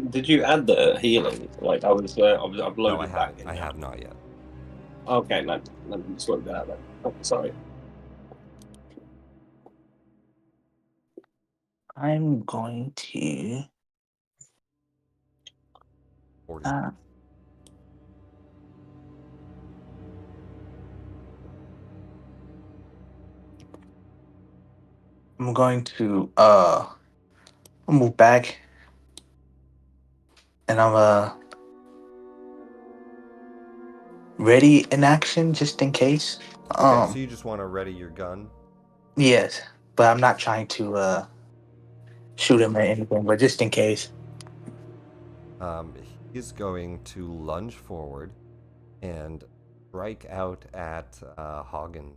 Did you add the healing? Like I've loaded No, I back haven't. in I now. have not yet. Okay, let me just work that out then. Oh, sorry. I'm going to. 40. I'm going to move back, and I'm ready in action just in case. Okay, so you just want to ready your gun? Yes, but I'm not trying to shoot him or anything, but just in case. He's going to lunge forward and strike out at Hagen.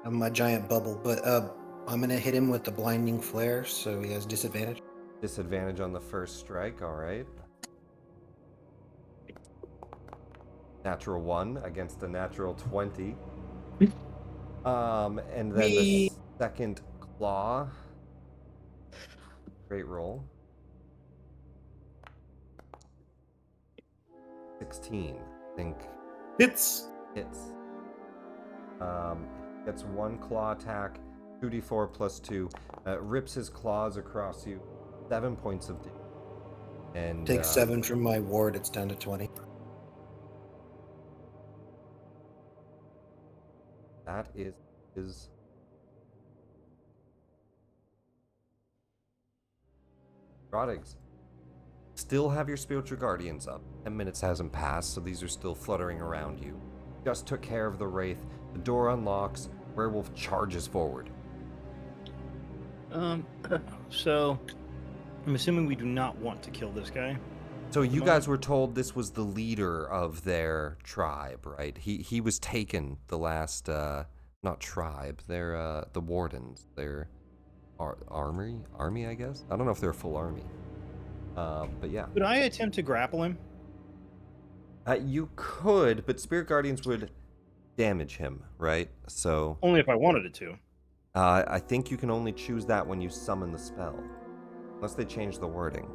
I'm my giant bubble, but I'm gonna hit him with the blinding flare, so he has disadvantage. Disadvantage on the first strike, alright. Natural 1 against a natural 20. And then the second claw. Great roll. 16. I think Hits. Gets one claw attack, 2d4 plus 2. Rips his claws across you. 7 points of damage. And Take 7 from my ward. It's down to 20. that is Roddigs. Still have your spiritual guardians up. 10 minutes hasn't passed, so these are still fluttering around you. Just took care of the wraith. The door unlocks. Werewolf charges forward. So I'm assuming we do not want to kill this guy. So you guys were told this was the leader of their tribe, right? He was taken the last not tribe, they're the wardens. They're army, I guess. I don't know if they're a full army. But yeah. Could I attempt to grapple him? You could, but spirit guardians would damage him, right? So Only if I wanted it to. I think you can only choose that when you summon the spell, unless they change the wording.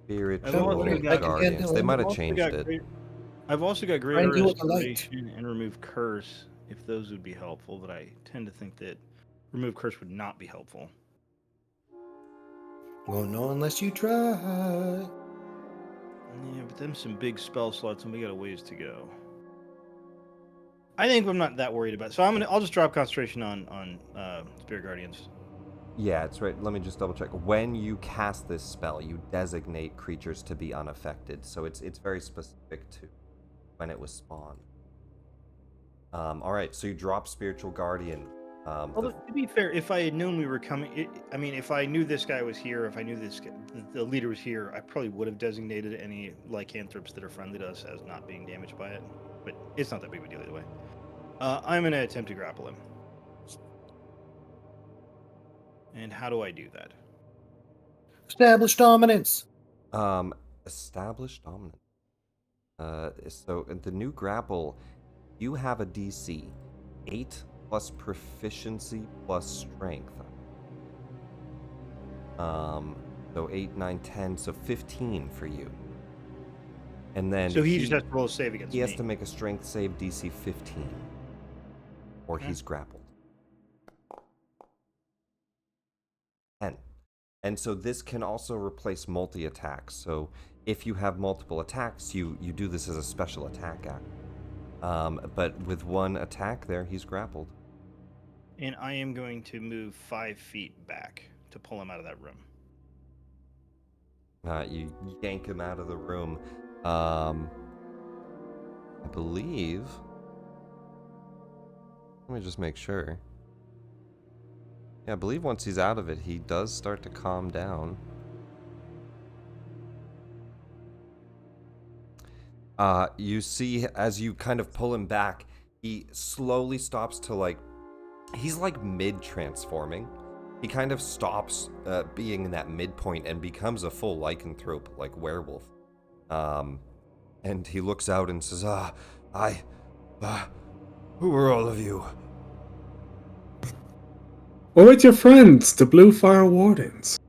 Spiritual guardians. They might have changed it. I've also got Try and greater deal with the light. restoration and remove curse, if those would be helpful, but I tend to think that remove curse would not be helpful. Won't know unless you try. Yeah, but them some big spell slots and we got a ways to go. I think I'm not that worried about it. So I'll just drop concentration on Spirit Guardians. Yeah, it's right. Let me just double check. When you cast this spell, you designate creatures to be unaffected, so it's very specific to when it was spawned. All right, so you drop Spiritual Guardian. Although, to be fair, if I had known we were coming, if I knew this guy was here, if I knew the leader was here, I probably would have designated any lycanthropes that are friendly to us as not being damaged by it. But it's not that big of a deal either way. I'm going to attempt to grapple him. And how do I do that? Establish dominance. Established dominance. So the new grapple, you have a DC 8 plus proficiency plus strength. So 8, 9, 10, so 15 for you. And then So he just has to roll a save against he me. has to make a strength save DC 15, or Okay. he's grappled. 10. And so this can also replace multi-attacks. So if you have multiple attacks, you do this as a special attack act. But with one attack there, he's grappled. And I am going to move 5 feet back to pull him out of that room. You yank him out of the room. I believe... Let me just make sure. Yeah, I believe once he's out of it, he does start to calm down. You see, as you kind of pull him back, he slowly stops to, like... He's, like, mid-transforming. He kind of stops being in that midpoint and becomes a full lycanthrope, like werewolf. And he looks out and says, who are all of you? Well, it's your friends, the Blue Fire Wardens.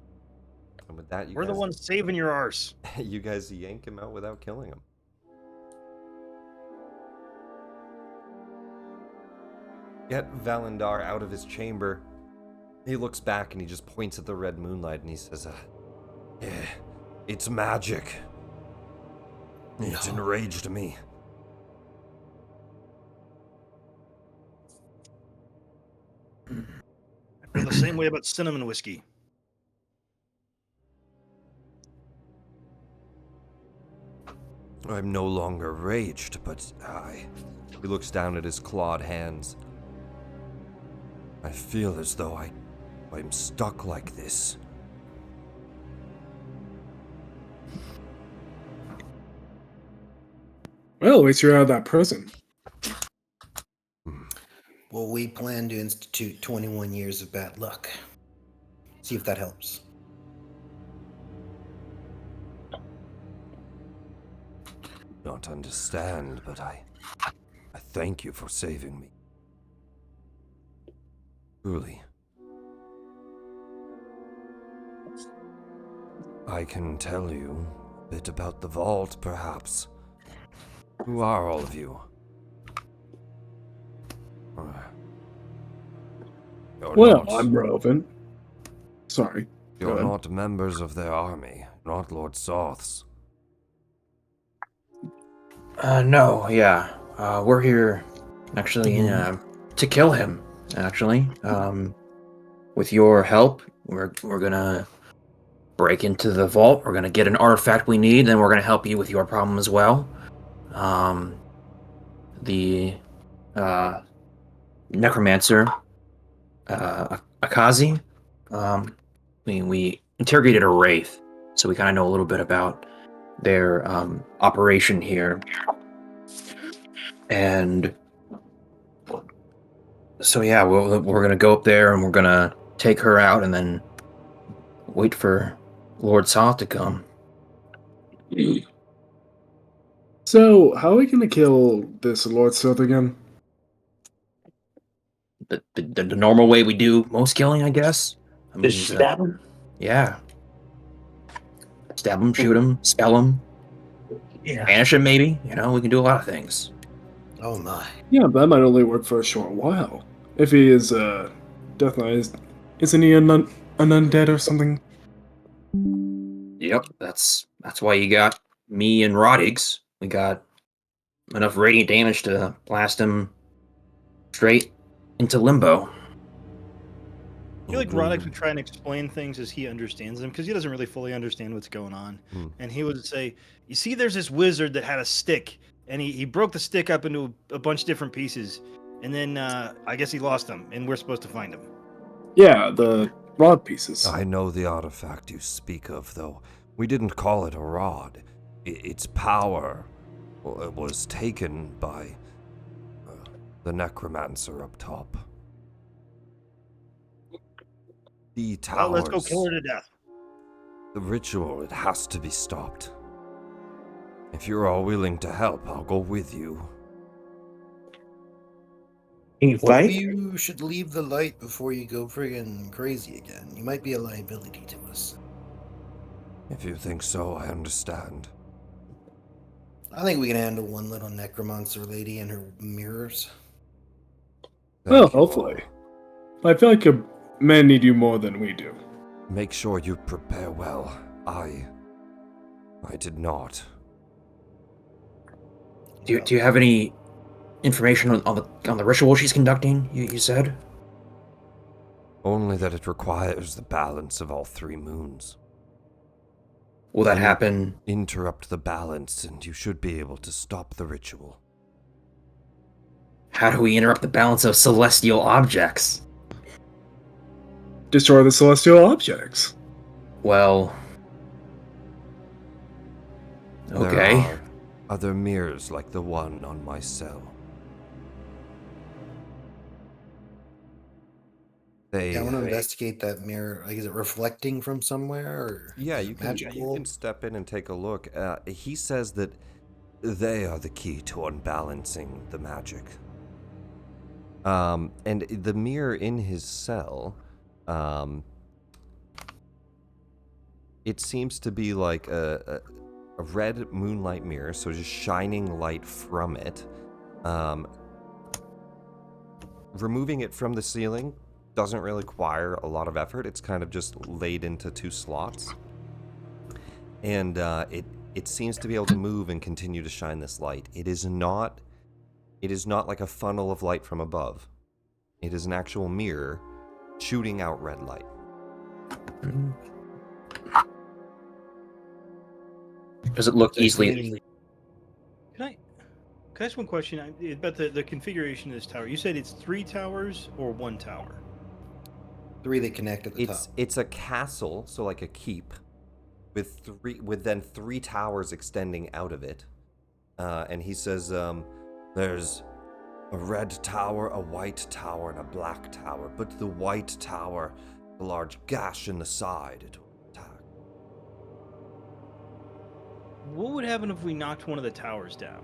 And with that, We're the ones saving your arse. you guys yank him out without killing him. Get Valendar out of his chamber. He looks back and he just points at the red moonlight and he says, yeah, it's magic. It's enraged me. I feel the same way about cinnamon whiskey. I'm no longer raged, but He looks down at his clawed hands. I feel as though I'm stuck like this. Well, at least you're out of that prison. Well, we plan to institute 21 years of bad luck. See if that helps. Don't understand, but I thank you for saving me. Truly. I can tell you a bit about the vault, perhaps. Who are all of you? You're Well, not, I'm relevant. Sorry. Go you're ahead. not members of their army, not Lord Soth's. No, yeah. We're here, actually, to kill him, actually. With your help, we're gonna break into the vault, we're gonna get an artifact we need, then we're gonna help you with your problem as well. The necromancer, Akazi, we interrogated a wraith, so we kind of know a little bit about their operation here. And so yeah, we're gonna go up there and we're gonna take her out and then wait for Lord Soth to come. So, how are we gonna kill this Lord Soth again? The normal way we do most killing, I guess. I mean, Just stab him. yeah. Stab him, shoot him, spell him, Yeah. banish him maybe. You know, we can do a lot of things. Oh my. Yeah, but that might only work for a short while. If he is, Death Knight, isn't he an undead or something? Yep, that's why you got me and Rodriguez. We got enough radiant damage to blast him straight into limbo. I feel like Roddick would try and explain things as he understands them because he doesn't really fully understand what's going on. And he would say, you see, there's this wizard that had a stick and he broke the stick up into a bunch of different pieces. And then I guess he lost them and we're supposed to find him. Yeah, the rod pieces. I know the artifact you speak of, though. We didn't call it a rod. Its power was taken by the necromancer up top. The towers. Well, let's go kill her to death. The ritual, it has to be stopped. If you're all willing to help, I'll go with you. Can you Maybe fight? you should leave the light before you go friggin' crazy again. You might be a liability to us. If you think so, I understand. I think we can handle one little necromancer lady and her mirrors. Well, Thank you all. hopefully. I feel like men need you more than we do. Make sure you prepare well. I did not. Do you have any information on the ritual she's conducting? You said. Only that it requires the balance of all 3 moons. Will that Then happen? Interrupt the balance, and you should be able to stop the ritual. How do we interrupt the balance of celestial objects? Destroy the celestial objects. Well. Okay. There are other mirrors like the one on my cell. Yeah, I want to investigate that mirror. Like, is it reflecting from somewhere? Or Yeah, is you it can magical? step in and take a look. He says that they are the key to unbalancing the magic. And the mirror in his cell, it seems to be like a red moonlight mirror, so just shining light from it. Removing it from the ceiling doesn't really require a lot of effort. It's kind of just laid into 2 slots. And it seems to be able to move and continue to shine this light. It is not like a funnel of light from above. It is an actual mirror shooting out red light. Does it look Does it easily? mean- Can I ask one question about the configuration of this tower? You said it's 3 towers or 1 tower? 3 that connect at the top. It's a castle, so like a keep, with then 3 towers extending out of it. And he says, there's a red tower, a white tower, and a black tower. But the white tower, a large gash in the side, it will attack. What would happen if we knocked one of the towers down?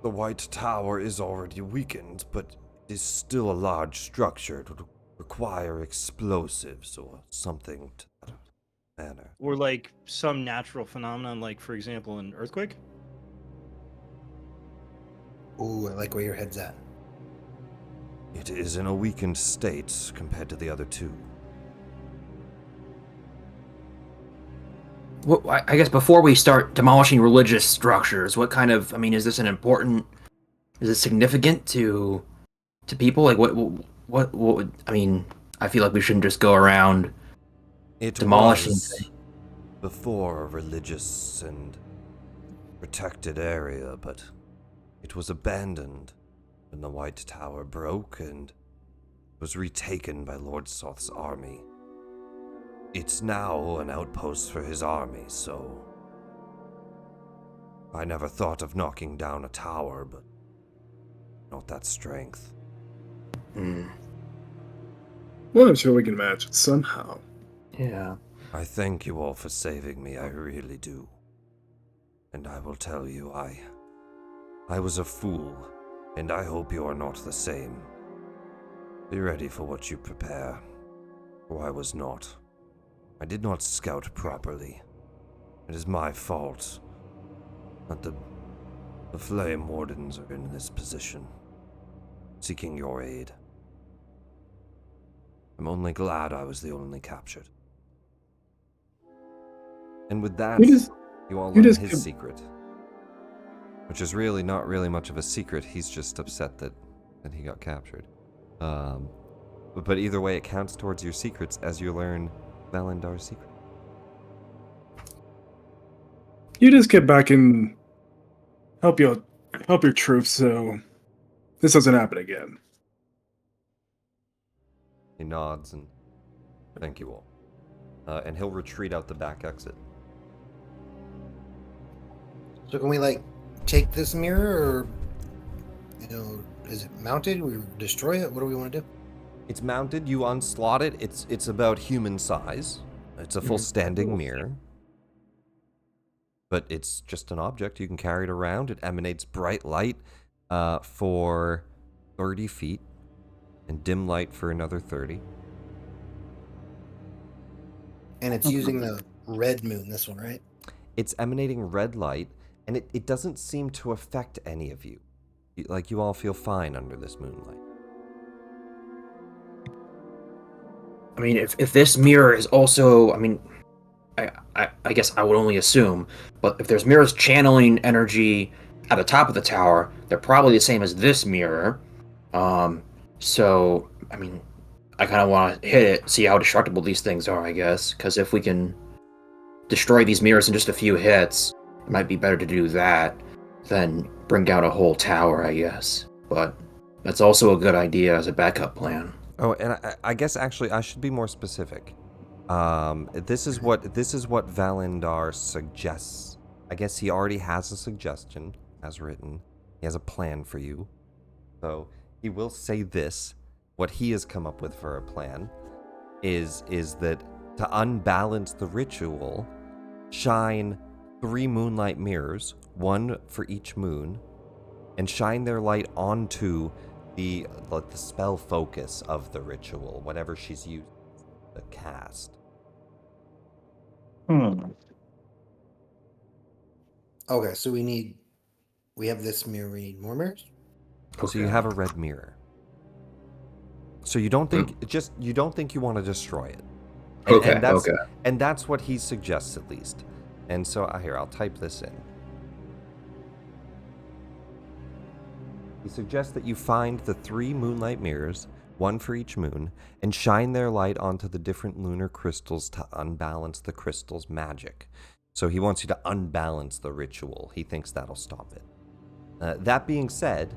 The white tower is already weakened, but it is still a large structure. It would require explosives or something to that manner. Or like some natural phenomenon, like for example, an earthquake? Ooh, I like where your head's at. It is in a weakened state compared to the other 2. Well, I guess before we start demolishing religious structures, what kind of? I mean, is this an important? Is it significant to people? Like, what would? I mean, I feel like we shouldn't just go around It demolishing was things. before a religious and protected area, but it was abandoned when the White Tower broke and was retaken by Lord Soth's army. It's now an outpost for his army, so I never thought of knocking down a tower, but not that strength. Well, I'm sure we can match it somehow. Yeah. I thank you all for saving me, I really do. And I will tell you, I was a fool, and I hope you are not the same. Be ready for what you prepare, for I was not. I did not scout properly. It is my fault that the Flame Wardens are in this position, seeking your aid. I'm only glad I was the only captured. And with that, you all learn his secret. Which is really not really much of a secret. He's just upset that he got captured. But either way, it counts towards your secrets as you learn Valendar's secret. You just get back and help your troops so this doesn't happen again. He nods and thank you all. And he'll retreat out the back exit. So can we, like, take this mirror, or, is it mounted? We destroy it? What do we want to do? It's mounted, you unslot it. It's about human size. It's a full standing mirror. but it's just an object. You can carry it around. It emanates bright light for 30 feet and dim light for another 30. And it's using the red moon, this one, right? It's emanating red light, and it doesn't seem to affect any of you. Like, you all feel fine under this moonlight. I mean, if this mirror is also, I mean, I guess I would only assume, but if there's mirrors channeling energy at the top of the tower, they're probably the same as this mirror. So, I mean, I kind of want to hit it, see how destructible these things are, I guess, because if we can destroy these mirrors in just a few hits, it might be better to do that than bring down a whole tower, I guess. But that's also a good idea as a backup plan. Oh, and I guess actually I should be more specific. This is what Valindar suggests. I guess he already has a suggestion as written. He has a plan for you. So he will say this. What he has come up with for a plan is that to unbalance the ritual, shine 3 moonlight mirrors, 1 for each moon, and shine their light onto the spell focus of the ritual, whatever she's using to cast. Okay, so we have this mirror, we need more mirrors? So you have a red mirror. So you don't think you don't think you want to destroy it. And that's what he suggests at least. And so here, I'll type this in. He suggests that you find the 3 moonlight mirrors, 1 for each moon, and shine their light onto the different lunar crystals to unbalance the crystal's magic. So he wants you to unbalance the ritual. He thinks that'll stop it. That being said,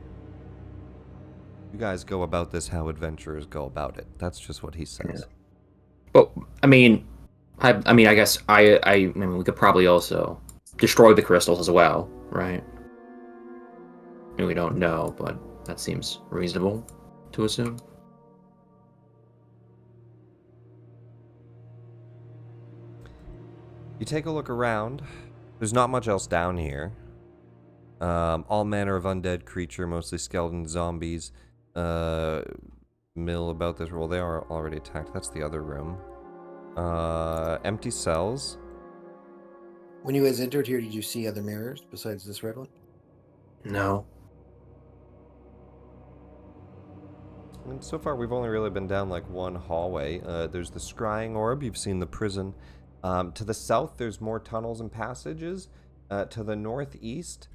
you guys go about this how adventurers go about it. That's just what he says. But I mean, I guess I mean we could probably also destroy the crystals as well, right? I mean, we don't know, but that seems reasonable to assume. You take a look around. There's not much else down here. All manner of undead creature, mostly skeleton zombies. Mill about this. Well, they are already attacked. That's the other room. Empty cells. When you guys entered here, did you see other mirrors besides this red one? No. And so far, we've only really been down like one hallway. There's the scrying orb. You've seen the prison. To the south, there's more tunnels and passages. To the northeast,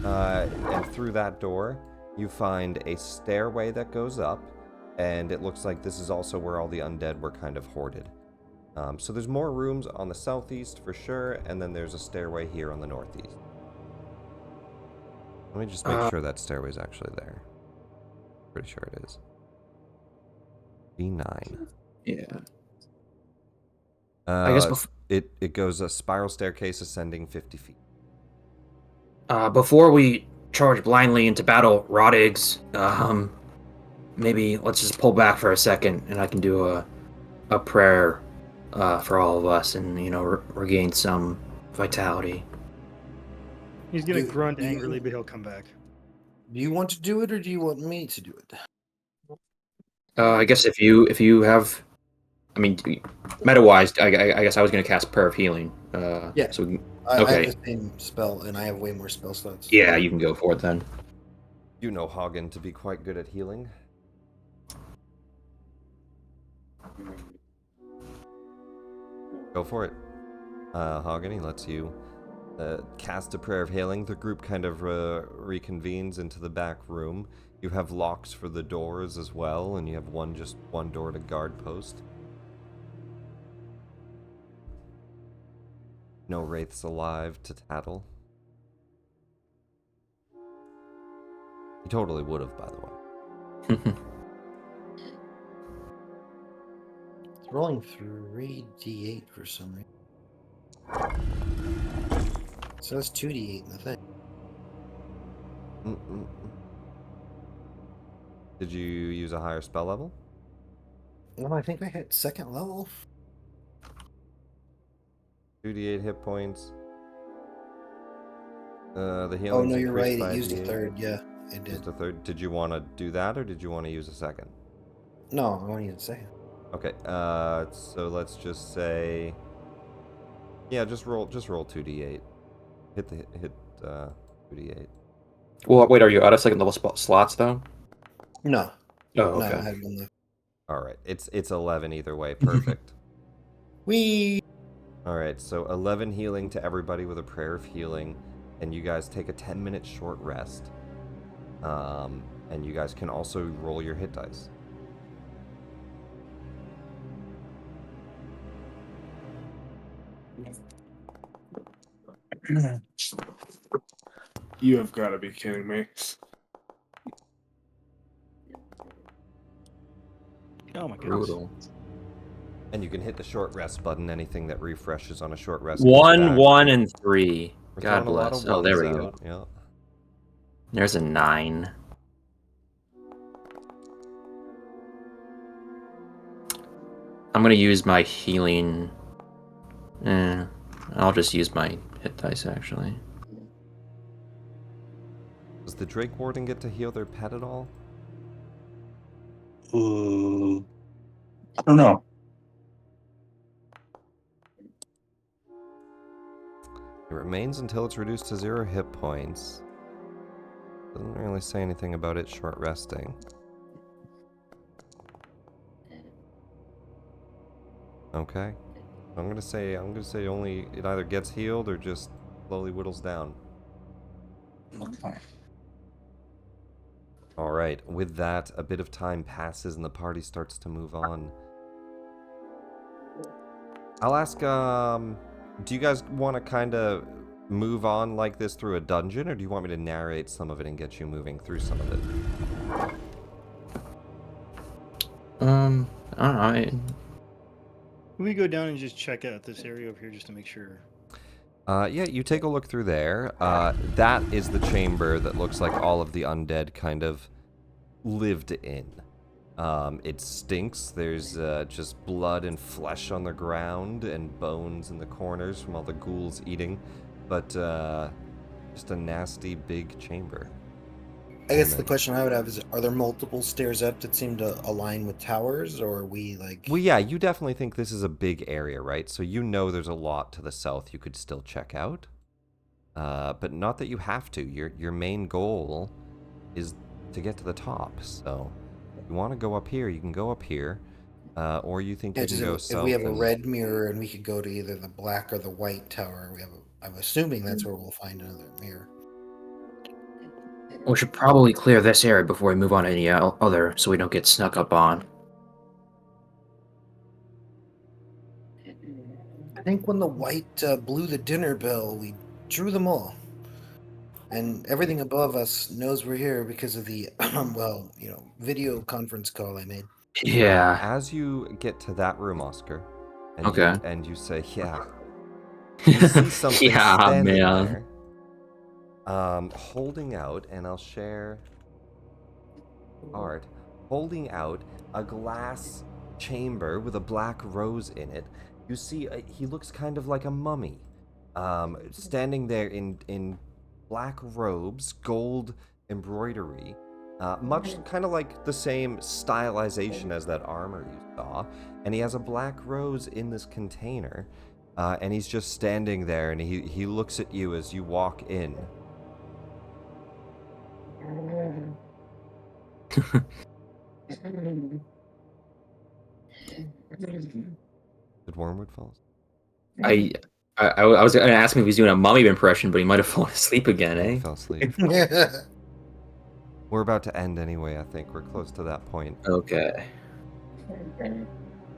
and through that door, you find a stairway that goes up, and it looks like this is also where all the undead were kind of hoarded. So there's more rooms on the southeast for sure, and then there's a stairway here on the northeast. Let me just make sure that stairway's actually there. Pretty sure it is. B9. Yeah. I guess it goes a spiral staircase ascending 50 feet. Before we charge blindly into battle, Roddigs, maybe let's just pull back for a second, and I can do a prayer for all of us, and regain some vitality. He's gonna grunt angrily, but he'll come back. Do you want to do it, or do you want me to do it? I guess if you have, I mean, meta-wise, I guess I was gonna cast Prayer of Healing. Yeah. So I have okay. the same spell, and I have way more spell slots. Yeah, you can go for it then. You know Hagen to be quite good at healing. Go for it. Hagen, he lets you cast a prayer of healing. The group kind of reconvenes into the back room. You have locks for the doors as well, and you have one door to guard post. No wraiths alive to tattle. He totally would have, by the way. It's rolling 3d8 for some reason. So that's 2d8 in the thing. Did you use a higher spell level? Well, I think I hit 2nd level. 2d8 hit points. The Oh healing's no, you're increased right. by It a used a D8. third. Yeah, it did. Used a third. Did you want to do that, or did you want to use a second? No, I want you to say. Okay. So let's just say. Yeah, just roll 2d8. Hit 2d8. Well, wait, are you out of second level slots though? No, Oh, no, I okay. had one left. All right. It's 11 either way. Perfect. We. All right. So 11 healing to everybody with a prayer of healing, and you guys take a 10-minute short rest. And you guys can also roll your hit dice. You have got to be kidding me. Oh my goodness. Brutal. And you can hit the short rest button. Anything that refreshes on a short rest. goes 1, back. 1, and 3. We're God throwing a lot bless. of Oh, there ones we go. out. Yeah. There's a 9. I'm gonna use my healing. I'll just use my hit dice actually. Does the Drake Warden get to heal their pet at all? I don't know. It remains until it's reduced to 0 hit points. Doesn't really say anything about it short resting. Okay. I'm gonna say only it either gets healed or just slowly whittles down. Okay. All right. With that, a bit of time passes and the party starts to move on. I'll ask, do you guys want to kind of move on like this through a dungeon, or do you want me to narrate some of it and get you moving through some of it? I don't know. Can we go down and just check out this area over here just to make sure? Yeah, you take a look through there. That is the chamber that looks like all of the undead kind of lived in. It stinks. There's just blood and flesh on the ground and bones in the corners from all the ghouls eating. But just a nasty big chamber. I guess the question I would have is: are there multiple stairs up that seem to align with towers, or are we like? Well, yeah, you definitely think this is a big area, right? So you know there's a lot to the south you could still check out. But not that you have to. Your main goal is to get to the top. So if you want to go up here, you can go up here. Or you think Yeah, you can go if south. we have a and- red mirror and we could go to either the black or the white tower, I'm assuming that's where we'll find another mirror. We should probably clear this area before we move on to any other, so we don't get snuck up on. I think when the white blew the dinner bell, we drew them all. And everything above us knows we're here because of the, video conference call I made. Yeah. As you get to that room, Oscar, and Okay. you say, yeah, you see something Yeah, standing man. there, holding out, and I'll share art, holding out a glass chamber with a black rose in it. You see, he looks kind of like a mummy, standing there in black robes, gold embroidery, much kind of like the same stylization as that armor you saw, and he has a black rose in this container, and he's just standing there, and he looks at you as you walk in. Did Wormwood fall? I was gonna ask him if he's doing a mummy impression, but he might have fallen asleep again, He eh? fell asleep. We're about to end anyway, I think. We're close to that point. Okay.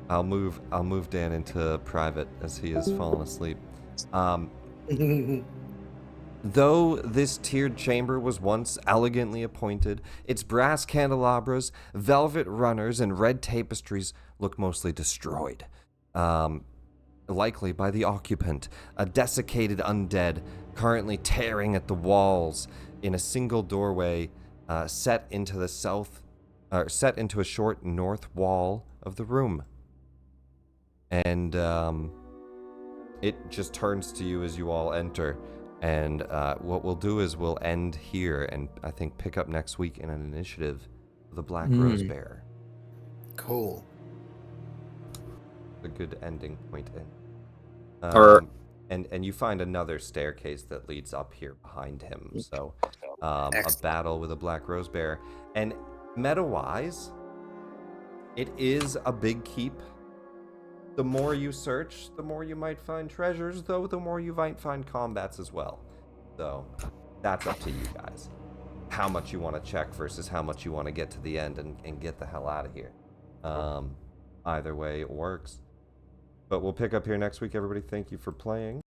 I'll move Dan into private as he has fallen asleep. Though this tiered chamber was once elegantly appointed, its brass candelabras, velvet runners, and red tapestries look mostly destroyed. Likely by the occupant, a desiccated undead currently tearing at the walls in a single doorway set into a short north wall of the room. And it just turns to you as you all enter, And what we'll do is we'll end here and I think pick up next week in an initiative with the Black Rose Bear. Cool. A good ending point in. Or- And you find another staircase that leads up here behind him. So a Excellent. battle with a Black Rose Bear. And meta-wise, it is a big keep. The more you search, the more you might find treasures, though the more you might find combats as well. So that's up to you guys. How much you want to check versus how much you want to get to the end and get the hell out of here. Either way, it works. But we'll pick up here next week, everybody. Thank you for playing.